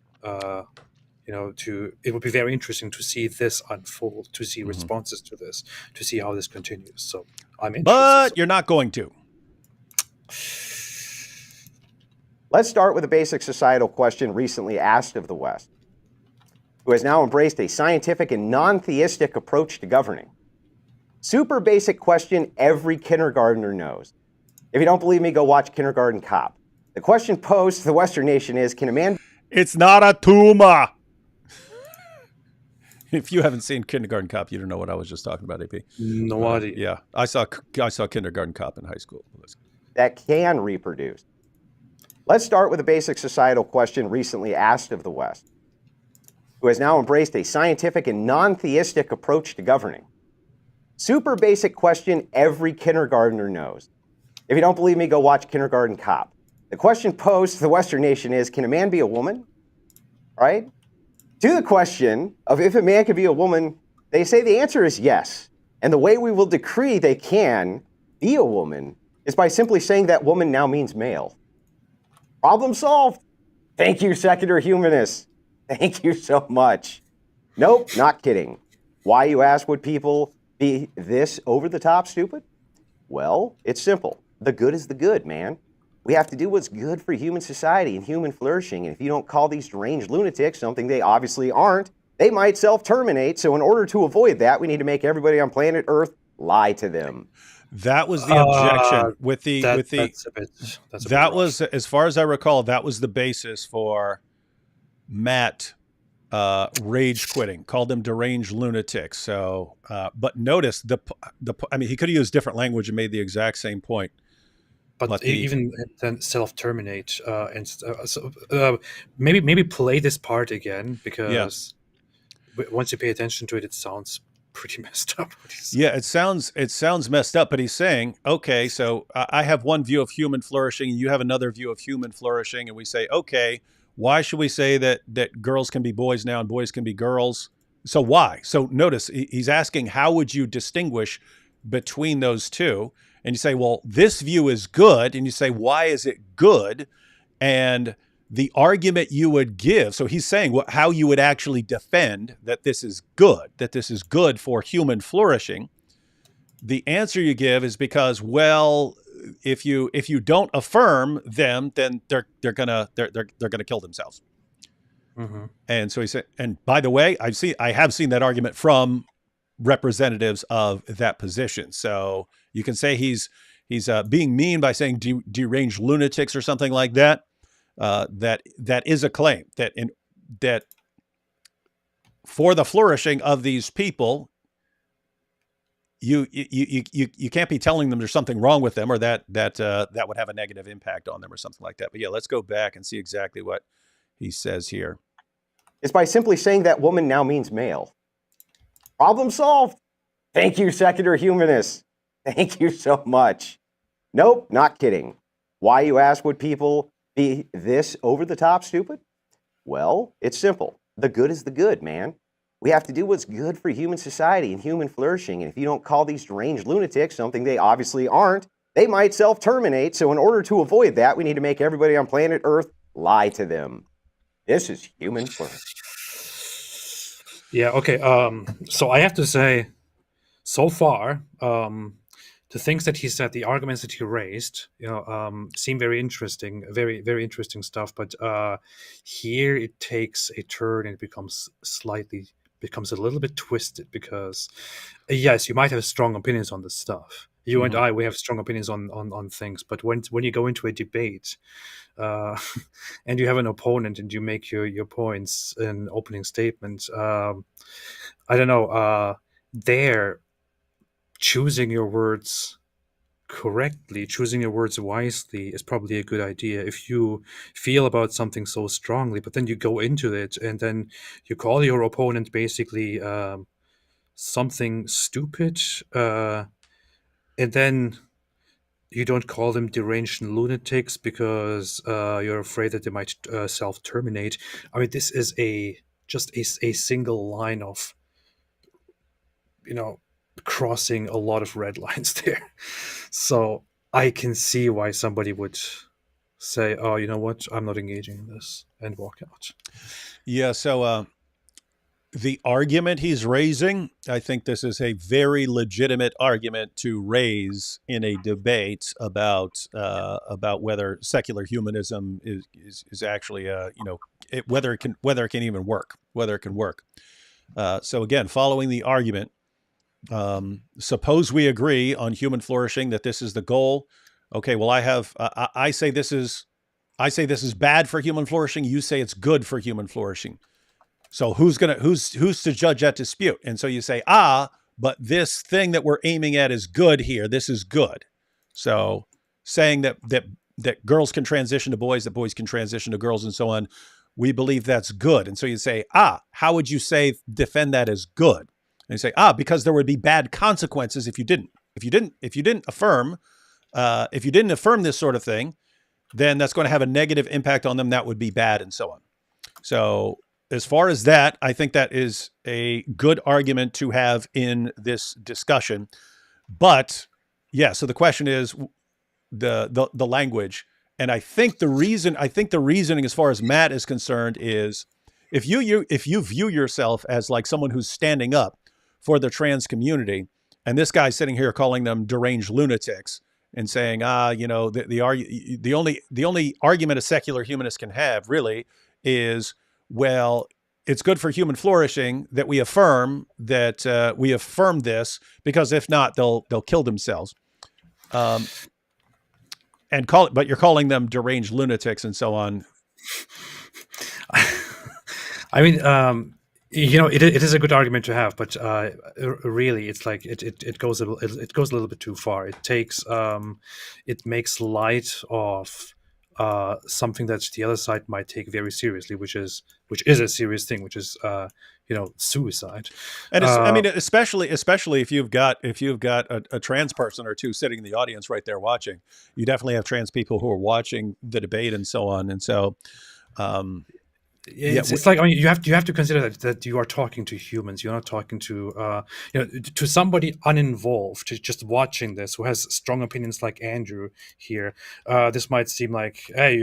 It would be very interesting to see this unfold, to see responses to this, to see how this continues. So I'm interested. But you're not going to. Let's start with a basic societal question recently asked of the West, who has now embraced a scientific and non-theistic approach to governing. Super basic question every kindergartner knows. If you don't believe me, go watch Kindergarten Cop. The question posed to the Western nation is, can a man... It's not a tumor. If you haven't seen Kindergarten Cop, you don't know what I was just talking about, AP. No idea. Yeah, I saw Kindergarten Cop in high school. that can reproduce. Let's start with a basic societal question recently asked of the West, who has now embraced a scientific and non-theistic approach to governing. Super basic question every kindergartner knows. If you don't believe me, go watch Kindergarten Cop. The question posed to the Western nation is, can a man be a woman? Right? To the question of if a man can be a woman, they say the answer is yes. And the way we will decree they can be a woman is by simply saying that woman now means male. Problem solved. Thank you, secular humanists. Thank you so much. Nope, not kidding. Why, you ask, would people be this over-the-top stupid? Well, it's simple. The good is the good, man. We have to do what's good for human society and human flourishing. And if you don't call these deranged lunatics something they obviously aren't, they might self-terminate. So in order to avoid that, we need to make everybody on planet Earth lie to them. That was the objection That was, as far as I recall, that was the basis for Matt rage quitting, called them deranged lunatics. So, but notice I mean, he could have used different language and made the exact same point. But even then, self-terminate, maybe play this part again, because once you pay attention to it, it sounds pretty messed up. Yeah, it sounds messed up. But he's saying, okay, so I have one view of human flourishing, and you have another view of human flourishing, and we say, okay, why should we say that girls can be boys now and boys can be girls? So why? So notice he's asking, how would you distinguish between those two? And you say, well, this view is good. And you say, why is it good? And the argument you would give, so he's saying how you would actually defend that this is good for human flourishing. The answer you give is because, well, if you don't affirm them, then they're gonna kill themselves. Mm-hmm. And so he said, and by the way, I have seen that argument from representatives of that position. So you can say he's being mean by saying deranged lunatics or something like that. That is a claim that for the flourishing of these people, you can't be telling them there's something wrong with them, or that would have a negative impact on them or something like that. But yeah, let's go back and see exactly what he says here. It's by simply saying that woman now means male. Problem solved. Thank you, secular humanists. Thank you so much. Nope, not kidding. Why, you ask, would people be this over-the-top stupid? Well, it's simple. The good is the good, man. We have to do what's good for human society and human flourishing. And if you don't call these deranged lunatics something they obviously aren't, they might self-terminate. So in order to avoid that, we need to make everybody on planet Earth lie to them. This is human flourishing. Yeah, okay. So I have to say, so far, the things that he said, the arguments that he raised, seem very interesting, very, very interesting stuff. But here it takes a turn and it becomes slightly becomes a little bit twisted because, yes, you might have strong opinions on this stuff. You and I, we have strong opinions on things, but when you go into a debate, and you have an opponent and you make your points in opening statement, I don't know, there, choosing your words correctly, choosing your words wisely is probably a good idea. If you feel about something so strongly, but then you go into it and then you call your opponent basically something stupid, and then you don't call them deranged lunatics because you're afraid that they might self-terminate. I mean, this is just a single line of, crossing a lot of red lines there. So I can see why somebody would say, oh, you know what, I'm not engaging in this, and walk out. Yeah, so the argument he's raising, I think this is a very legitimate argument to raise in a debate about whether secular humanism is actually whether it can even work, whether it can work. So again, following the argument, suppose we agree on human flourishing, that this is the goal. Okay, well, I say this is bad for human flourishing. You say it's good for human flourishing. So who's to judge that dispute? And so you say, but this thing that we're aiming at is good here. This is good. So saying that girls can transition to boys, that boys can transition to girls, and so on, we believe that's good. And so you say, how would you defend that as good? And you say, because there would be bad consequences if you didn't affirm this sort of thing, then that's going to have a negative impact on them. That would be bad, and so on. So as far as that, I think that is a good argument to have in this discussion. But yeah, so the question is the language. And I think the reasoning as far as Matt is concerned is if you view yourself as like someone who's standing up for the trans community, and this guy's sitting here calling them deranged lunatics and saying, the only argument a secular humanist can have really is, well, it's good for human flourishing that we affirm this, because if not, they'll kill themselves. But you're calling them deranged lunatics and so on. I mean, it is a good argument to have, but really, it's like it goes a little bit too far. It makes light of something that the other side might take very seriously, which is a serious thing, which is suicide. And I mean, especially if you've got a trans person or two sitting in the audience right there watching. You definitely have trans people who are watching the debate and so on, and so. It's like, I mean, you have to consider that you are talking to humans. You're not talking to to somebody uninvolved, just watching this, who has strong opinions like Andrew here. This might seem like, hey,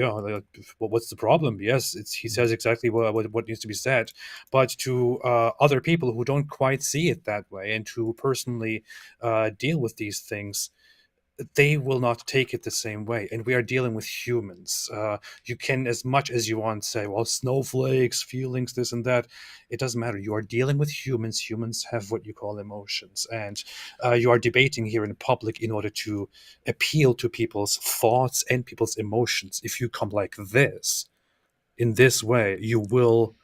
what's the problem? Yes, he says exactly what needs to be said. But to other people who don't quite see it that way and who personally deal with these things, they will not take it the same way. And we are dealing with humans. You can, as much as you want, say, well, snowflakes, feelings, this and that. It doesn't matter. You are dealing with humans. Humans have what you call emotions. And you are debating here in public in order to appeal to people's thoughts and people's emotions. If you come like this, in this way, you will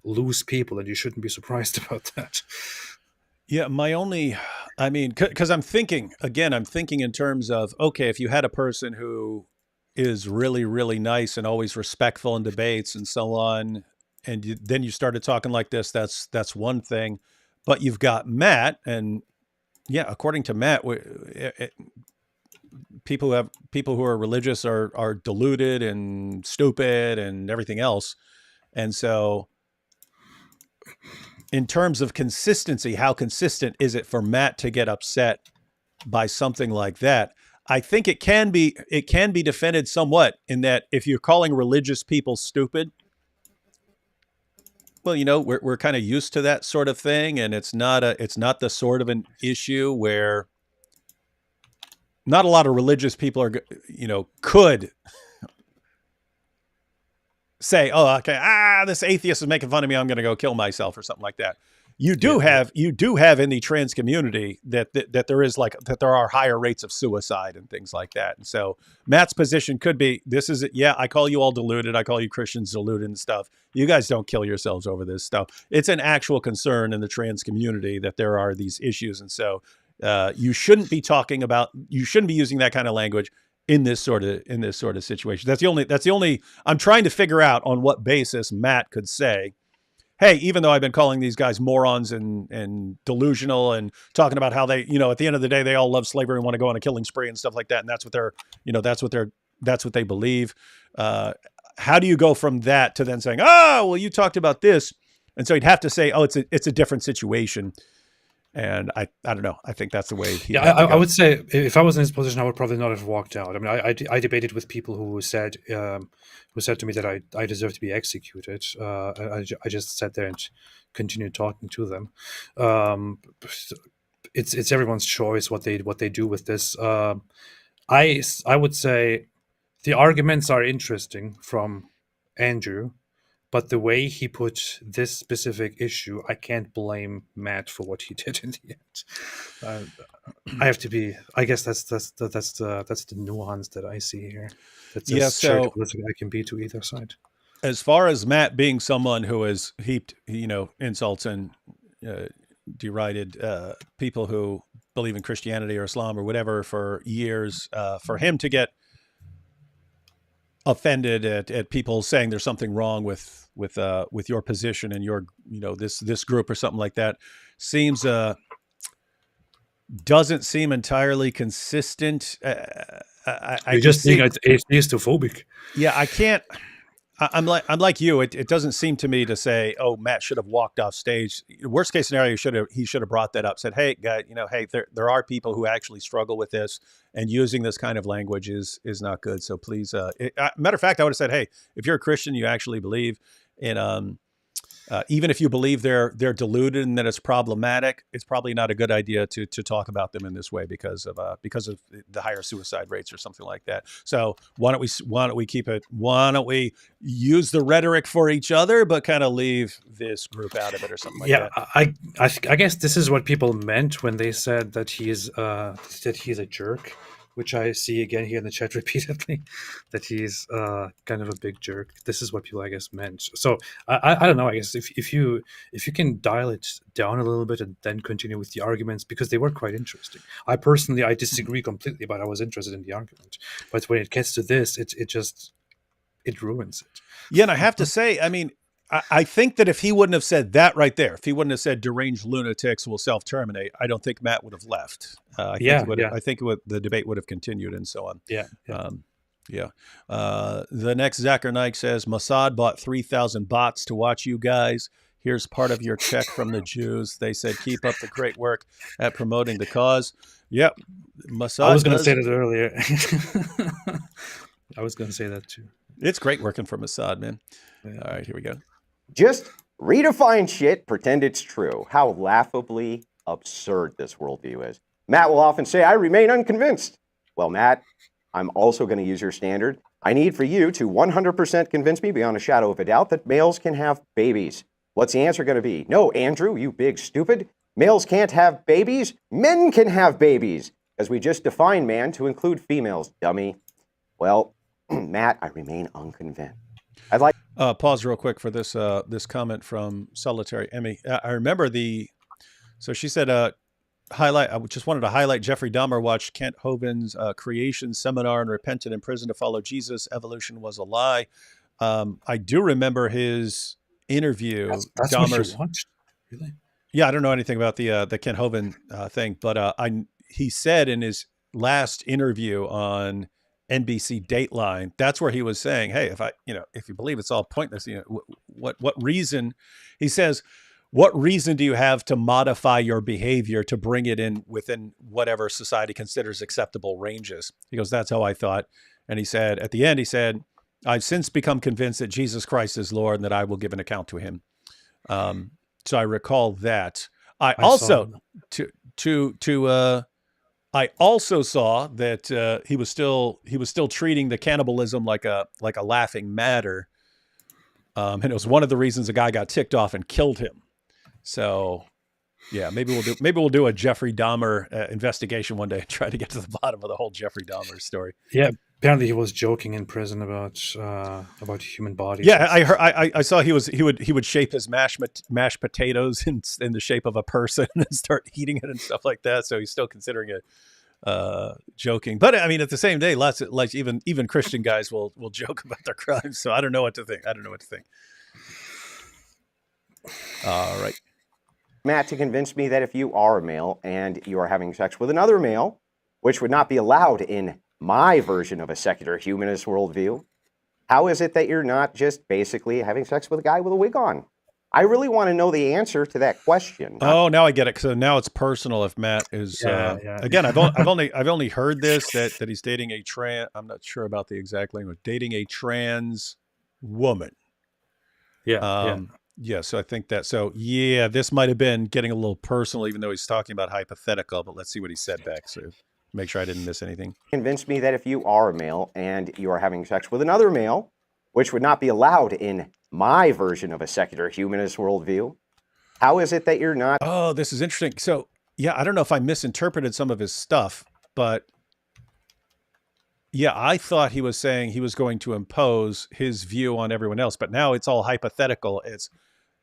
lose people, and you shouldn't be surprised about that. Yeah, because I'm thinking in terms of, okay, if you had a person who is really, really nice and always respectful in debates and so on, and then you started talking like this, that's one thing. But you've got Matt, and yeah, according to Matt, people who are religious are deluded and stupid and everything else. And so in terms of consistency, how consistent is it for Matt to get upset by something like that? I think it can be defended somewhat in that if you're calling religious people stupid, well, we're kind of used to that sort of thing, and it's not the sort of an issue where not a lot of religious people are, could say, oh, okay, this atheist is making fun of me, I'm going to go kill myself or something like that. you do have in the trans community that there are higher rates of suicide and things like that. And so Matt's position could be, this is it. Yeah, I call you all deluded. I call you Christians deluded and stuff. You guys don't kill yourselves over this stuff. It's an actual concern in the trans community that there are these issues. And so you shouldn't be using that kind of language in this sort of situation. That's the only I'm trying to figure out on what basis Matt could say, hey, even though I've been calling these guys morons and delusional and talking about how they, at the end of the day, they all love slavery and want to go on a killing spree and stuff like that. And that's what they believe. How do you go from that to then saying, oh, well, you talked about this. And so he'd have to say, oh, it's a different situation. And I don't know. I think that's the way. I would say if I was in his position, I would probably not have walked out. I mean, I debated with people who said to me that I deserve to be executed. I just sat there and continued talking to them. It's everyone's choice what they do with this. I would say the arguments are interesting from Andrew. But the way he put this specific issue, I can't blame Matt for what he did in the end. I have to be. I guess that's the nuance that I see here. That's as charitable as I can be to either side. As far as Matt being someone who has heaped, insults and derided people who believe in Christianity or Islam or whatever for years, for him to get offended at people saying there's something wrong with your position and your this group or something like that doesn't seem entirely consistent. You're just being atheistophobic. Yeah, I can't. I'm like you. It doesn't seem to me to say, oh, Matt should have walked off stage. Worst case scenario, he should have brought that up. Said, hey, guy, hey, there are people who actually struggle with this, and using this kind of language is not good. So please, matter of fact, I would have said, hey, if you're a Christian, you actually believe in even if you believe they're deluded and that it's problematic, it's probably not a good idea to talk about them in this way because of the higher suicide rates or something like that. So why don't we use the rhetoric for each other, but kind of leave this group out of it or something like that. I guess this is what people meant when they said that he's a jerk, which I see again here in the chat repeatedly, that he's kind of a big jerk. This is what people, I guess, meant. So I don't know. I guess if you can dial it down a little bit and then continue with the arguments, because they were quite interesting. I disagree completely, but I was interested in the argument. But when it gets to this, it ruins it. Yeah, and I have to say, I mean, I think that if he wouldn't have said that right there, if he wouldn't have said deranged lunatics will self-terminate, I don't think Matt would have left. I think the debate would have continued and so on. The next Zachar Naik says, Mossad bought 3,000 bots to watch you guys. Here's part of your check from the Jews. They said, keep up the great work at promoting the cause. Yep. Mossad. I was going to say that earlier. I was going to say that too. It's great working for Mossad, man. Yeah. All right, here we go. Just redefine shit, pretend it's true. How laughably absurd this worldview is. Matt will often say, I remain unconvinced. Well, Matt, I'm also going to use your standard. I need for you to 100% convince me beyond a shadow of a doubt that males can have babies. What's the answer going to be? No, Andrew, you big stupid. Males can't have babies. Men can have babies. As we just defined man to include females, dummy. Well, Matt, I remain unconvinced. I'd like pause real quick for this comment from Solitary Emmy. I remember so she said I just wanted to highlight Jeffrey Dahmer watched Kent Hovind's creation seminar and repented in prison to follow Jesus. Evolution was a lie. I do remember his interview. That's what you watched? Really? Yeah, I don't know anything about the Kent Hovind thing, but he said in his last interview on NBC Dateline, that's where he was saying, hey, if you believe it's all pointless, what reason? He says, what reason do you have to modify your behavior to bring it in within whatever society considers acceptable ranges? He goes, that's how I thought. And he said, at the end, I've since become convinced that Jesus Christ is Lord and that I will give an account to him. So I recall that. I also saw that he was still treating the cannibalism like a laughing matter, and it was one of the reasons a guy got ticked off and killed him. So Yeah, maybe we'll do a Jeffrey Dahmer investigation one day and try to get to the bottom of the whole Jeffrey Dahmer story. Yeah, apparently he was joking in prison about human bodies. Yeah, I heard. I saw he would shape his mashed potatoes in the shape of a person and start eating it and stuff like that. So he's still considering it joking. But I mean, at the same day, even Christian guys will joke about their crimes. So I don't know what to think. All right. Matt, to convince me that if you are a male and you are having sex with another male, which would not be allowed in my version of a secular humanist worldview, how is it that you're not just basically having sex with a guy with a wig on? I really want to know the answer to that question. Oh, now I get it. So now it's personal. If Matt is again, I've only heard this that he's dating a trans. I'm not sure about the exact language. Dating a trans woman. Yeah, so I think that. So yeah, this might have been getting a little personal, even though he's talking about hypothetical. But let's see what he said back. So make sure I didn't miss anything. Convince me that if you are a male and you are having sex with another male, which would not be allowed in my version of a secular humanist worldview, how is it that you're not? Oh, this is interesting. So yeah, I don't know if I misinterpreted some of his stuff, but yeah, I thought he was saying he was going to impose his view on everyone else, but now it's all hypothetical. It's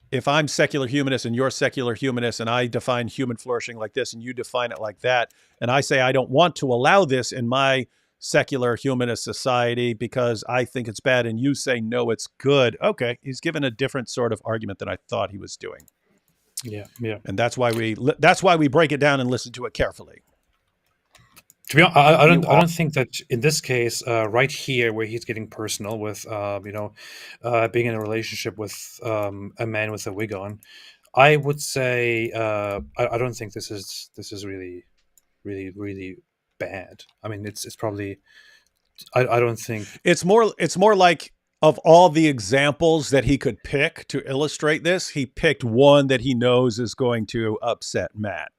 if I'm secular humanist and you're secular humanist and I define human flourishing like this and you define it like that, and I say I don't want to allow this in my secular humanist society because I think it's bad, and you say no, it's good. Okay, he's given a different sort of argument than I thought he was doing. Yeah. And that's why we break it down and listen to it carefully. To be honest, I don't think that in this case, right here, where he's getting personal with, being in a relationship with a man with a wig on, I would say I don't think this is really, really, really bad. I mean, it's probably I don't think it's more like of all the examples that he could pick to illustrate this, he picked one that he knows is going to upset Matt.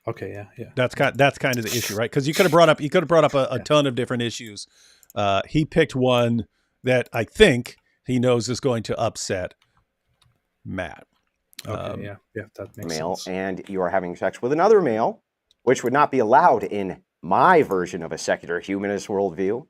Okay, yeah. That's kind of the issue, right? Because you could have brought up a ton of different issues. He picked one that I think he knows is going to upset Matt. Okay, yeah, that makes male sense. And you are having sex with another male, which would not be allowed in my version of a secular humanist worldview.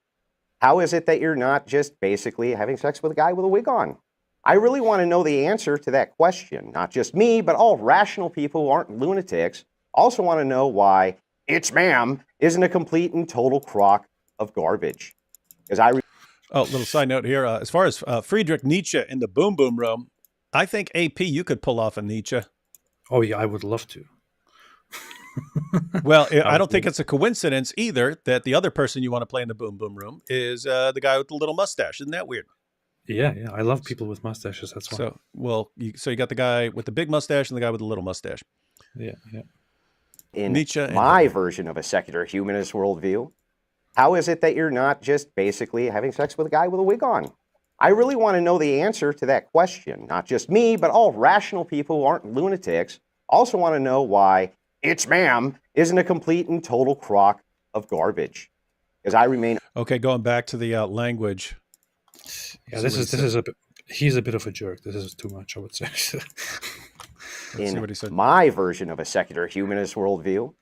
How is it that you're not just basically having sex with a guy with a wig on? I really want to know the answer to that question. Not just me, but all rational people who aren't lunatics also want to know why "it's ma'am" isn't a complete and total crock of garbage. Because little side note here. As far as Friedrich Nietzsche in the Boom Boom Room, I think AP you could pull off a Nietzsche. Oh yeah, I would love to. Well, I don't think it's a coincidence either that the other person you want to play in the Boom Boom Room is the guy with the little mustache. Isn't that weird? Yeah, I love people with mustaches. That's why. So, you got the guy with the big mustache and the guy with the little mustache. Yeah. In Nietzsche my version of a secular humanist worldview, how is it that you're not just basically having sex with a guy with a wig on? I really want to know the answer to that question. Not just me, but all rational people who aren't lunatics also want to know why "it's ma'am" isn't a complete and total crock of garbage. Because I remain okay. Going back to the language. Yeah, he's a bit of a jerk. This is too much, I would say. in my version of a secular humanist worldview,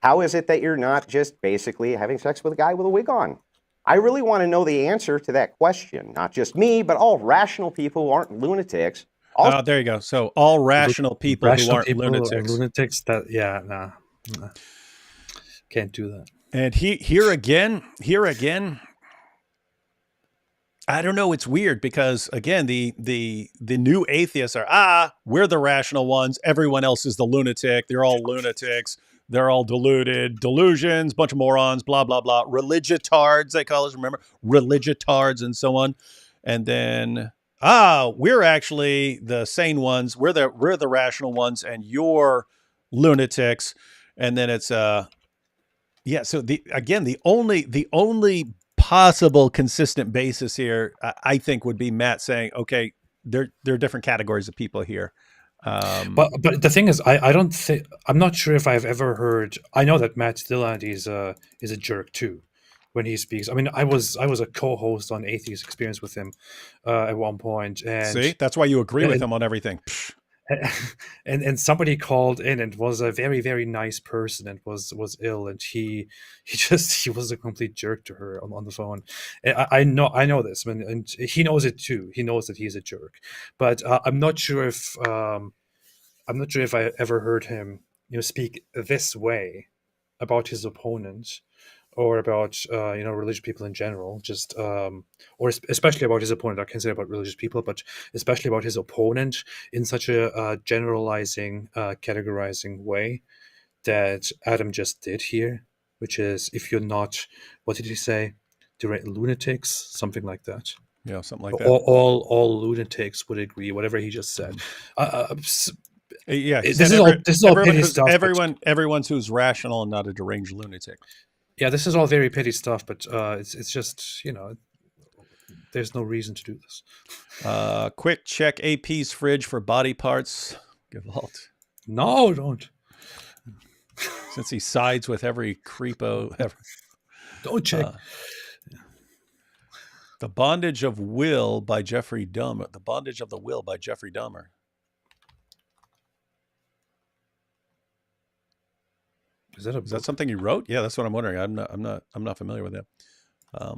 how is it that you're not just basically having sex with a guy with a wig on? I really want to know the answer to that question. Not just me, but all rational people who aren't lunatics. There you go. So all rational people who aren't lunatics. Lunatics. Nah. Can't do that. And here again, I don't know. It's weird because again, the new atheists are we're the rational ones. Everyone else is the lunatic. They're all lunatics. They're all deluded, delusions, bunch of morons, blah blah blah. Religitards, they call us. Remember, religitards and so on. And then we're actually the sane ones. We're the rational ones, and you're lunatics. And then it's So the only possible consistent basis here, I think, would be Matt saying, okay, there are different categories of people here. But the thing is, I'm not sure if I've ever heard. I know that Matt Dillahunty is a jerk too when he speaks. I mean, I was a co-host on Atheist Experience with him at one point, and see, that's why you agree with him on everything. and somebody called in and was a very, very nice person and was ill, and he was a complete jerk to her on the phone. And I know this, and he knows it too. He knows that he's a jerk, but I'm not sure if I ever heard him speak this way about his opponent, or about religious people in general, just or especially about his opponent. I can't say about religious people, but especially about his opponent in such a generalizing, categorizing way that Adam just did here, which is, if you're not, what did he say, direct lunatics, something like that. Yeah, something like that. All lunatics would agree, whatever he just said. Yeah, this is all petty stuff. Everyone's who's rational and not a deranged lunatic. Yeah, this is all very petty stuff, but it's just, there's no reason to do this. Quick check AP's fridge for body parts. Gewalt. No, don't. Since he sides with every creepo ever. Don't check. The Bondage of Will by Jeffrey Dahmer. The Bondage of the Will by Jeffrey Dahmer. Is that something you wrote? Yeah, that's what I'm wondering. I'm not familiar with that. I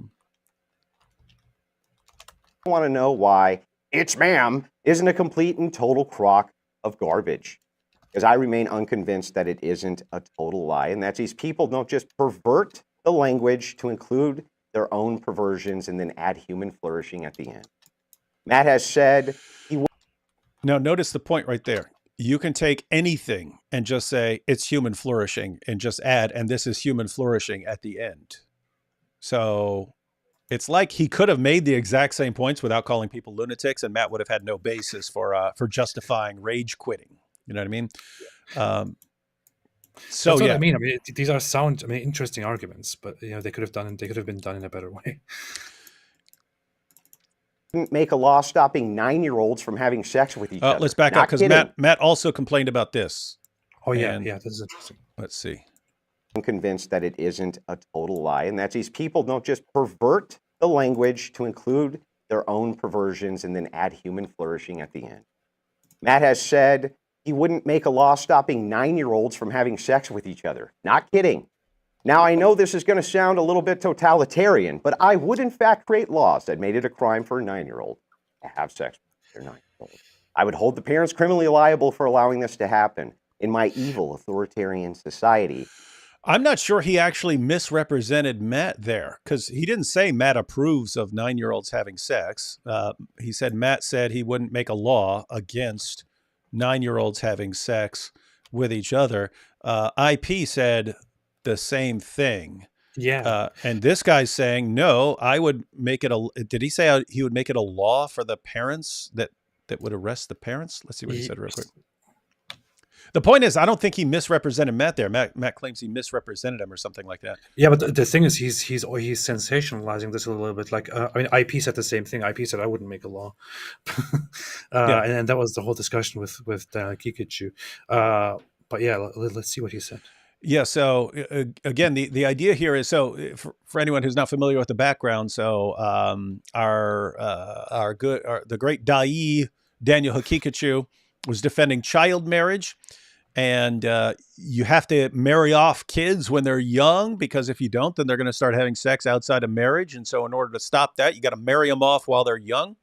want to know why It's Ma'am isn't a complete and total crock of garbage. Because I remain unconvinced that it isn't a total lie, and that these people don't just pervert the language to include their own perversions and then add human flourishing at the end. Matt has said he will. Now, notice the point right there. You can take anything and just say it's human flourishing and just add, and this is human flourishing at the end. So it's like he could have made the exact same points without calling people lunatics, and Matt would have had no basis for justifying rage quitting. You know what I mean? So that's what yeah, I mean. These are sound, interesting arguments, but they could have been done in a better way. Make a law stopping 9-year-olds from having sex with each other. Let's back up, because Matt also complained about this. Oh yeah, this is interesting. Let's see. I'm convinced that it isn't a total lie, and that these people don't just pervert the language to include their own perversions and then add human flourishing at the end. Matt has said he wouldn't make a law stopping 9-year-olds from having sex with each other. Not kidding. Now, I know this is going to sound a little bit totalitarian, but I would in fact create laws that made it a crime for a 9-year-old to have sex with their 9-year-old. I would hold the parents criminally liable for allowing this to happen in my evil authoritarian society. I'm not sure he actually misrepresented Matt there, because he didn't say Matt approves of 9-year-olds having sex. He said Matt said he wouldn't make a law against 9-year-olds having sex with each other. IP said the same thing. Yeah. And this guy's saying, no, I would make it did he say he would make it a law for the parents that would arrest the parents? Let's see what he said real quick. The point is, I don't think he misrepresented Matt there. Matt claims he misrepresented him or something like that. Yeah, but the thing is, he's sensationalizing this a little bit. Like, IP said the same thing. IP said I wouldn't make a law, and that was the whole discussion with Kikichu. But yeah, let's see what he said. Yeah. So again, the idea here is, so for anyone who's not familiar with the background, so the great Dai Daniel Hakikachu was defending child marriage, and you have to marry off kids when they're young, because if you don't, then they're going to start having sex outside of marriage. And so in order to stop that, you got to marry them off while they're young.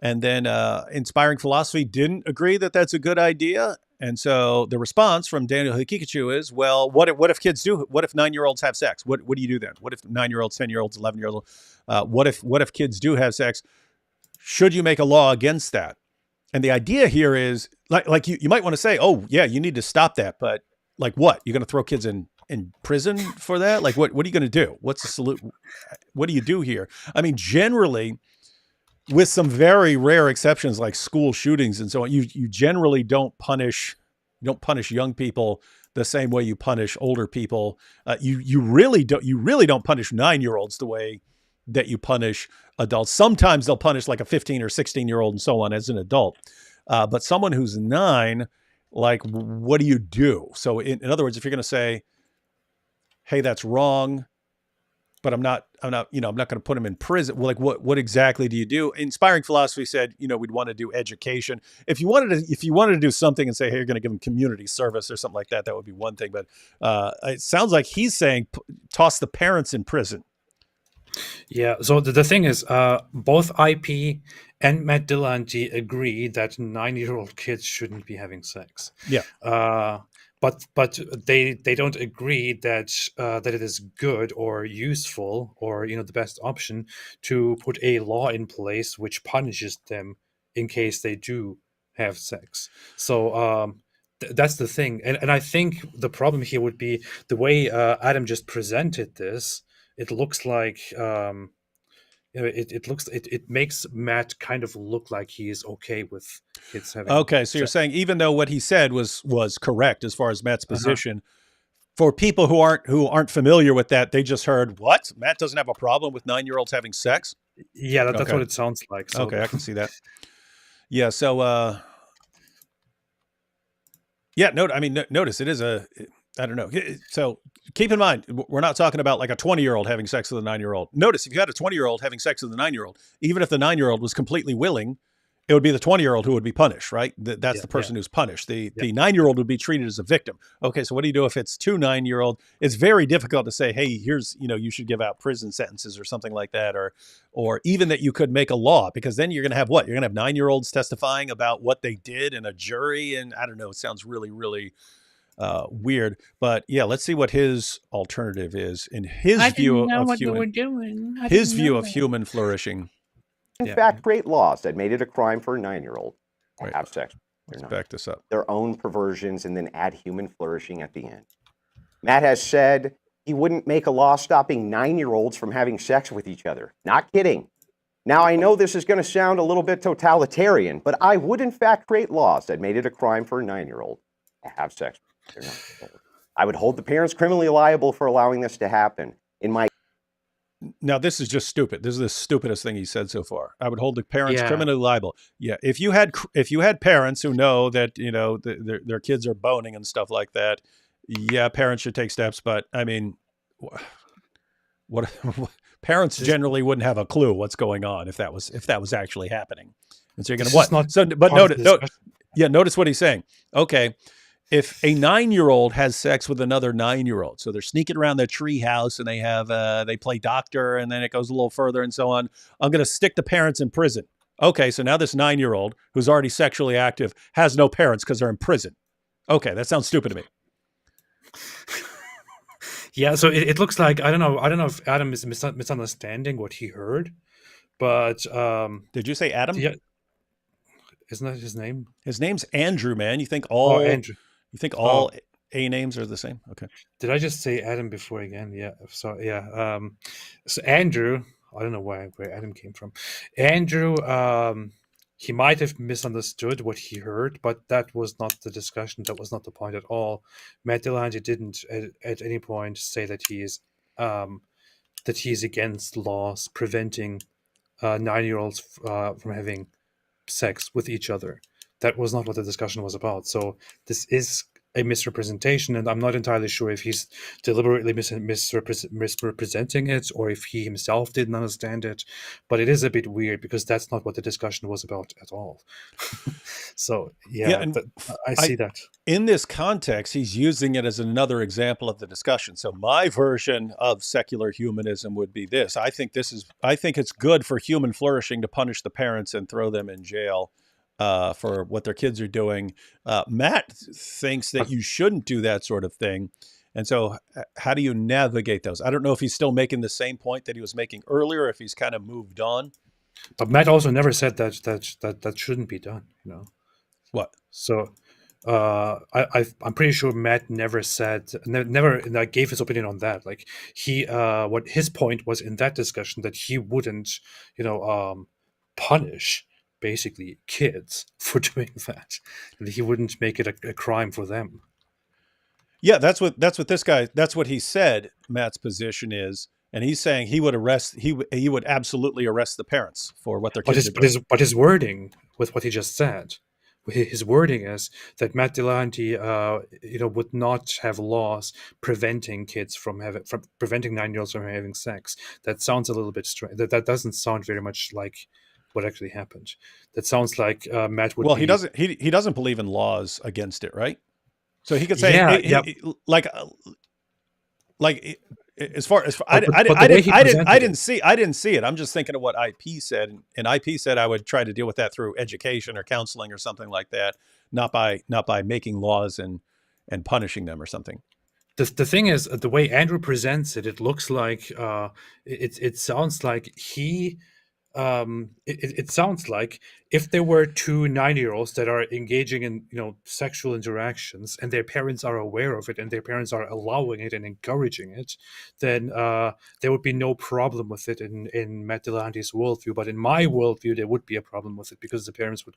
And then Inspiring Philosophy didn't agree that that's a good idea. And so the response from Daniel Hakikachu is, well, what if kids do? What if 9-year-olds have sex? What do you do then? What if 9-year-olds, 10-year-olds, 11-year-olds? What if kids do have sex? Should you make a law against that? And the idea here is, like you might want to say, oh yeah, you need to stop that, but like what? You're going to throw kids in prison for that? Like what are you going to do? What's the solution? What do you do here? I mean, generally, with some very rare exceptions like school shootings and so on, you generally don't punish young people the same way you punish older people. You really don't punish 9-year-olds the way that you punish adults. Sometimes they'll punish like a 15 or 16-year-old and so on as an adult. But someone who's 9, like, what do you do? So in other words, if you're going to say, hey, that's wrong, but I'm not, I'm not going to put him in prison. Well, like what exactly do you do? Inspiring philosophy said, we'd want to do education. If you wanted to do something and say, hey, you're going to give him community service or something like that, that would be one thing. But it sounds like he's saying toss the parents in prison. Yeah. So the thing is, both IP and Matt Dillahunty agree that 9-year-old kids shouldn't be having sex. Yeah. But they don't agree that that it is good or useful or the best option to put a law in place which punishes them in case they do have sex. So that's the thing, and I think the problem here would be the way Adam just presented this. It looks like it makes Matt kind of look like he is okay with kids having. Okay, so you're saying even though what he said was correct as far as Matt's position, for people who aren't familiar with that, they just heard what? Matt doesn't have a problem with 9-year-olds having sex? Yeah, that's what it sounds like. So. Okay, I can see that. Yeah, so yeah, notice it is I don't know. So keep in mind, we're not talking about like a 20-year-old having sex with a 9-year-old. Notice if you had a 20-year-old having sex with a 9-year-old, even if the 9-year-old was completely willing, it would be the 20-year-old who would be punished, right? That's the person who's punished. The 9-year-old would be treated as a victim. Okay, so what do you do if it's 2 9-year-old? It's very difficult to say, hey, here's, you should give out prison sentences or something like that, or even that you could make a law, because then you're going to have what? You're going to have 9-year-olds testifying about what they did in a jury, and I don't know, it sounds really, really weird. But yeah, let's see what his alternative is in his view of human flourishing. In fact, create laws that made it a crime for a 9-year-old to have sex. Let's back this up. Their own perversions, and then add human flourishing at the end. Matt has said he wouldn't make a law stopping 9-year-olds from having sex with each other. Not kidding. Now, I know this is going to sound a little bit totalitarian, but I would in fact create laws that made it a crime for a 9-year-old to have sex with their 9-year-old. I would hold the parents criminally liable for allowing this to happen. Now, this is just stupid. This is the stupidest thing he said so far. I would hold the parents criminally liable. Yeah, if you had parents who know that their kids are boning and stuff like that, yeah, parents should take steps. But I mean, what parents generally wouldn't have a clue what's going on if that was actually happening. And so you're going to what? So, but notice what he's saying. Okay. If a 9-year-old has sex with another 9-year-old, so they're sneaking around their tree house and they play doctor, and then it goes a little further and so on, I'm going to stick the parents in prison. Okay, so now this 9-year-old who's already sexually active has no parents because they're in prison. Okay, that sounds stupid to me. Yeah, so it looks like I don't know if Adam is misunderstanding what he heard, but did you say Adam? Yeah, isn't that his name? His name's Andrew, man. You think all Andrew. You think all A names are the same? Okay. Did I just say Adam before again? Yeah. Sorry. Yeah. So Andrew, I don't know where Adam came from. Andrew, he might have misunderstood what he heard, but that was not the discussion. That was not the point at all. Matt Dillahunty didn't at any point say that he is against laws preventing 9-year-olds from having sex with each other. That was not what the discussion was about. So this is a misrepresentation, and I'm not entirely sure if he's deliberately misrepresenting it or if he himself didn't understand it. But it is a bit weird because that's not what the discussion was about at all. So I see that. In this context, he's using it as another example of the discussion. So my version of secular humanism would be this. I think it's good for human flourishing to punish the parents and throw them in jail for what their kids are doing. Matt thinks that you shouldn't do that sort of thing. And so how do you navigate those? I don't know if he's still making the same point that he was making earlier, if he's kind of moved on. But Matt also never said that shouldn't be done, What? So I'm pretty sure Matt never gave his opinion on that. Like what his point was in that discussion, that he wouldn't, punish basically kids for doing that, and he wouldn't make it a crime for them. Yeah, that's what he said. Matt's position is, and he's saying he would absolutely arrest the parents for what their kids are doing. But his wording with what he just said his wording is that Matt Dillahunty, would not have laws preventing kids from preventing 9-year-olds from having sex. That sounds a little bit strange. That doesn't sound very much like what actually happened. That sounds like Matt would. Well, be, he doesn't believe in laws against it, right? So he could say, Yeah, as far as But the way he presented I it- didn't see it. I'm just thinking of what IP said, and IP said I would try to deal with that through education or counseling or something like that, not by making laws and punishing them or something. the thing is, the way Andrew presents it, it looks like it sounds like he. It sounds like if there were two 9-year-olds that are engaging in sexual interactions and their parents are aware of it and their parents are allowing it and encouraging it, then there would be no problem with it in Matt Dillahunty's worldview. But in my worldview, there would be a problem with it because the parents would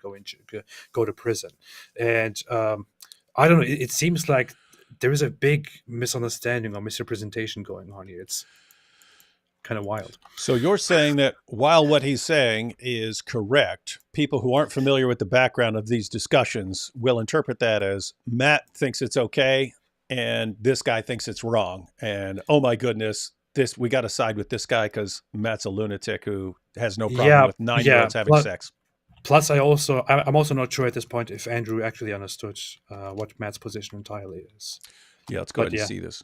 go to prison. And I don't know. It seems like there is a big misunderstanding or misrepresentation going on here. It's kind of wild. So you're saying that while what he's saying is correct, people who aren't familiar with the background of these discussions will interpret that as Matt thinks it's okay and this guy thinks it's wrong. And oh my goodness, we got to side with this guy because Matt's a lunatic who has no problem with 9-year-olds having sex. Plus, I'm also not sure at this point if Andrew actually understood what Matt's position entirely is. Yeah, let's go ahead and see this.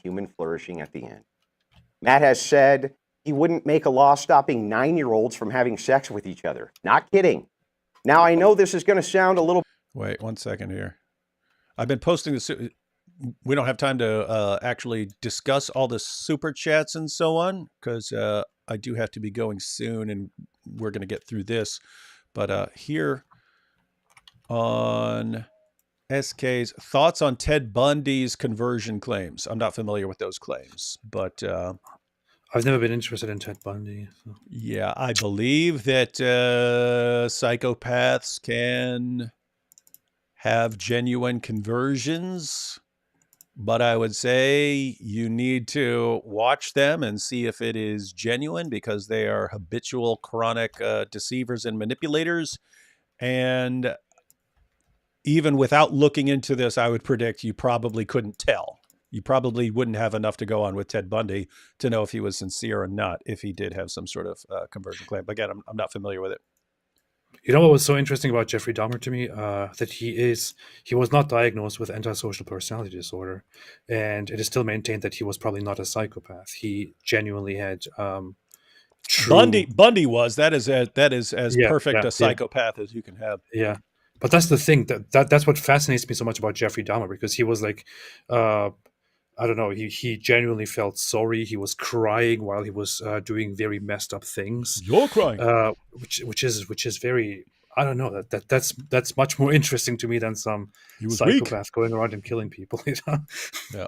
Human flourishing at the end. Matt has said he wouldn't make a law stopping 9-year-olds from having sex with each other. Not kidding. Now, I know this is going to sound a little... Wait 1 second here. I've been posting this. We don't have time to actually discuss all the super chats and so on because I do have to be going soon and we're going to get through this. But here on SK's thoughts on Ted Bundy's conversion claims. I'm not familiar with those claims, but I've never been interested in Ted Bundy. So. Yeah, I believe that psychopaths can have genuine conversions, but I would say you need to watch them and see if it is genuine because they are habitual chronic deceivers and manipulators. And even without looking into this, I would predict you probably couldn't tell. You probably wouldn't have enough to go on with Ted Bundy to know if he was sincere or not, if he did have some sort of conversion claim. But again, I'm not familiar with it. You know what was so interesting about Jeffrey Dahmer to me? That he was not diagnosed with antisocial personality disorder, and it is still maintained that he was probably not a psychopath. He genuinely had true... Bundy was. That is as perfect a psychopath as you can have. Yeah. But that's the thing that's what fascinates me so much about Jeffrey Dahmer, because he was like, I don't know, he genuinely felt sorry. He was crying while he was doing very messed up things. You're crying, which is very, I don't know, that's much more interesting to me than some psychopath going around and killing people. You know? Yeah.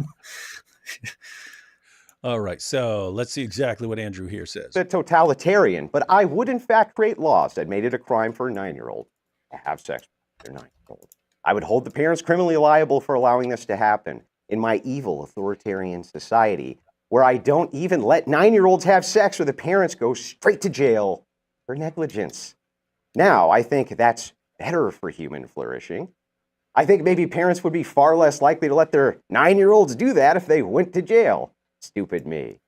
All right, so let's see exactly what Andrew here says. A totalitarian, but I would in fact create laws that made it a crime for a 9-year-old to have sex with their 9-year-old. I would hold the parents criminally liable for allowing this to happen in my evil authoritarian society, where I don't even let 9-year-olds have sex or the parents go straight to jail for negligence. Now, I think that's better for human flourishing. I think maybe parents would be far less likely to let their 9-year-olds do that if they went to jail. Stupid me.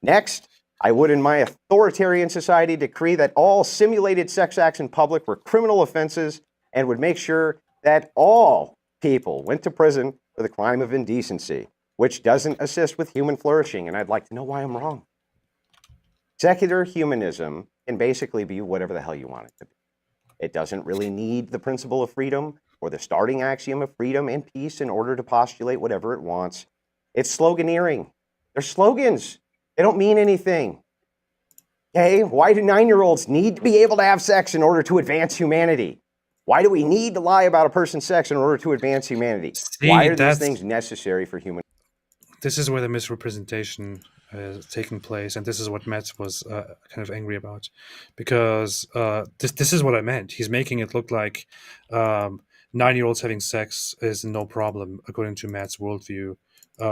Next, I would in my authoritarian society decree that all simulated sex acts in public were criminal offenses and would make sure that all people went to prison for the crime of indecency, which doesn't assist with human flourishing, and I'd like to know why I'm wrong. Secular humanism can basically be whatever the hell you want it to be. It doesn't really need the principle of freedom or the starting axiom of freedom and peace in order to postulate whatever it wants. It's sloganeering. They're slogans. They don't mean anything. Okay, why do 9-year-olds need to be able to have sex in order to advance humanity? Why do we need to lie about a person's sex in order to advance humanity? Why are these things necessary for human? This is where the misrepresentation is taking place, and this is what Matt was kind of angry about, because this is what I meant. He's making it look like 9-year-olds having sex is no problem according to Matt's worldview.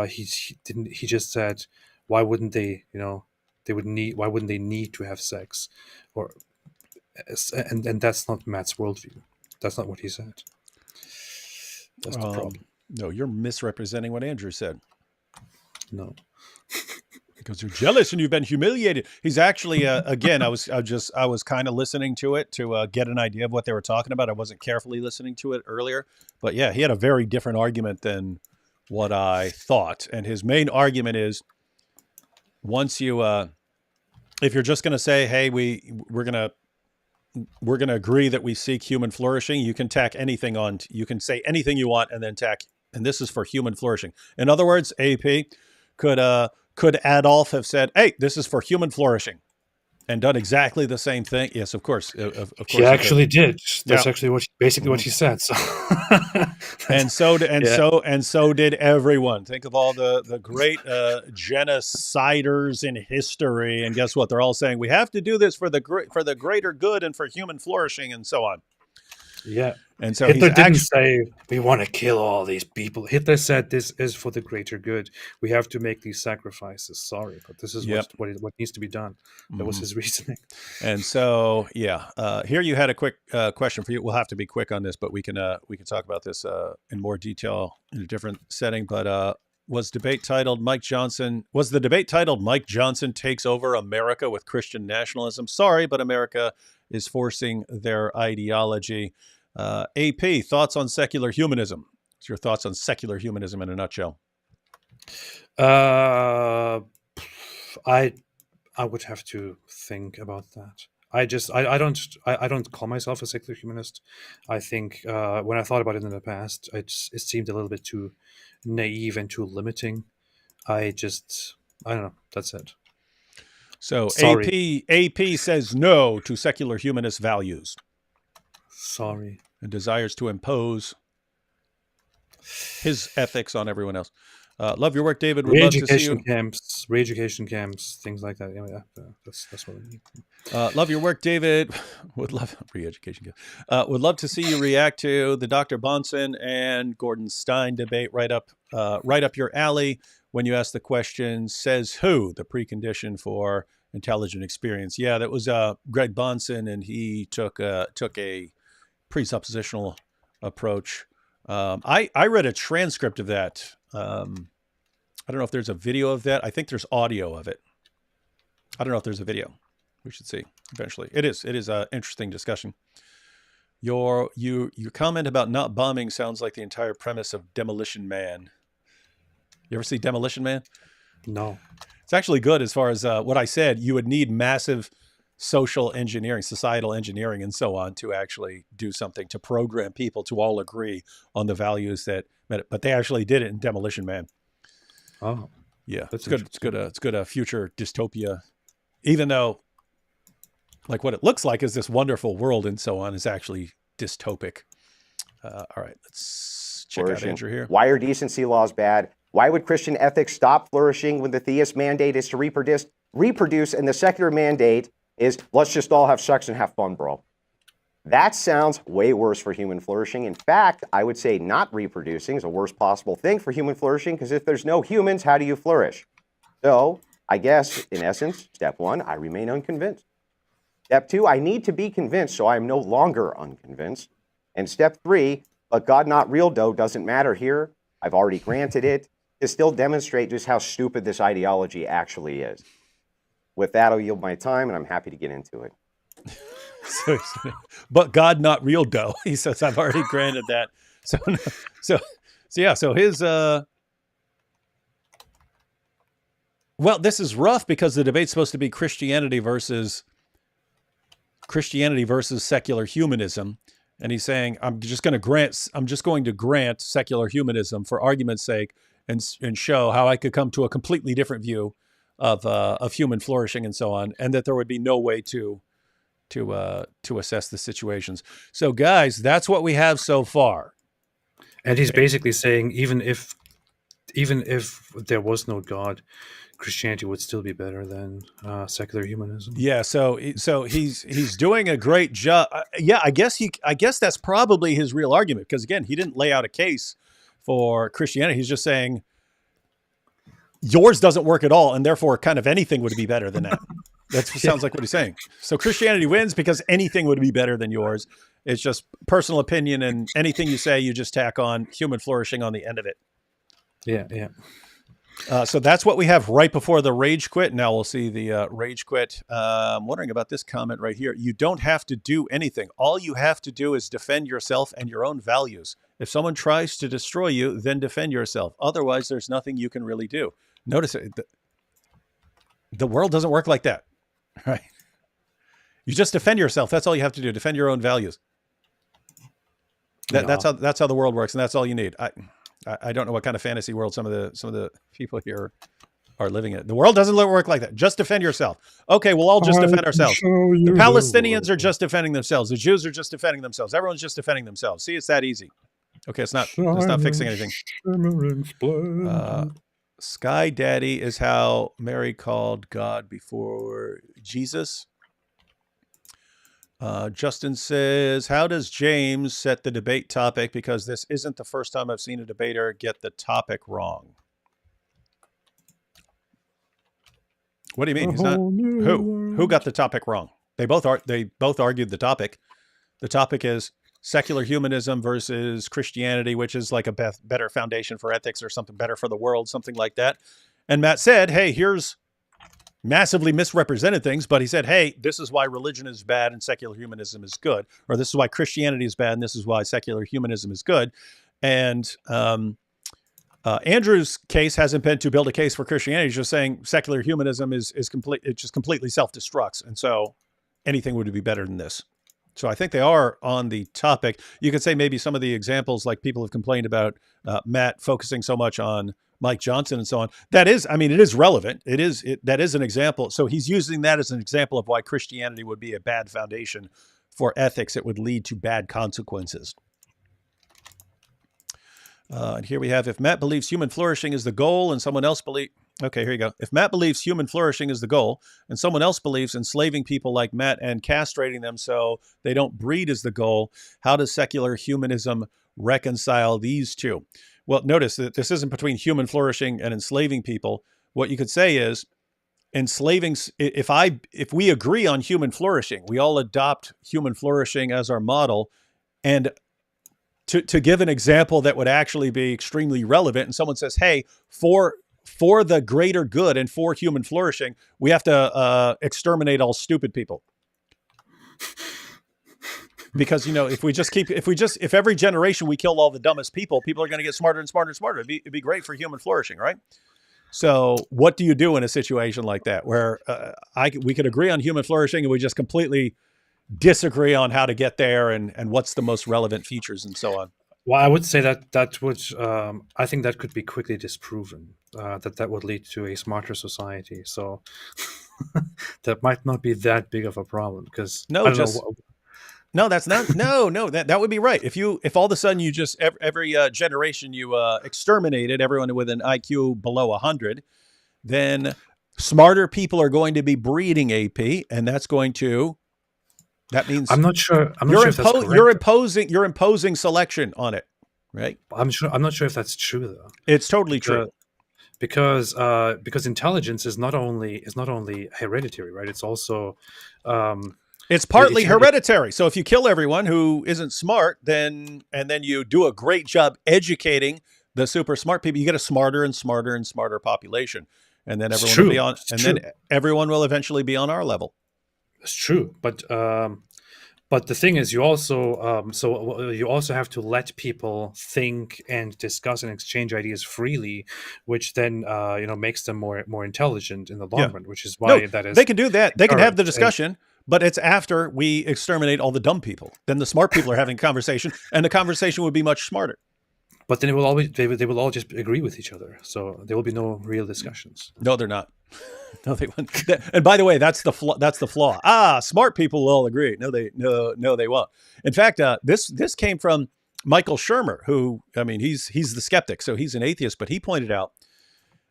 He just said, why wouldn't they? Why wouldn't they need to have sex, and that's not Matt's worldview. That's not what he said. That's the problem. No, you're misrepresenting what Andrew said. No. Because you're jealous and you've been humiliated. He's actually, again, I was kind of listening to it to get an idea of what they were talking about. I wasn't carefully listening to it earlier, but yeah, he had a very different argument than what I thought. And his main argument is, once you, if you're just going to say, hey, we're going to agree that we seek human flourishing, you can tack anything on. You can say anything you want and then tack, and this is for human flourishing. In other words, AP could Adolf have said, hey, this is for human flourishing, and done exactly the same thing? Yes, of course. Of course He actually did. That's Yeah. actually basically what he said. So. And so did everyone. Think of all the great genociders in history, and guess what? They're all saying we have to do this for the greater good and for human flourishing, and so on. Yeah. And so Hitler didn't say we want to kill all these people. Hitler said this is for the greater good. We have to make these sacrifices. Sorry, but this is what needs to be done. That was his reasoning. And so, yeah, here you had a quick question for you. We'll have to be quick on this, but we can talk about this in more detail in a different setting. But was the debate titled Mike Johnson takes over America with Christian nationalism? Sorry, but America is forcing their ideology. AP, thoughts on secular humanism? What's your thoughts on secular humanism in a nutshell? I would have to think about that. I don't call myself a secular humanist. I think when I thought about it in the past, it seemed a little bit too naive and too limiting. I don't know. That's it. So Sorry. AP says no to secular humanist values. Sorry. And desires to impose his ethics on everyone else. Love your work, David. Would love to see you. Re-education camps, things like that. Yeah, that's what we need. Love your work, David. Would love re-education camp. Would love to see you react to the Dr. Bonson and Gordon Stein debate. Right up your alley. When you ask the question, says who? The precondition for intelligent experience. Yeah, that was Greg Bonson, and he took a presuppositional approach. I read a transcript of that. I don't know if there's a video of that. I think there's audio of it. I don't know if there's a video. We should see eventually. It is an interesting discussion. Your comment about not bombing sounds like the entire premise of Demolition Man. You ever see Demolition Man? No. It's actually good as far as what I said. You would need massive social engineering, societal engineering, and so on to actually do something to program people to all agree on the values that met it. But they actually did it in Demolition Man. Oh, yeah, it's good. It's good. It's good. A future dystopia, even though, like, what it looks like is this wonderful world and so on is actually dystopic. All right, let's check out Andrew here. Why are decency laws bad? Why would Christian ethics stop flourishing when the theist mandate is to reproduce, and the secular mandate is let's just all have sex and have fun, bro? That sounds way worse for human flourishing. In fact, I would say not reproducing is the worst possible thing for human flourishing, because if there's no humans, how do you flourish? So I guess, in essence, step one, I remain unconvinced. Step two, I need to be convinced, so I am no longer unconvinced. And step three, but God not real dough doesn't matter here. I've already granted it. To still demonstrate just how stupid this ideology actually is. With that, I'll yield my time, and I'm happy to get into it. But God not real dough. He says, I've already granted that. So his well, this is rough because the debate's supposed to be Christianity versus secular humanism. And he's saying, I'm just going to grant secular humanism for argument's sake and show how I could come to a completely different view of human flourishing and so on, and that there would be no way to assess the situations. So, guys, that's what we have so far. And he's basically saying even if there was no God, Christianity would still be better than secular humanism. Yeah, so he's doing a great job. I guess that's probably his real argument, because again, he didn't lay out a case for Christianity. He's just saying yours doesn't work at all, and therefore kind of anything would be better than that. That sounds like what he's saying. So Christianity wins because anything would be better than yours. It's just personal opinion, and anything you say, you just tack on human flourishing on the end of it. Yeah. So that's what we have right before the rage quit. Now we'll see the rage quit. I'm wondering about this comment right here. You don't have to do anything. All you have to do is defend yourself and your own values. If someone tries to destroy you, then defend yourself. Otherwise, there's nothing you can really do. Notice it. The world doesn't work like that, right? You just defend yourself. That's all you have to do. Defend your own values. That's how the world works, and that's all you need. I don't know what kind of fantasy world some of the people here are living in. The world doesn't work like that. Just defend yourself. Okay, we'll all just defend ourselves. The Palestinians are just defending themselves. The Jews are just defending themselves. Everyone's just defending themselves. See, it's that easy. Okay, it's not fixing anything. Sky Daddy is how Mary called God before Jesus. Justin says, how does James set the debate topic? Because this isn't the first time I've seen a debater get the topic wrong. What do you mean? He's not who got the topic wrong? They both argued the topic. The topic is secular humanism versus Christianity, which is like a better foundation for ethics or something better for the world, something like that. And Matt said, hey, here's massively misrepresented things, but he said, hey, this is why religion is bad and secular humanism is good, or this is why Christianity is bad and this is why secular humanism is good. And Andrew's case hasn't been to build a case for Christianity. He's just saying secular humanism is complete. It just completely self-destructs. And so anything would be better than this. So I think they are on the topic. You could say maybe some of the examples, like people have complained about Matt focusing so much on Mike Johnson and so on. That is, I mean, it is relevant. That is an example. So he's using that as an example of why Christianity would be a bad foundation for ethics. It would lead to bad consequences. And here we have, if Matt believes human flourishing is the goal and someone else believes, okay, here you go. If Matt believes human flourishing is the goal and someone else believes enslaving people like Matt and castrating them so they don't breed is the goal, how does secular humanism reconcile these two? Well, notice that this isn't between human flourishing and enslaving people. What you could say is enslaving, if we agree on human flourishing, we all adopt human flourishing as our model. And to give an example that would actually be extremely relevant, and someone says, hey, for the greater good and for human flourishing, we have to exterminate all stupid people. Because, you know, if every generation we kill all the dumbest people are going to get smarter and smarter and smarter. It'd be great for human flourishing, right? So what do you do in a situation like that where we could agree on human flourishing and we just completely disagree on how to get there and what's the most relevant features and so on? Well, I would say that would, I think that could be quickly disproven, that would lead to a smarter society. So that might not be that big of a problem because No, that's not. No, that would be right. If all of a sudden you just every generation you exterminated everyone with an IQ below 100, then smarter people are going to be breeding AP, and that means I'm not sure if that's correct. You're imposing selection on it, right? I'm not sure if that's true though. It's totally true. Because intelligence is not only hereditary, right? It's also it's partly hereditary. So if you kill everyone who isn't smart, and then you do a great job educating the super smart people, you get a smarter and smarter and smarter population, and then everyone will be on, then everyone will eventually be on our level. It's true, but the thing is, you also have to let people think and discuss and exchange ideas freely, which then makes them more intelligent in the long run. Which is why they can do that. They can have the discussion. But it's after we exterminate all the dumb people. Then the smart people are having a conversation, and the conversation would be much smarter. But then they will all just agree with each other. So there will be no real discussions. No, they're not. No, they won't. And by the way, that's the flaw. Smart people will all agree. No, they won't. In fact, this came from Michael Shermer, who, I mean, he's the skeptic, so he's an atheist, but he pointed out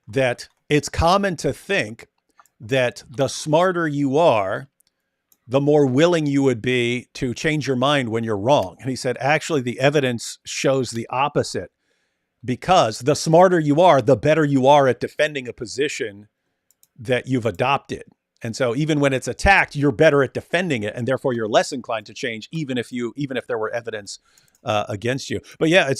that it's common to think that the smarter you are, the more willing you would be to change your mind when you're wrong. And he said, actually, the evidence shows the opposite, because the smarter you are, the better you are at defending a position that you've adopted. And so even when it's attacked, you're better at defending it, and therefore you're less inclined to change, even if there were evidence against you. But yeah,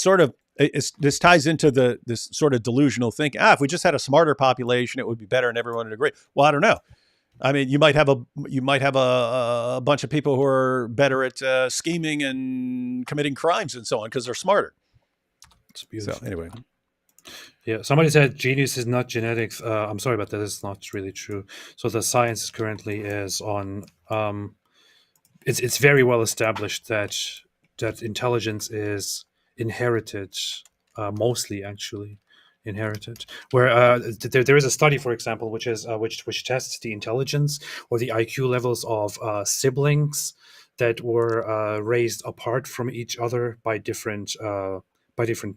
this ties into this sort of delusional thinking. If we just had a smarter population, it would be better, and everyone would agree. Well, I don't know. I mean, you might have a bunch of people who are better at scheming and committing crimes and so on because they're smarter. It's beautiful. So anyway. Yeah, somebody said genius is not genetics. I'm sorry, but that is not really true. So the science currently is on. It's very well established that intelligence is inherited, mostly actually inherited. Where there is a study, for example, which tests the intelligence or the IQ levels of siblings that were raised apart from each other by different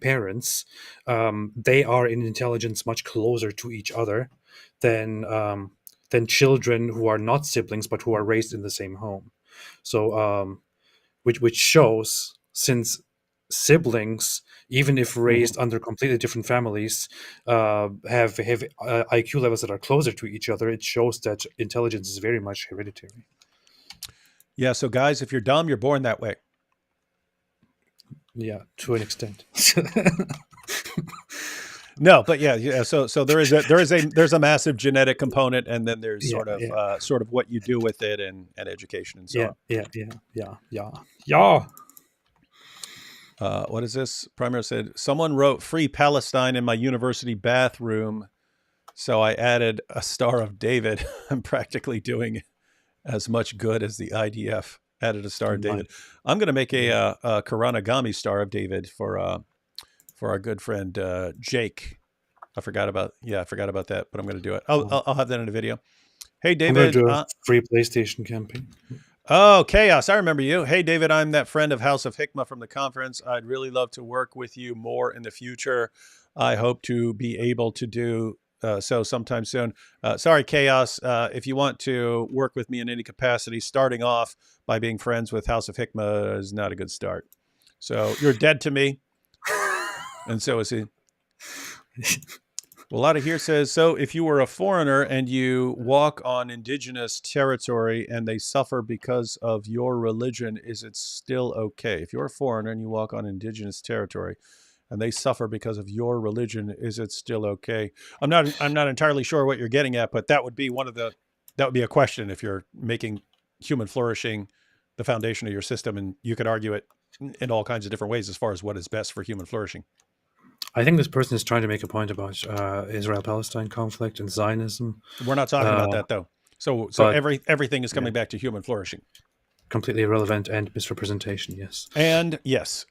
parents. They are in intelligence much closer to each other than children who are not siblings but who are raised in the same home. So, which shows, since siblings, even if raised under completely different families, have IQ levels that are closer to each other, it shows that intelligence is very much hereditary. Yeah. So guys, if you're dumb, you're born that way. Yeah, to an extent. No, but yeah. So there's a massive genetic component, and then there's sort of what you do with it and education and so on. Yeah. What is this? Primero said, someone wrote "Free Palestine" in my university bathroom, so I added a Star of David. I'm practically doing as much good as the IDF added a Star of David. I'm going to make a Karanagami Star of David for our good friend Jake. I forgot about that, but I'm going to do it. I'll have that in a video. Hey, David. I'm going to do a free PlayStation campaign. Oh, Chaos. I remember you. Hey, David, I'm that friend of House of Hikmah from the conference. I'd really love to work with you more in the future. I hope to be able to do so sometime soon. Sorry, Chaos. If you want to work with me in any capacity, starting off by being friends with House of Hikmah is not a good start. So you're dead to me. And so is he. Well, a lot of here says, so if you were a foreigner and you walk on indigenous territory and they suffer because of your religion, is it still okay? If you're a foreigner and you walk on indigenous territory and they suffer because of your religion, is it still okay? I'm not entirely sure what you're getting at, but that would be a question if you're making human flourishing the foundation of your system, and you could argue it in all kinds of different ways as far as what is best for human flourishing. I think this person is trying to make a point about Israel-Palestine conflict and Zionism. We're not talking about that, though. So everything is coming back to human flourishing. Completely irrelevant and misrepresentation, yes.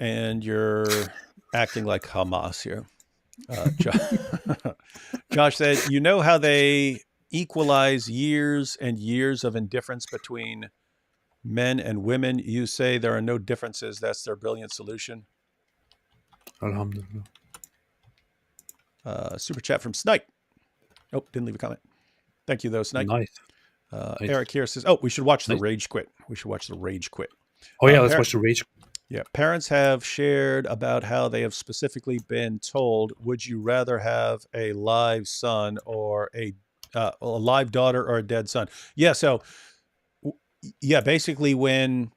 And you're acting like Hamas here. Josh said, you know how they equalize years and years of indifference between men and women? You say there are no differences. That's their brilliant solution. Alhamdulillah. Super chat from Snipe. Oh, didn't leave a comment. Thank you, though, Snipe. Nice. Eric here says, we should watch The Rage Quit. We should watch The Rage Quit. Oh, yeah, let's watch The Rage Quit. Yeah, parents have shared about how they have specifically been told, would you rather have a live son or a live daughter or a dead son? Yeah, so, basically when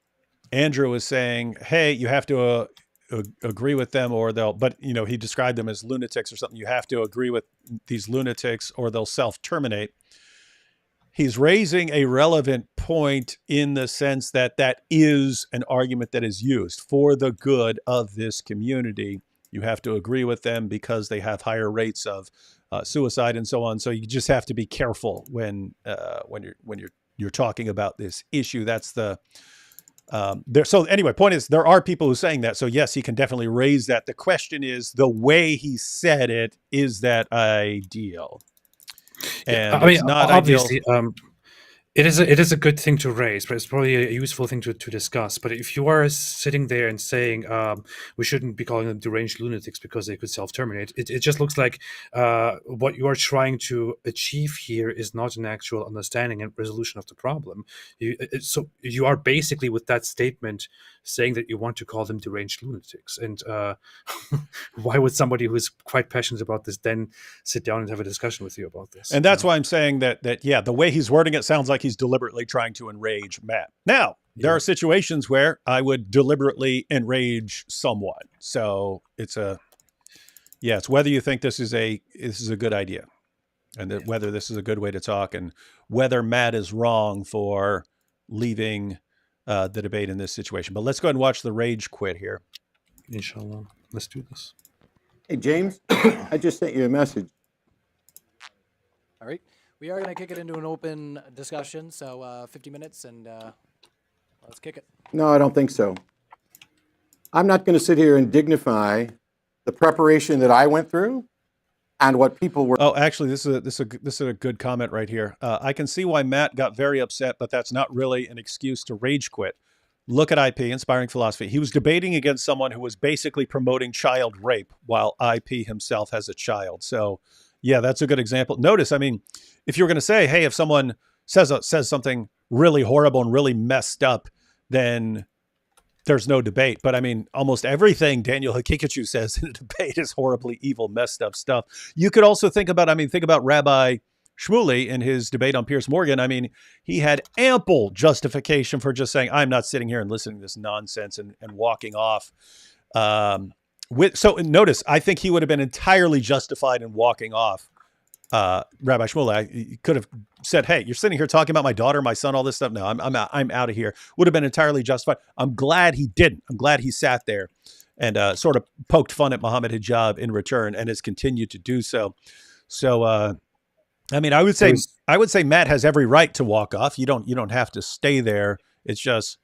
Andrew was saying, hey, you have to agree with them or he described them as lunatics or something. You have to agree with these lunatics or they'll self-terminate. He's raising a relevant point in the sense that is an argument that is used for the good of this community. You have to agree with them because they have higher rates of suicide and so on. So you just have to be careful when you're talking about this issue. That's the So anyway, point is there are people who are saying that. So yes, he can definitely raise that. The question is the way he said it, is that ideal? And I mean, it's not obviously, ideal. It is a good thing to raise, but it's probably a useful thing to discuss. But if you are sitting there and saying we shouldn't be calling them deranged lunatics because they could self-terminate, it just looks like what you are trying to achieve here is not an actual understanding and resolution of the problem. So you are basically, with that statement, saying that you want to call them deranged lunatics. And why would somebody who is quite passionate about this then sit down and have a discussion with you about this? And that's why I'm saying that yeah, the way he's wording it sounds like he's deliberately trying to enrage Matt. Now, there are situations where I would deliberately enrage someone. So it's whether you think this is a good idea, and that whether this is a good way to talk, and whether Matt is wrong for leaving the debate in this situation. But let's go ahead and watch the rage quit here. Inshallah. Let's do this. Hey, James, I just sent you a message. All right. We are going to kick it into an open discussion. So 50 minutes and let's kick it. No, I don't think so. I'm not going to sit here and dignify the preparation that I went through and what people were. Oh, actually, this is a good comment right here. I can see why Matt got very upset, but that's not really an excuse to rage quit. Look at IP, Inspiring Philosophy. He was debating against someone who was basically promoting child rape while IP himself has a child. So, yeah, that's a good example. Notice, I mean, if you're going to say, hey, if someone says something really horrible and really messed up, then there's no debate. But I mean, almost everything Daniel Hakikachu says in a debate is horribly evil, messed up stuff. You could also think about Rabbi Shmuley in his debate on Piers Morgan. I mean, he had ample justification for just saying, I'm not sitting here and listening to this nonsense and walking off. So notice, I think he would have been entirely justified in walking off. Rabbi Shmuley, he could have said, hey, you're sitting here talking about my daughter, my son, all this stuff. No, I'm out of here. Would have been entirely justified. I'm glad he didn't. I'm glad he sat there and sort of poked fun at Muhammad Hijab in return and has continued to do so. So, I mean, I would say Matt has every right to walk off. You don't have to stay there. It's just,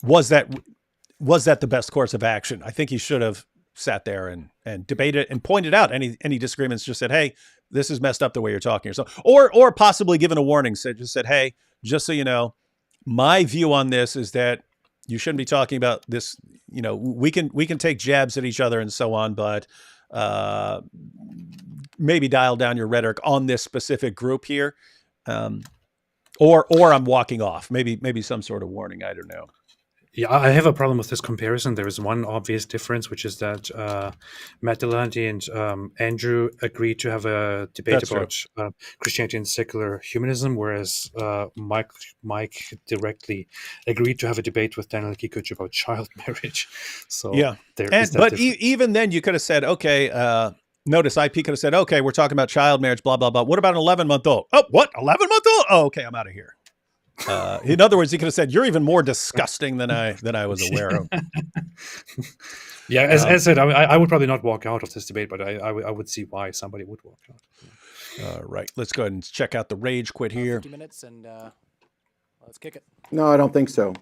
was that the best course of action? I think he should have sat there and debated and pointed out any disagreements. Just said, hey, this is messed up the way you're talking, or possibly given a warning. Said, hey, just so you know, my view on this is that you shouldn't be talking about this. You know, we can take jabs at each other and so on, but maybe dial down your rhetoric on this specific group here, or I'm walking off. Maybe some sort of warning. I don't know. Yeah, I have a problem with this comparison. There is one obvious difference, which is that Matt Dillahunty and Andrew agreed to have a debate about Christianity and secular humanism, whereas Mike directly agreed to have a debate with Daniel Kikuch about child marriage. So yeah, but even then, you could have said, okay. Notice IP could have said, okay, we're talking about child marriage, blah blah blah. What about an 11-month-old? Oh, what, 11-month-old? Oh, okay, I'm out of here. In other words, he could have said, you're even more disgusting than I was aware of. Yeah, as I said, I would probably not walk out of this debate, but I would see why somebody would walk out. All right, let's go ahead and check out the rage quit here. 50 minutes and let's kick it. No, I don't think so.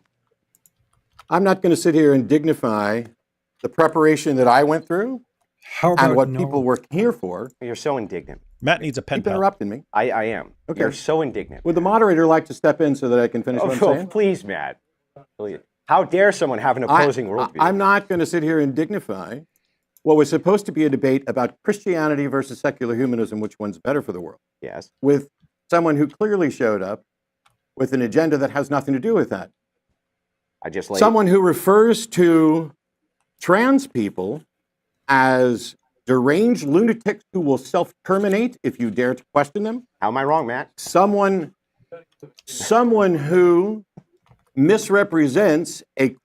I'm not going to sit here and dignify the preparation that I went through and what people were here for. You're so indignant. Matt needs a pen. Keep interrupting me. I am. Okay. You're so indignant. Would the moderator like to step in so that I can finish what I'm saying? Please, Matt. Please. How dare someone have an opposing worldview? I'm not going to sit here and dignify what was supposed to be a debate about Christianity versus secular humanism, which one's better for the world. Yes. With someone who clearly showed up with an agenda that has nothing to do with that. Someone who refers to trans people as deranged lunatics who will self-terminate if you dare to question them. How am I wrong, Matt? Someone who misrepresents a...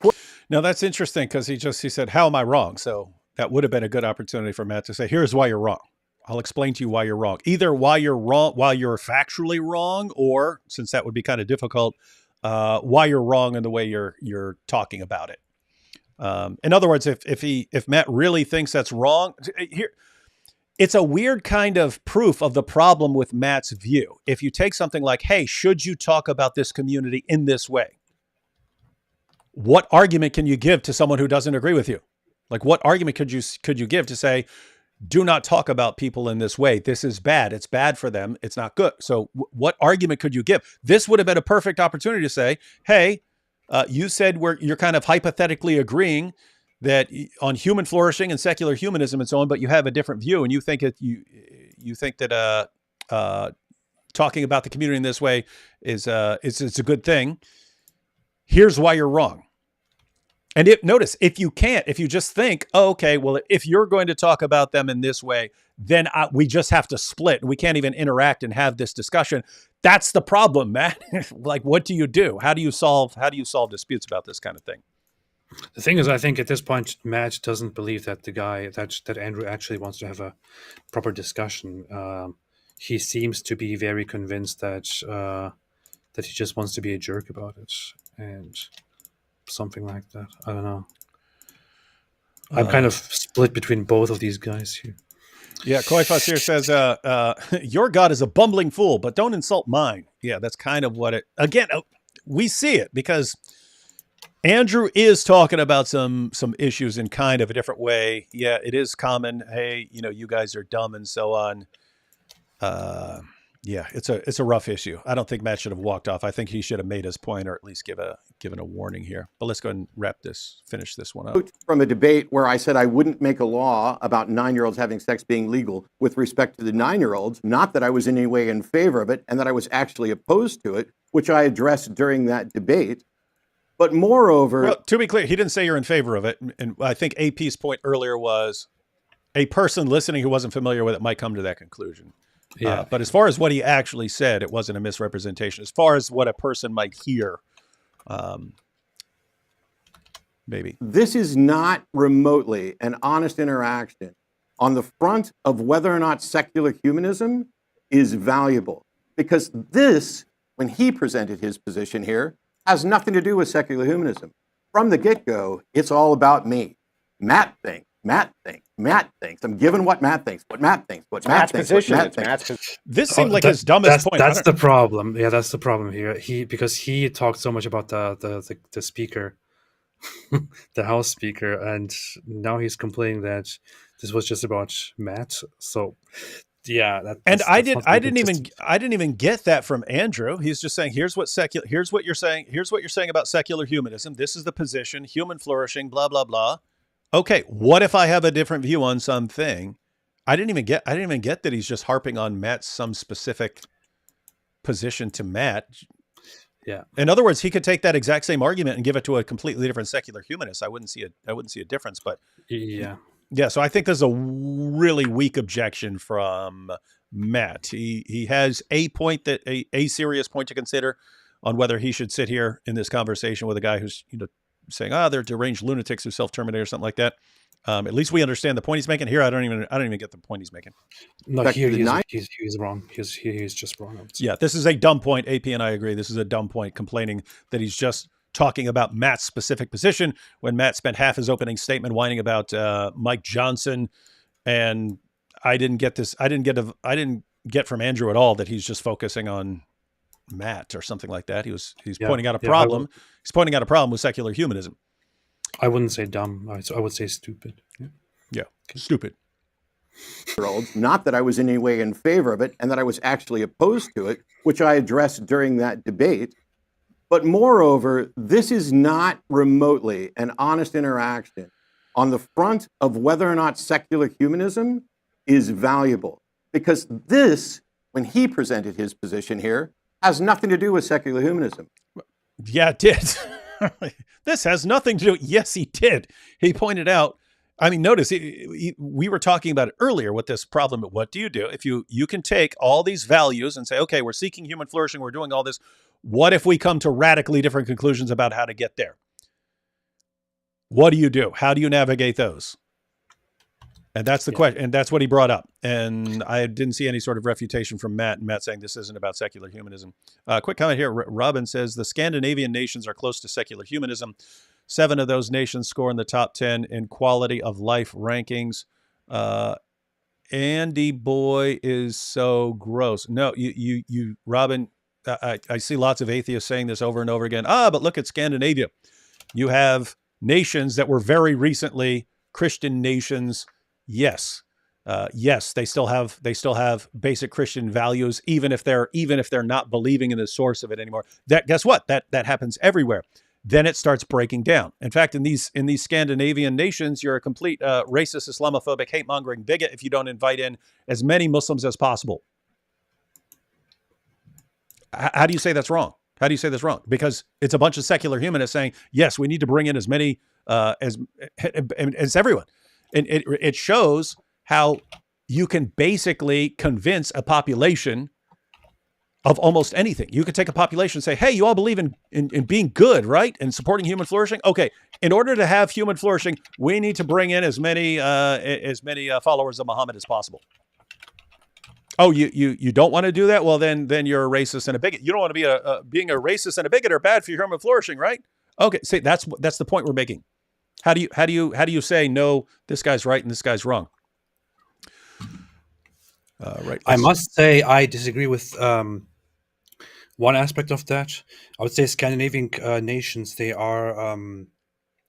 Now that's interesting because he said, how am I wrong? So that would have been a good opportunity for Matt to say, here's why you're wrong. I'll explain to you why you're wrong. Either why you're wrong, why you're factually wrong, or, since that would be kind of difficult, why you're wrong in the way you're talking about it. In other words, if Matt really thinks that's wrong, here, it's a weird kind of proof of the problem with Matt's view. If you take something like, hey, should you talk about this community in this way? What argument can you give to someone who doesn't agree with you? Like, what argument could you give to say, do not talk about people in this way. This is bad. It's bad for them. It's not good. So what argument could you give? This would have been a perfect opportunity to say, hey, you said you're kind of hypothetically agreeing that on human flourishing and secular humanism and so on, but you have a different view, and you think you think that talking about the community in this way is it's a good thing. Here's why you're wrong. And notice, if you just think, oh, okay, well, if you're going to talk about them in this way, then we just have to split. We can't even interact and have this discussion. That's the problem, Matt. Like, what do you do? How do you solve disputes about this kind of thing? The thing is, I think at this point, Matt doesn't believe that that Andrew actually wants to have a proper discussion. He seems to be very convinced that he just wants to be a jerk about it, and something like that. I don't know. I'm kind of split between both of these guys here. Yeah, Koifas here says, your God is a bumbling fool, but don't insult mine. Yeah, that's kind of what again, we see it because Andrew is talking about some issues in kind of a different way. Yeah, it is common. Hey, you guys are dumb and so on. Yeah, it's a rough issue. I don't think Matt should have walked off. I think he should have made his point or at least given a warning here. But let's go ahead and finish this one up. From a debate where I said I wouldn't make a law about 9-year-olds having sex being legal with respect to the 9-year-olds, not that I was in any way in favor of it and that I was actually opposed to it, which I addressed during that debate. But moreover... Well, to be clear, he didn't say you're in favor of it. And I think AP's point earlier was a person listening who wasn't familiar with it might come to that conclusion. Yeah. But as far as what he actually said, it wasn't a misrepresentation. As far as what a person might hear, maybe. This is not remotely an honest interaction on the front of whether or not secular humanism is valuable. Because this, when he presented his position here, has nothing to do with secular humanism. From the get-go, it's all about me. Matt thinks. Matt thinks. I'm giving what Matt thinks. What Matt thinks. What Matt thinks. What Matt thinks. This seemed like his dumbest point. That's the problem. Yeah, that's the problem here. Because he talked so much about the speaker, the House Speaker, and now he's complaining that this was just about Matt. So, yeah. I didn't even get that from Andrew. He's just saying, here's what you're saying. Here's what you're saying about secular humanism. This is the position. Human flourishing. Blah blah blah. Okay, what if I have a different view on something? I didn't even get that he's just harping on Matt's some specific position to Matt. Yeah. In other words, he could take that exact same argument and give it to a completely different secular humanist. I wouldn't see a difference, but yeah. Yeah, so I think there's a really weak objection from Matt. He has a point a serious point to consider on whether he should sit here in this conversation with a guy who's, saying, they're deranged lunatics who self-terminate or something like that. At least we understand the point he's making. Here, I don't even get the point he's making. No, here he's wrong. He's just wrong. Yeah, this is a dumb point. AP and I agree. This is a dumb point, complaining that he's just talking about Matt's specific position when Matt spent half his opening statement whining about Mike Johnson. And I didn't get from Andrew at all that he's just focusing on Matt or something like that. He's pointing out a problem. He's pointing out a problem with secular humanism. I wouldn't say dumb. I would say stupid. Yeah. Stupid. Not that I was in any way in favor of it and that I was actually opposed to it, which I addressed during that debate. But moreover, this is not remotely an honest interaction on the front of whether or not secular humanism is valuable. Because this, when he presented his position here, has nothing to do with secular humanism. Yeah, it did. This has nothing to do. Yes, he did. He pointed out, notice we were talking about it earlier with this problem. What do? If you can take all these values and say, okay, we're seeking human flourishing, we're doing all this. What if we come to radically different conclusions about how to get there? What do you do? How do you navigate those? And that's the question. And that's what he brought up. And I didn't see any sort of refutation from Matt, and Matt saying this isn't about secular humanism. Quick comment here. Robin says the Scandinavian nations are close to secular humanism. 7 of those nations score in the top 10 in quality of life rankings. Andy boy is so gross. No, you Robin, I see lots of atheists saying this over and over again. But look at Scandinavia. You have nations that were very recently Christian nations. Yes, Yes, they still have basic Christian values, even if they're not believing in the source of it anymore. That, guess what? That happens everywhere. Then it starts breaking down. In fact, in these Scandinavian nations, you're a complete racist, Islamophobic, hate-mongering bigot if you don't invite in as many Muslims as possible. How do you say that's wrong? How do you say that's wrong? Because it's a bunch of secular humanists saying, yes, we need to bring in as many as everyone. And it shows how you can basically convince a population of almost anything. You could take a population and say, hey, you all believe in being good, right? And supporting human flourishing? Okay, in order to have human flourishing, we need to bring in as many followers of Muhammad as possible. Oh, you don't want to do that? Well, then you're a racist and a bigot. You don't want to be being a racist and a bigot are bad for your human flourishing, right? Okay, see, that's the point we're making. How do you say, no, this guy's right and this guy's wrong? Right. I must say I disagree with one aspect of that. I would say Scandinavian nations, they are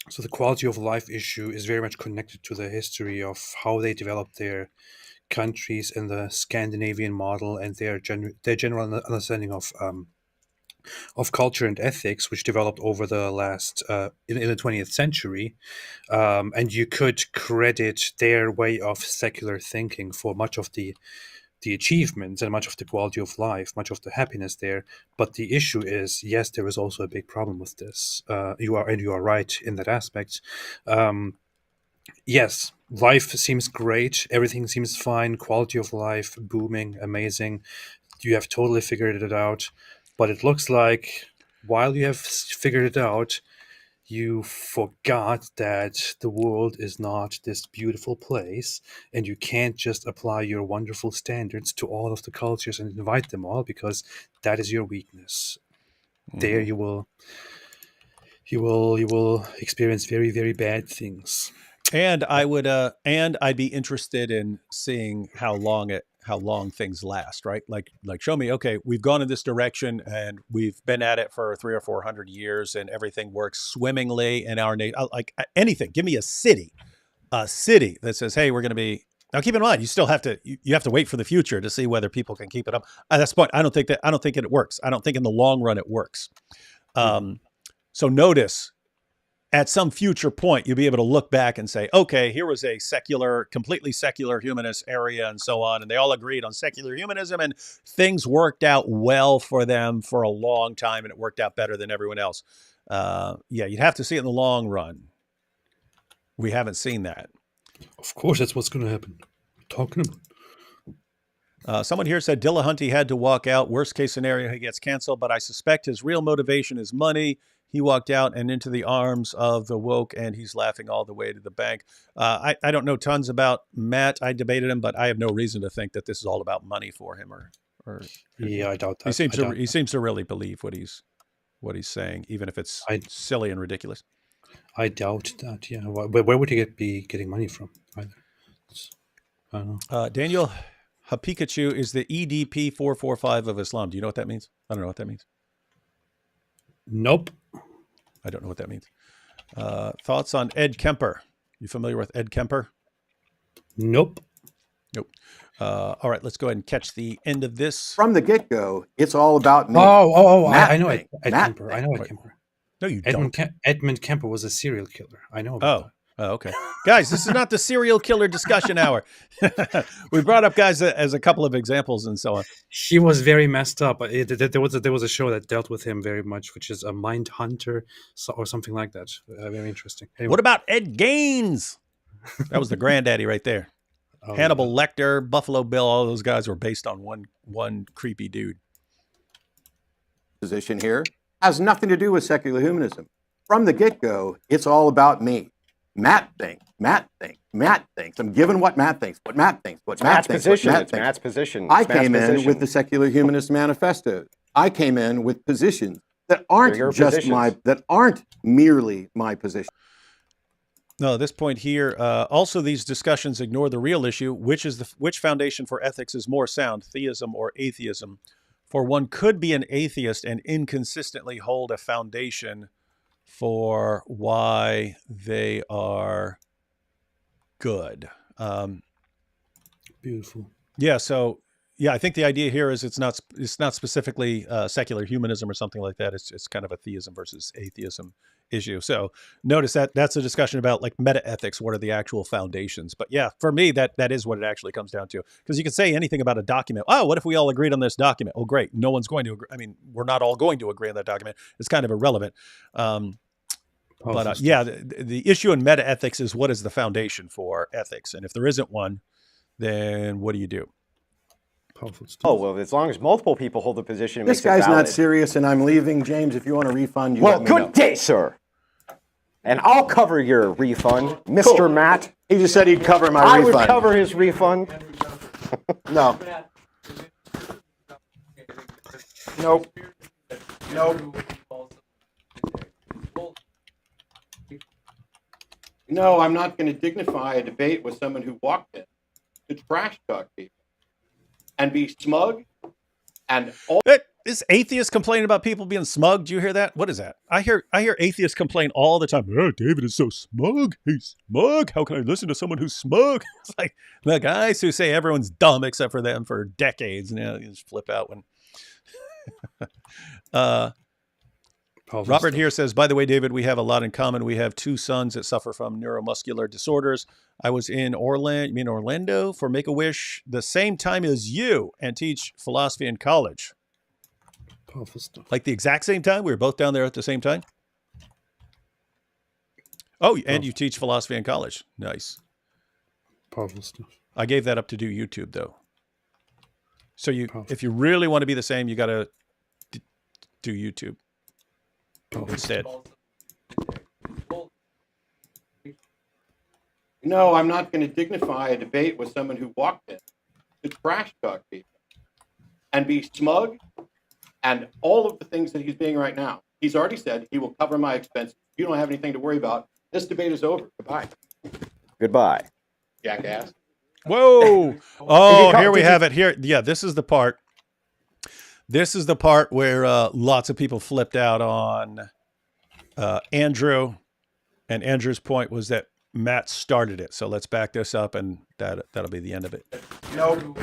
so the quality of life issue is very much connected to the history of how they developed their countries in the Scandinavian model and their general understanding of culture and ethics, which developed over the last in the 20th century, and you could credit their way of secular thinking for much of the achievements and much of the quality of life, much of the happiness there. But the issue is, yes, there is also a big problem with this. You are right in that aspect. Yes, life seems great. Everything seems fine. Quality of life, booming, amazing. You have totally figured it out. But it looks like while you have figured it out, you forgot that the world is not this beautiful place, and you can't just apply your wonderful standards to all of the cultures and invite them all, because that is your weakness. Mm-hmm. There you will experience very, very bad things. And I'd be interested in seeing how long things last, right? Like show me, okay, we've gone in this direction and we've been at it for 300 or 400 years and everything works swimmingly in our nation. Like anything, give me a city that says, hey, we're going to be. Now keep in mind, you still have to wait for the future to see whether people can keep it up. That's the point. I don't think it works. I don't think in the long run it works. So notice, at some future point, you'll be able to look back and say, okay, here was a completely secular humanist area and so on. And they all agreed on secular humanism and things worked out well for them for a long time. And it worked out better than everyone else. You'd have to see it in the long run. We haven't seen that. Of course, that's what's going to happen. What are you talking about? Someone here said Dillahunty had to walk out. Worst case scenario, he gets canceled. But I suspect his real motivation is money. He walked out and into the arms of the woke, and he's laughing all the way to the bank. I don't know tons about Matt. I debated him, but I have no reason to think that this is all about money for him. Or yeah, I doubt that. He seems to really believe what he's saying, even if it's silly and ridiculous. I doubt that. Yeah, where would he be getting money from? Either. I don't know. Daniel Hapikachu is the EDP 445 of Islam. Do you know what that means? I don't know what that means. Nope. I don't know what that means. Thoughts on Ed Kemper? You familiar with Ed Kemper? Nope. All right, let's go ahead and catch the end of this. From the get-go, it's all about me. I know Ed Kemper. I know Ed Kemper. No, you don't. Edmund Kemper was a serial killer. I know about that. Oh, okay. Guys, this is not the serial killer discussion hour. We brought up guys as a couple of examples and so on. He was very messed up. There was a show that dealt with him very much, which is a Mind Hunter or something like that. Very interesting. Anyway. What about Ed Gaines? That was the granddaddy right there. Hannibal Lecter, Buffalo Bill, all those guys were based on one creepy dude. Position here has nothing to do with secular humanism. From the get-go, it's all about me. Matt thinks. I'm given what Matt thinks. What Matt thinks. What Matt thinks. Position. What Matt it's thinks. Matt's position. I came in with the Secular Humanist Manifesto. I came in with positions that aren't that aren't merely my position. No, at this point here, also these discussions ignore the real issue, which foundation for ethics is more sound, theism or atheism? For one could be an atheist and inconsistently hold a foundation for why they are good. Beautiful. Yeah. So yeah, I think the idea here is it's not specifically secular humanism or something like that. It's kind of a theism versus atheism issue. So notice that that's a discussion about like meta ethics. What are the actual foundations? But yeah, for me, that is what it actually comes down to. Because you can say anything about a document. Oh, what if we all agreed on this document? Oh, great. No one's going to agree. I mean, we're not all going to agree on that document. It's kind of irrelevant. But yeah, the issue in meta ethics is what is the foundation for ethics? And if there isn't one, then what do you do? Oh, well, as long as multiple people hold the position, it This makes it guy's valid. not serious, and I'm leaving. James, if you want a refund, you Well, let me know. good day, sir. And I'll cover your refund, Mr. Matt. He just said he'd cover my I refund. would cover his refund. No. Nope. Nope. No, I'm not going to dignify a debate with someone who walked in to trash talk people and be smug and all. This atheist complaining about people being smug. Do you hear that? What is that? I hear atheists complain all the time. Oh, David is so smug. He's smug. How can I listen to someone who's smug? It's like the guys who say everyone's dumb except for them for decades. And you just flip out when. Robert here says, by the way, David, we have a lot in common. We have 2 sons that suffer from neuromuscular disorders. I was in Orlando for Make-A-Wish the same time as you and teach philosophy in college. Powerful stuff. Like the exact same time? We were both down there at the same time? Oh, and you teach philosophy in college. Nice. Powerful stuff. I gave that up to do YouTube, though. So if you really want to be the same, you got to do YouTube instead. No, I'm not going to dignify a debate with someone who walked in to trash talk people and be smug and all of the things that he's being right now. He's already said he will cover my expenses. You don't have anything to worry about. This debate is over. Goodbye. Goodbye. Jackass. Whoa. Oh, here we have it. Here. Yeah, this is the part. This is the part where lots of people flipped out on Andrew. And Andrew's point was that Matt started it. So let's back this up, and that'll be the end of it. Nope.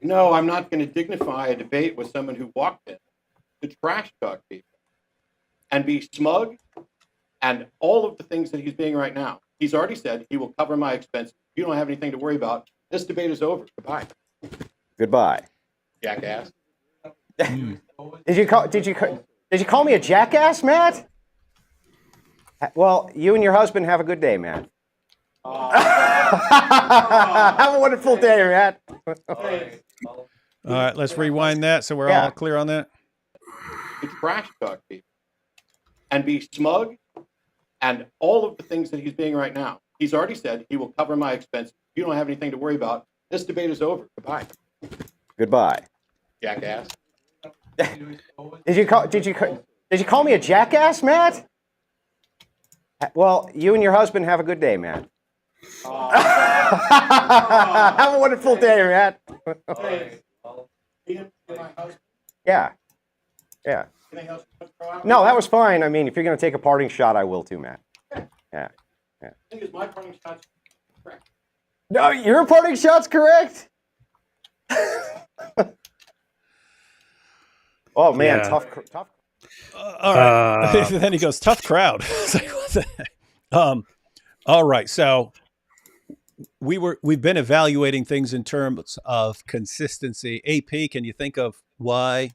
No, I'm not going to dignify a debate with someone who walked in to trash talk people and be smug and all of the things that he's being right now. He's already said he will cover my expenses. You don't have anything to worry about. This debate is over. Goodbye. Goodbye. Jackass. Did you call me a jackass, Matt? Well, you and your husband have a good day, Matt. Have a wonderful day, Matt. All right, let's rewind that so we're all clear on that. To trash talk people and be smug and all of the things that he's being right now. He's already said he will cover my expenses. You don't have anything to worry about. This debate is over. Goodbye. Goodbye. Jackass. Did you call me a jackass, Matt? Well, you and your husband have a good day, Matt. Have a wonderful day, Matt. Yeah. No, that was fine. I mean, if you're going to take a parting shot, I will too, Matt. Yeah. I think it's my parting shot's correct. No, your parting shot's correct. Oh man, Yeah. tough. All right. Then he goes, tough crowd. It's like, what the heck? All right. So we've been evaluating things in terms of consistency. AP, can you think of why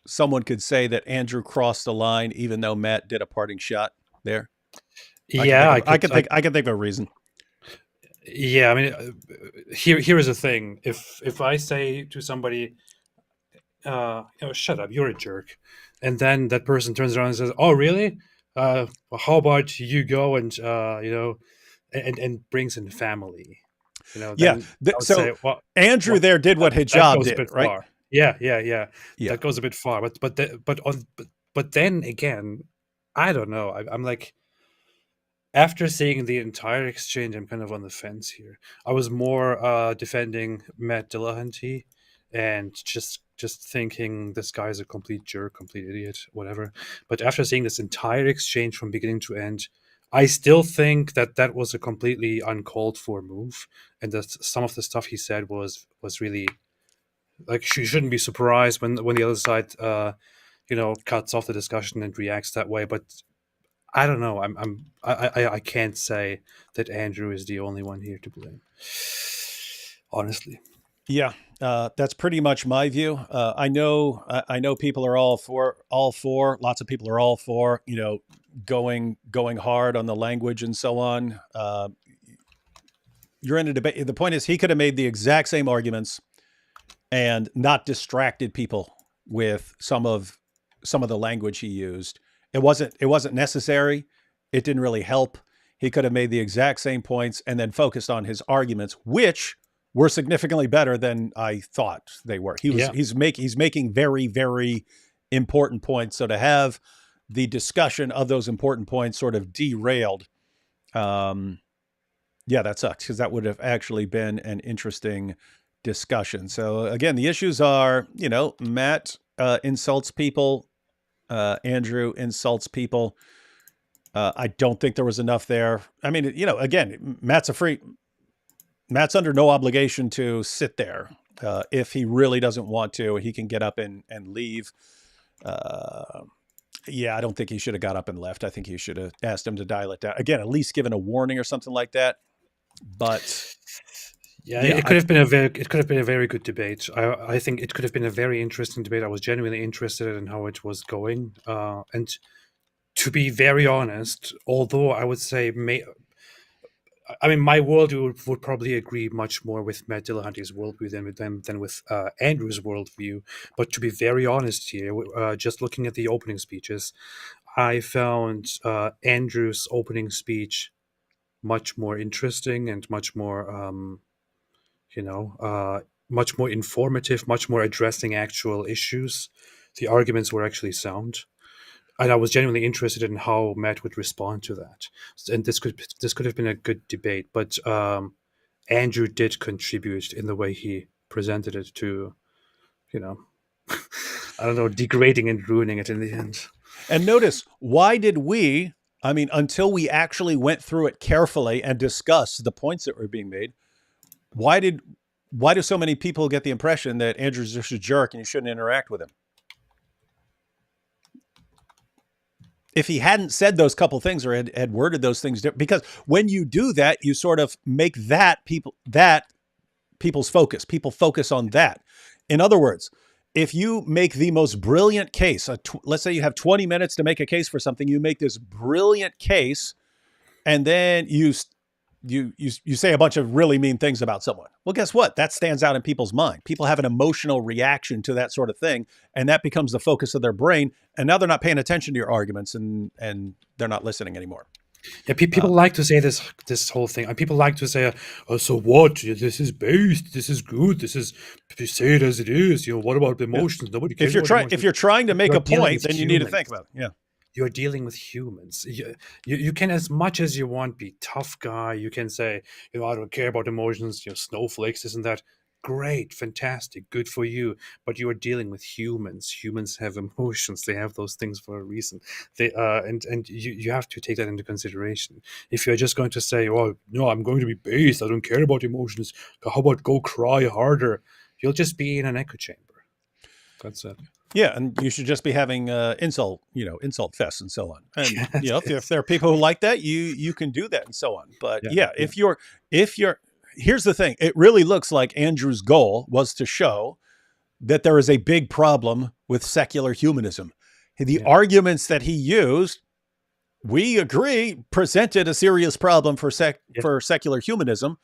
someone could say that Andrew crossed the line, even though Matt did a parting shot there? I can think of a reason. Yeah, I mean, here is the thing. If I say to somebody, shut up, you're a jerk, and then that person turns around and says, oh, really? Well, how about you go and and brings in family? Yeah. So Andrew there did what Hijab did, right? Far. Yeah. That goes a bit far. But then again, I don't know. I'm like, after seeing the entire exchange, I'm kind of on the fence here. I was more defending Matt Dillahunty and just thinking this guy's a complete jerk, complete idiot, whatever. But after seeing this entire exchange from beginning to end, I still think that was a completely uncalled for move, and that some of the stuff he said was really, like, you shouldn't be surprised when the other side cuts off the discussion and reacts that way. But I don't know. I can't say that Andrew is the only one here to blame. Honestly. Yeah, that's pretty much my view. I know people are all for. Lots of people are all for, going hard on the language and so on. You're in a debate. The point is, he could have made the exact same arguments and not distracted people with some of the language he used. It wasn't necessary. It didn't really help. He could have made the exact same points and then focused on his arguments, which were significantly better than I thought they were. He's making very, very important points. So to have the discussion of those important points sort of derailed, that sucks, because that would have actually been an interesting discussion. So again, the issues are, Matt insults people, Andrew insults people. I don't think there was enough there. I mean, again, Matt's under no obligation to sit there. If he really doesn't want to, he can get up and leave. I don't think he should have got up and left. I think he should have asked him to dial it down. Again, at least given a warning or something like that. But it could have been a very good debate. I think it could have been a very interesting debate. I was genuinely interested in how it was going. And to be very honest, although I would say my worldview would probably agree much more with Matt Dillahunty's worldview than with Andrew's worldview. But to be very honest here, just looking at the opening speeches, I found Andrew's opening speech much more interesting and much more, much more informative, much more addressing actual issues. The arguments were actually sound. And I was genuinely interested in how Matt would respond to that. And this could have been a good debate, but Andrew did contribute in the way he presented it to, I don't know, degrading and ruining it in the end. And notice, why did we, until we actually went through it carefully and discussed the points that were being made, why do so many people get the impression that Andrew's just a jerk and you shouldn't interact with him? If he hadn't said those couple things or had worded those things, because when you do that, you sort of make that people's focus. People focus on that. In other words, if you make the most brilliant case, let's say you have 20 minutes to make a case for something, you make this brilliant case, and then you say a bunch of really mean things about someone. Well, guess what? That stands out in people's mind. People have an emotional reaction to that sort of thing, and that becomes the focus of their brain. And now they're not paying attention to your arguments, and they're not listening anymore. Yeah, people like to say this whole thing, and people like to say, "Oh, so what? This is based. This is good. This is, say it as it is. What about the emotions? Nobody cares. If you're trying to make a point, then you need to think about it. Yeah. You're dealing with humans. You can, as much as you want, be tough guy. You can say, I don't care about emotions, snowflakes, isn't that great, fantastic, good for you. But you are dealing with humans. Humans have emotions. They have those things for a reason. They and you have to take that into consideration. If you're just going to say, "Oh no, I'm going to be based. I don't care about emotions. How about go cry harder?" You'll just be in an echo chamber. That's it. Yeah, and you should just be having insult fests and so on. And if there are people who like that, you can do that and so on. But if you're here's the thing. It really looks like Andrew's goal was to show that there is a big problem with secular humanism. The arguments that he used, we agree, presented a serious problem for secular humanism,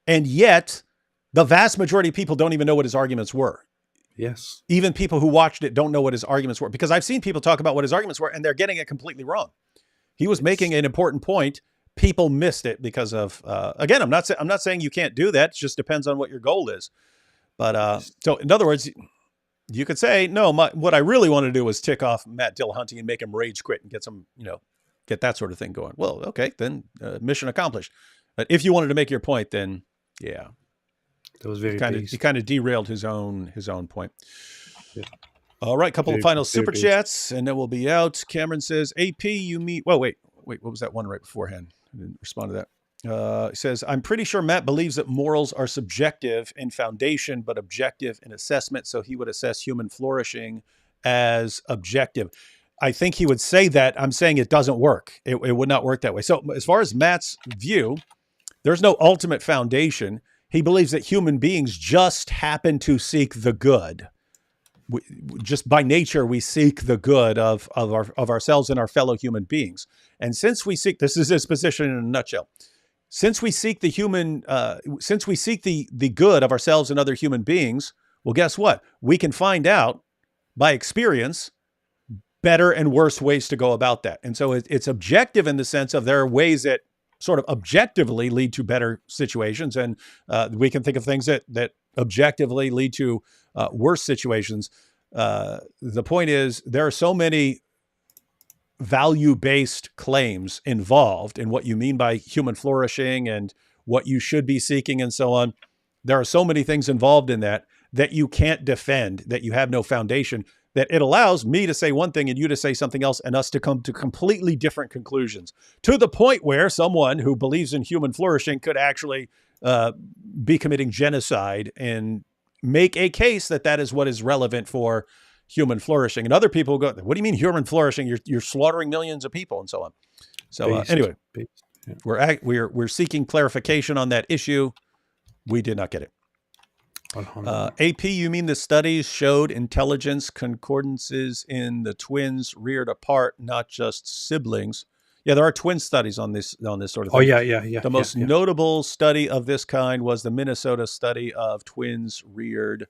and yet the vast majority of people don't even know what his arguments were. Yes. Even people who watched it don't know what his arguments were, because I've seen people talk about what his arguments were and they're getting it completely wrong. He was making an important point. People missed it because of, again, I'm not saying you can't do that. It just depends on what your goal is. But so in other words, you could say, no, what I really want to do is tick off Matt Dillahunty and make him rage quit and get some, get that sort of thing going. Well, okay, then mission accomplished. But if you wanted to make your point, then yeah. That was very he kind of derailed his own point. Yeah. All right, couple of final super chats, and then we'll be out. Cameron says, "AP, you mean? Well, wait. wait, what was that one right beforehand? I didn't respond to that. It says, I'm pretty sure Matt believes that morals are subjective in foundation, but objective in assessment. So he would assess human flourishing as objective. I think he would say that. I'm saying it doesn't work. It would not work that way. So as far as Matt's view, there's no ultimate foundation. He believes that human beings just happen to seek the good. Just by nature, we seek the good of ourselves and our fellow human beings. And since we seek, this is his position in a nutshell. Since we seek the good of ourselves and other human beings, well, guess what? We can find out by experience better and worse ways to go about that. And so it's objective in the sense of there are ways that sort of objectively lead to better situations. And we can think of things that objectively lead to worse situations. The point is, there are so many value-based claims involved in what you mean by human flourishing and what you should be seeking and so on. There are so many things involved in that you can't defend, that you have no foundation, that it allows me to say one thing and you to say something else and us to come to completely different conclusions, to the point where someone who believes in human flourishing could actually be committing genocide and make a case that is what is relevant for human flourishing. And other people go, what do you mean human flourishing? You're slaughtering millions of people and so on. So anyway, yeah. We're seeking clarification on that issue. We did not get it. AP, you mean the studies showed intelligence concordances in the twins reared apart, not just siblings? Yeah, there are twin studies on this sort of thing. Oh, yeah. The most notable study of this kind was the Minnesota study of twins reared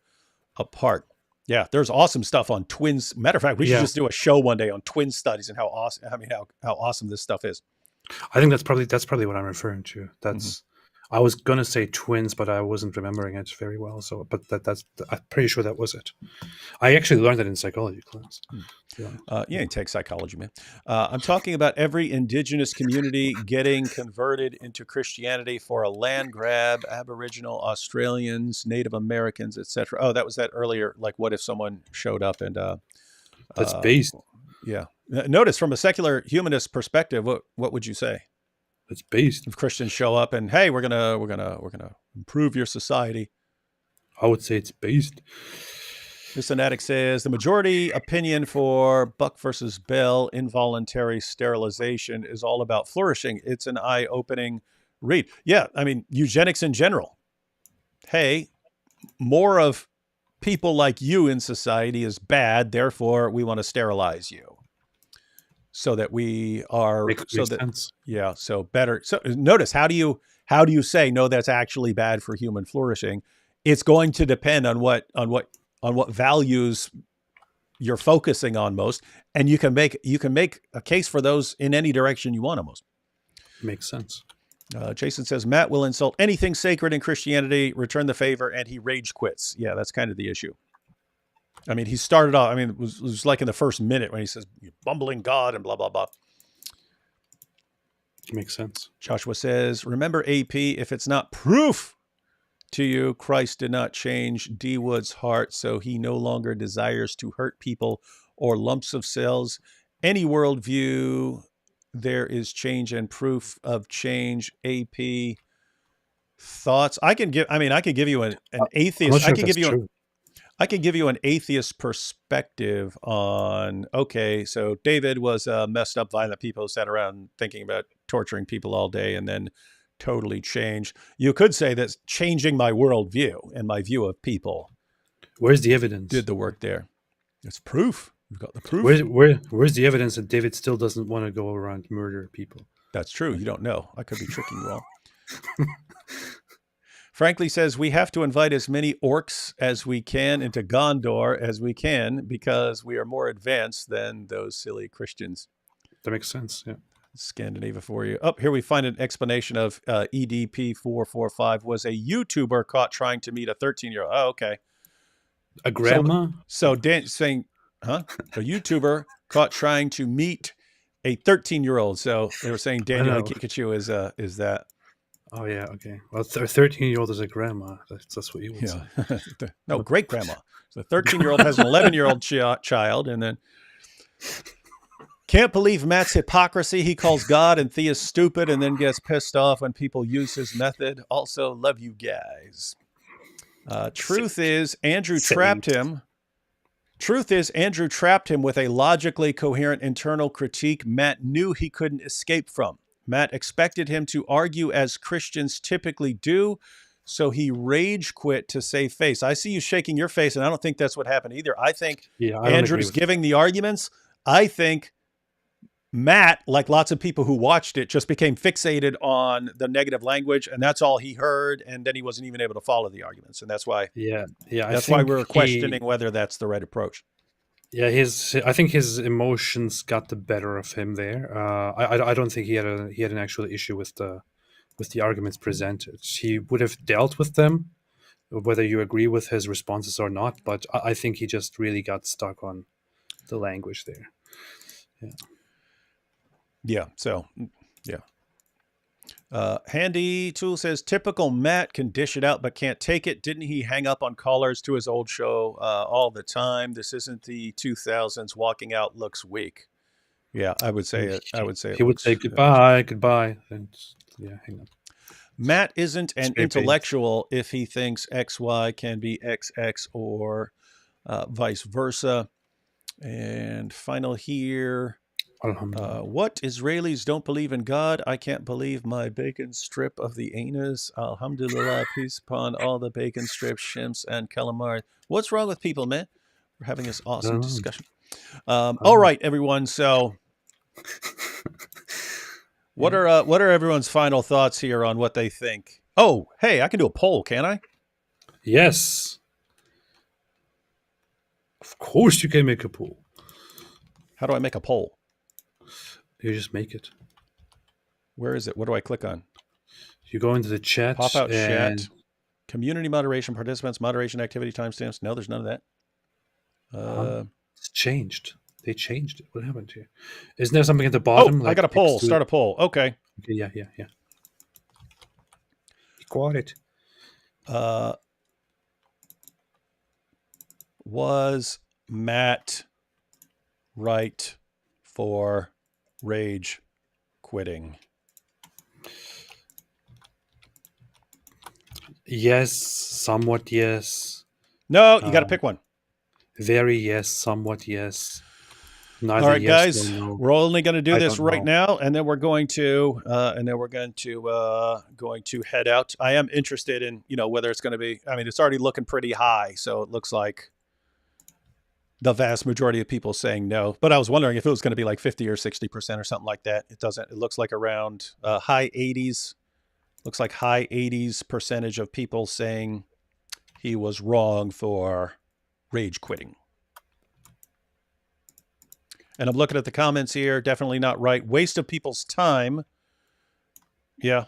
apart. Yeah, there's awesome stuff on twins. Matter of fact, we should just do a show one day on twin studies and how awesome this stuff is. I think that's probably what I'm referring to. That's I was gonna say twins, but I wasn't remembering it very well. So, but that's I'm pretty sure that was it. I actually learned it in psychology class. You take psychology, man. I'm talking about every indigenous community getting converted into Christianity for a land grab, Aboriginal Australians, Native Americans, etc. Oh, that was that earlier. Like, what if someone showed up and that's based. Yeah. Notice from a secular humanist perspective, what would you say? It's based. If Christians show up and, hey, we're gonna improve your society, I would say it's based. This fanatic says the majority opinion for Buck versus Bell involuntary sterilization is all about flourishing. It's an eye-opening read. Yeah, I mean, eugenics in general. Hey, more of people like you in society is bad. Therefore, we want to sterilize you. So that we are makes sense. Yeah, so better. So notice, how do you say no, that's actually bad for human flourishing? It's going to depend on what values you're focusing on most, and you can make a case for those in any direction you want almost. Makes sense. Jason says Matt will insult anything sacred in Christianity, return the favor, and he rage quits. Yeah, that's kind of the issue. I mean, he started off, it was like in the first minute when he says, you bumbling God and blah, blah, blah. Makes sense. Joshua says, remember, AP, if it's not proof to you, Christ did not change D. Wood's heart, so he no longer desires to hurt people or lumps of cells. Any worldview, there is change and proof of change. AP thoughts. I could give you an atheist. I can give you an atheist perspective on, okay, so David was a messed up, violent people who sat around thinking about torturing people all day and then totally changed. You could say that's changing my worldview and my view of people. Where's the evidence? Did the work there. It's proof. We've got the proof. Where's the evidence that David still doesn't want to go around murder people? That's true. You don't know. I could be tricking you all. Frankly says we have to invite as many orcs as we can into Gondor as we can because we are more advanced than those silly Christians. That makes sense. Yeah. Scandinavia for you. Up here we find an explanation of EDP445 was a YouTuber caught trying to meet a 13-year-old. Oh, okay. A grandma? So Dan saying, a YouTuber caught trying to meet a 13-year-old. So they were saying Daniel Kikachu is that. Oh, yeah, okay. Well, a 13-year-old is a grandma. That's what you would say. No, great grandma. So the 13-year-old has an 11-year-old child, and then Can't believe Matt's hypocrisy. He calls God and theists stupid and then gets pissed off when people use his method. Also, love you guys. Truth is, Andrew trapped him. Truth is, Andrew trapped him with a logically coherent internal critique Matt knew he couldn't escape from. Matt expected him to argue as Christians typically do, so he rage quit to save face. I see you shaking your face, and I don't think that's what happened either. I think Andrew's giving the arguments. I think Matt, like lots of people who watched it, just became fixated on the negative language, and that's all he heard, and then he wasn't even able to follow the arguments, and that's why. That's why we're questioning whether that's the right approach. Yeah, I think his emotions got the better of him there. I don't think he had an actual issue with the arguments presented. He would have dealt with them, whether you agree with his responses or not. But I think he just really got stuck on the language there. Yeah. So, yeah. Handy Tool says, typical Matt can dish it out but can't take it. Didn't he hang up on callers to his old show all the time? This isn't the 2000s. Walking out looks weak. Yeah, I would say it. He would say goodbye, and hang up. Matt isn't an intellectual if he thinks XY can be XX or vice versa. And final here. What Israelis don't believe in God? I can't believe my bacon strip of the anus. Alhamdulillah, peace upon all the bacon strips, shrimps, and calamari. What's wrong with people, man? We're having this awesome discussion. All right, everyone. So, what are everyone's final thoughts here on what they think? Oh, hey, I can do a poll, can I? Yes. Of course you can make a poll. How do I make a poll? You just make it. Where is it? What do I click on? You go into the chat. Pop out chat. Community moderation, participants, moderation activity timestamps. No, there's none of that. It's changed. They changed it. What happened here? Isn't there something at the bottom? Oh, I got a poll. Start a poll. Okay. Yeah. Got it. Was Matt right for rage quitting? Yes, somewhat yes. No, you got to pick one. Very yes, somewhat yes. Neither all right, yes, guys, no. we're only going to do this right now, and then we're going to head out. I am interested in whether it's going to be. I mean, it's already looking pretty high, so it looks like the vast majority of people saying no. But I was wondering if it was going to be like 50 or 60% or something like that. It doesn't. It looks like around high 80s. Looks like high 80s percentage of people saying he was wrong for rage quitting. And I'm looking at the comments here. Definitely not right. Waste of people's time. Yeah.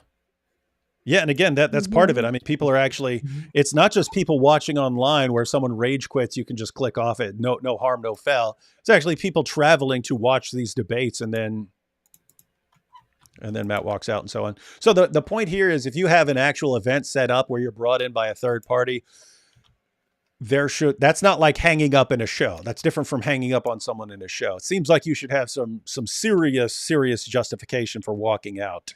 Yeah, and again, that's part of it. I mean, people are actually, it's not just people watching online where someone rage quits, you can just click off it. No harm, no foul. It's actually people traveling to watch these debates and then Matt walks out and so on. So the point here is if you have an actual event set up where you're brought in by a third party, that's not like hanging up in a show. That's different from hanging up on someone in a show. It seems like you should have some serious justification for walking out.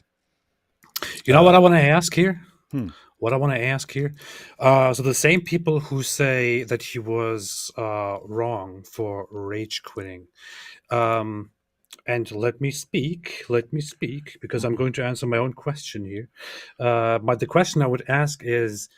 You know what I want to ask here? What I want to ask here? So the same people who say that he was wrong for rage quitting, and let me speak, because I'm going to answer my own question here. But the question I would ask is,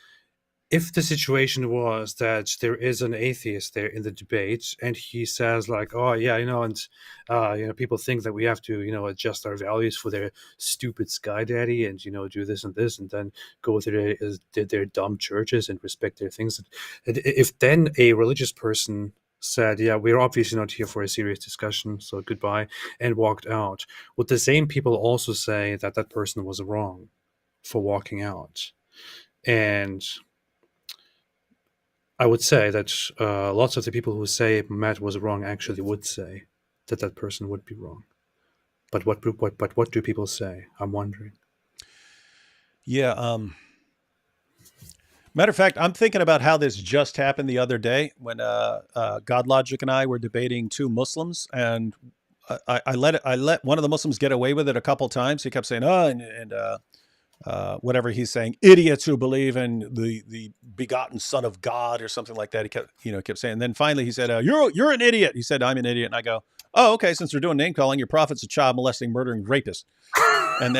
if the situation was that there is an atheist there in the debate and he says like, oh yeah, and people think that we have to, adjust our values for their stupid sky daddy and, do this and this and then go to their dumb churches and respect their things. And if then a religious person said, yeah, we're obviously not here for a serious discussion, so goodbye, and walked out, would the same people also say that that person was wrong for walking out? And I would say that lots of the people who say Matt was wrong actually would say that that person would be wrong. But what do people say? I'm wondering. Yeah. Matter of fact, I'm thinking about how this just happened the other day when God Logic and I were debating two Muslims, and I let one of the Muslims get away with it a couple times. He kept saying, whatever he's saying, idiots who believe in the begotten Son of God or something like that. He kept saying. And then finally he said, "You're an idiot." He said, "I'm an idiot." And I go, "Oh, okay. Since we're doing name calling, your prophet's a child molesting, murdering rapist." And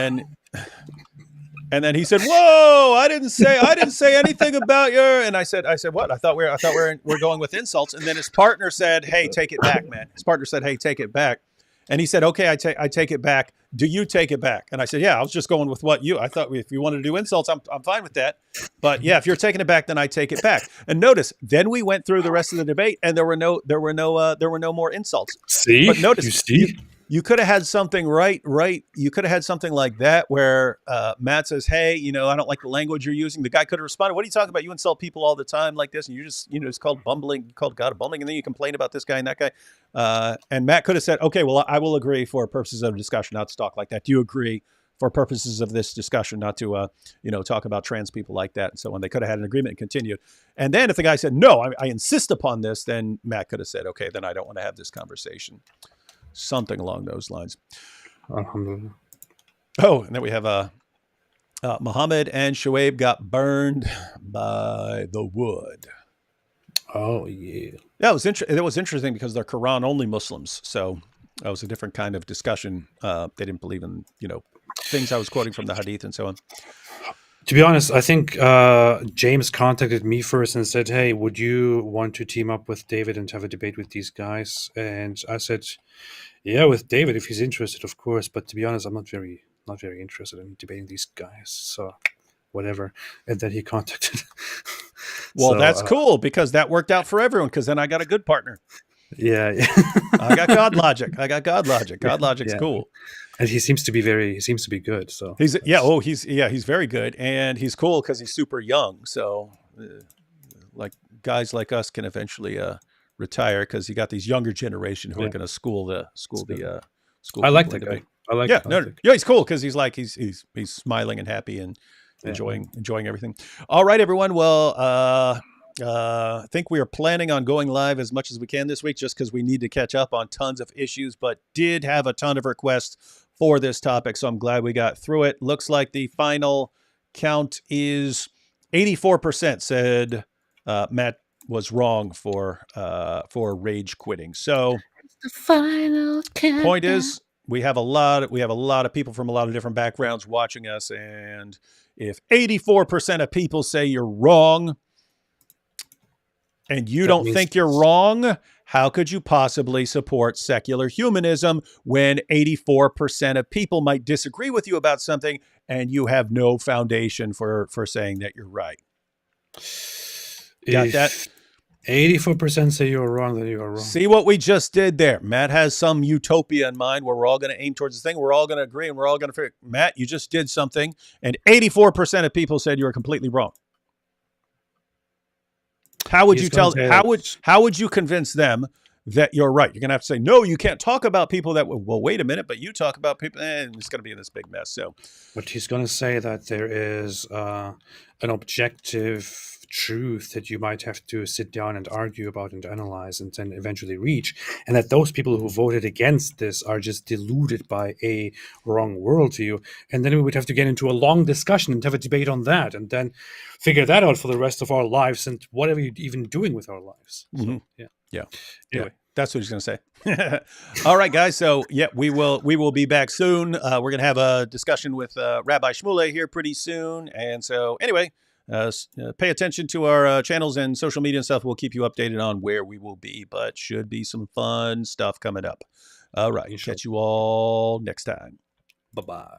then he said, "Whoa! I didn't say anything about your." And I said, "What? I thought we're going with insults." And then his partner said, "Hey, take it back, man." His partner said, "Hey, take it back." And he said, "Okay, I take it back. Do you take it back?" And I said, "Yeah, I was just going with what I thought if you wanted to do insults, I'm fine with that. But yeah, if you're taking it back, then I take it back." And notice, then we went through the rest of the debate, and there were no more insults. See, but notice, you see, you could have had something right. You could have had something like that where Matt says, "Hey, I don't like the language you're using." The guy could have responded, "What are you talking about? You insult people all the time like this, and you just, it's called bumbling. You called God a bumbling, and then you complain about this guy and that guy." And Matt could have said, "Okay, well, I will agree for purposes of discussion not to talk like that. Do you agree for purposes of this discussion not to, talk about trans people like that?" And so on. They could have had an agreement and continued. And then if the guy said, "No, I insist upon this," then Matt could have said, "Okay, then I don't want to have this conversation." Something along those lines. Oh, and then we have Muhammad and Shoaib got burned by the wood. Oh yeah. Yeah, it was interesting because they're Quran only Muslims, so that was a different kind of discussion. They didn't believe in things I was quoting from the Hadith and so on. To be honest, I think James contacted me first and said, "Hey, would you want to team up with David and have a debate with these guys?" And I said, "Yeah, with David if he's interested, of course." But to be honest, I'm not very interested in debating these guys. So whatever. And then he contacted. Well, that's cool because that worked out for everyone. Because then I got a good partner. Yeah. I got God logic. God logic's cool. And he seems to be good. So he's very good, and he's cool because he's super young. So, like guys like us can eventually retire because you got these younger generation who are going to school the school. I like that guy. He's cool because he's smiling and happy and enjoying everything. All right, everyone. Well, I think we are planning on going live as much as we can this week just because we need to catch up on tons of issues, but did have a ton of requests for this topic, so I'm glad we got through it. Looks like the final count is 84% said Matt was wrong for rage quitting. So the final countdown. Point is, we have a lot of people from a lot of different backgrounds watching us, and if 84% of people say you're wrong, and you don't think you're wrong, how could you possibly support secular humanism when 84% of people might disagree with you about something and you have no foundation for saying that you're right? Got that? 84% say you're wrong, then you are wrong. See what we just did there? Matt has some utopia in mind where we're all going to aim towards this thing. We're all going to agree and we're all going to figure, Matt, you just did something and 84% of people said you were completely wrong. How would how would you convince them that you're right? You're going to have to say, no, you can't talk about people that, well, wait a minute, but you talk about people, and it's going to be in this big mess. So, but he's going to say that there is an objective truth that you might have to sit down and argue about and analyze and then eventually reach, and that those people who voted against this are just deluded by a wrong worldview, and then we would have to get into a long discussion and have a debate on that and then figure that out for the rest of our lives and whatever you're even doing with our lives. Mm-hmm. So, anyway, that's what he's going to say. All right, guys. So we will be back soon. We're going to have a discussion with Rabbi Shmuley here pretty soon. And so anyway, pay attention to our channels and social media and stuff. We'll keep you updated on where we will be, but should be some fun stuff coming up. All right. Catch you all next time. Bye-bye.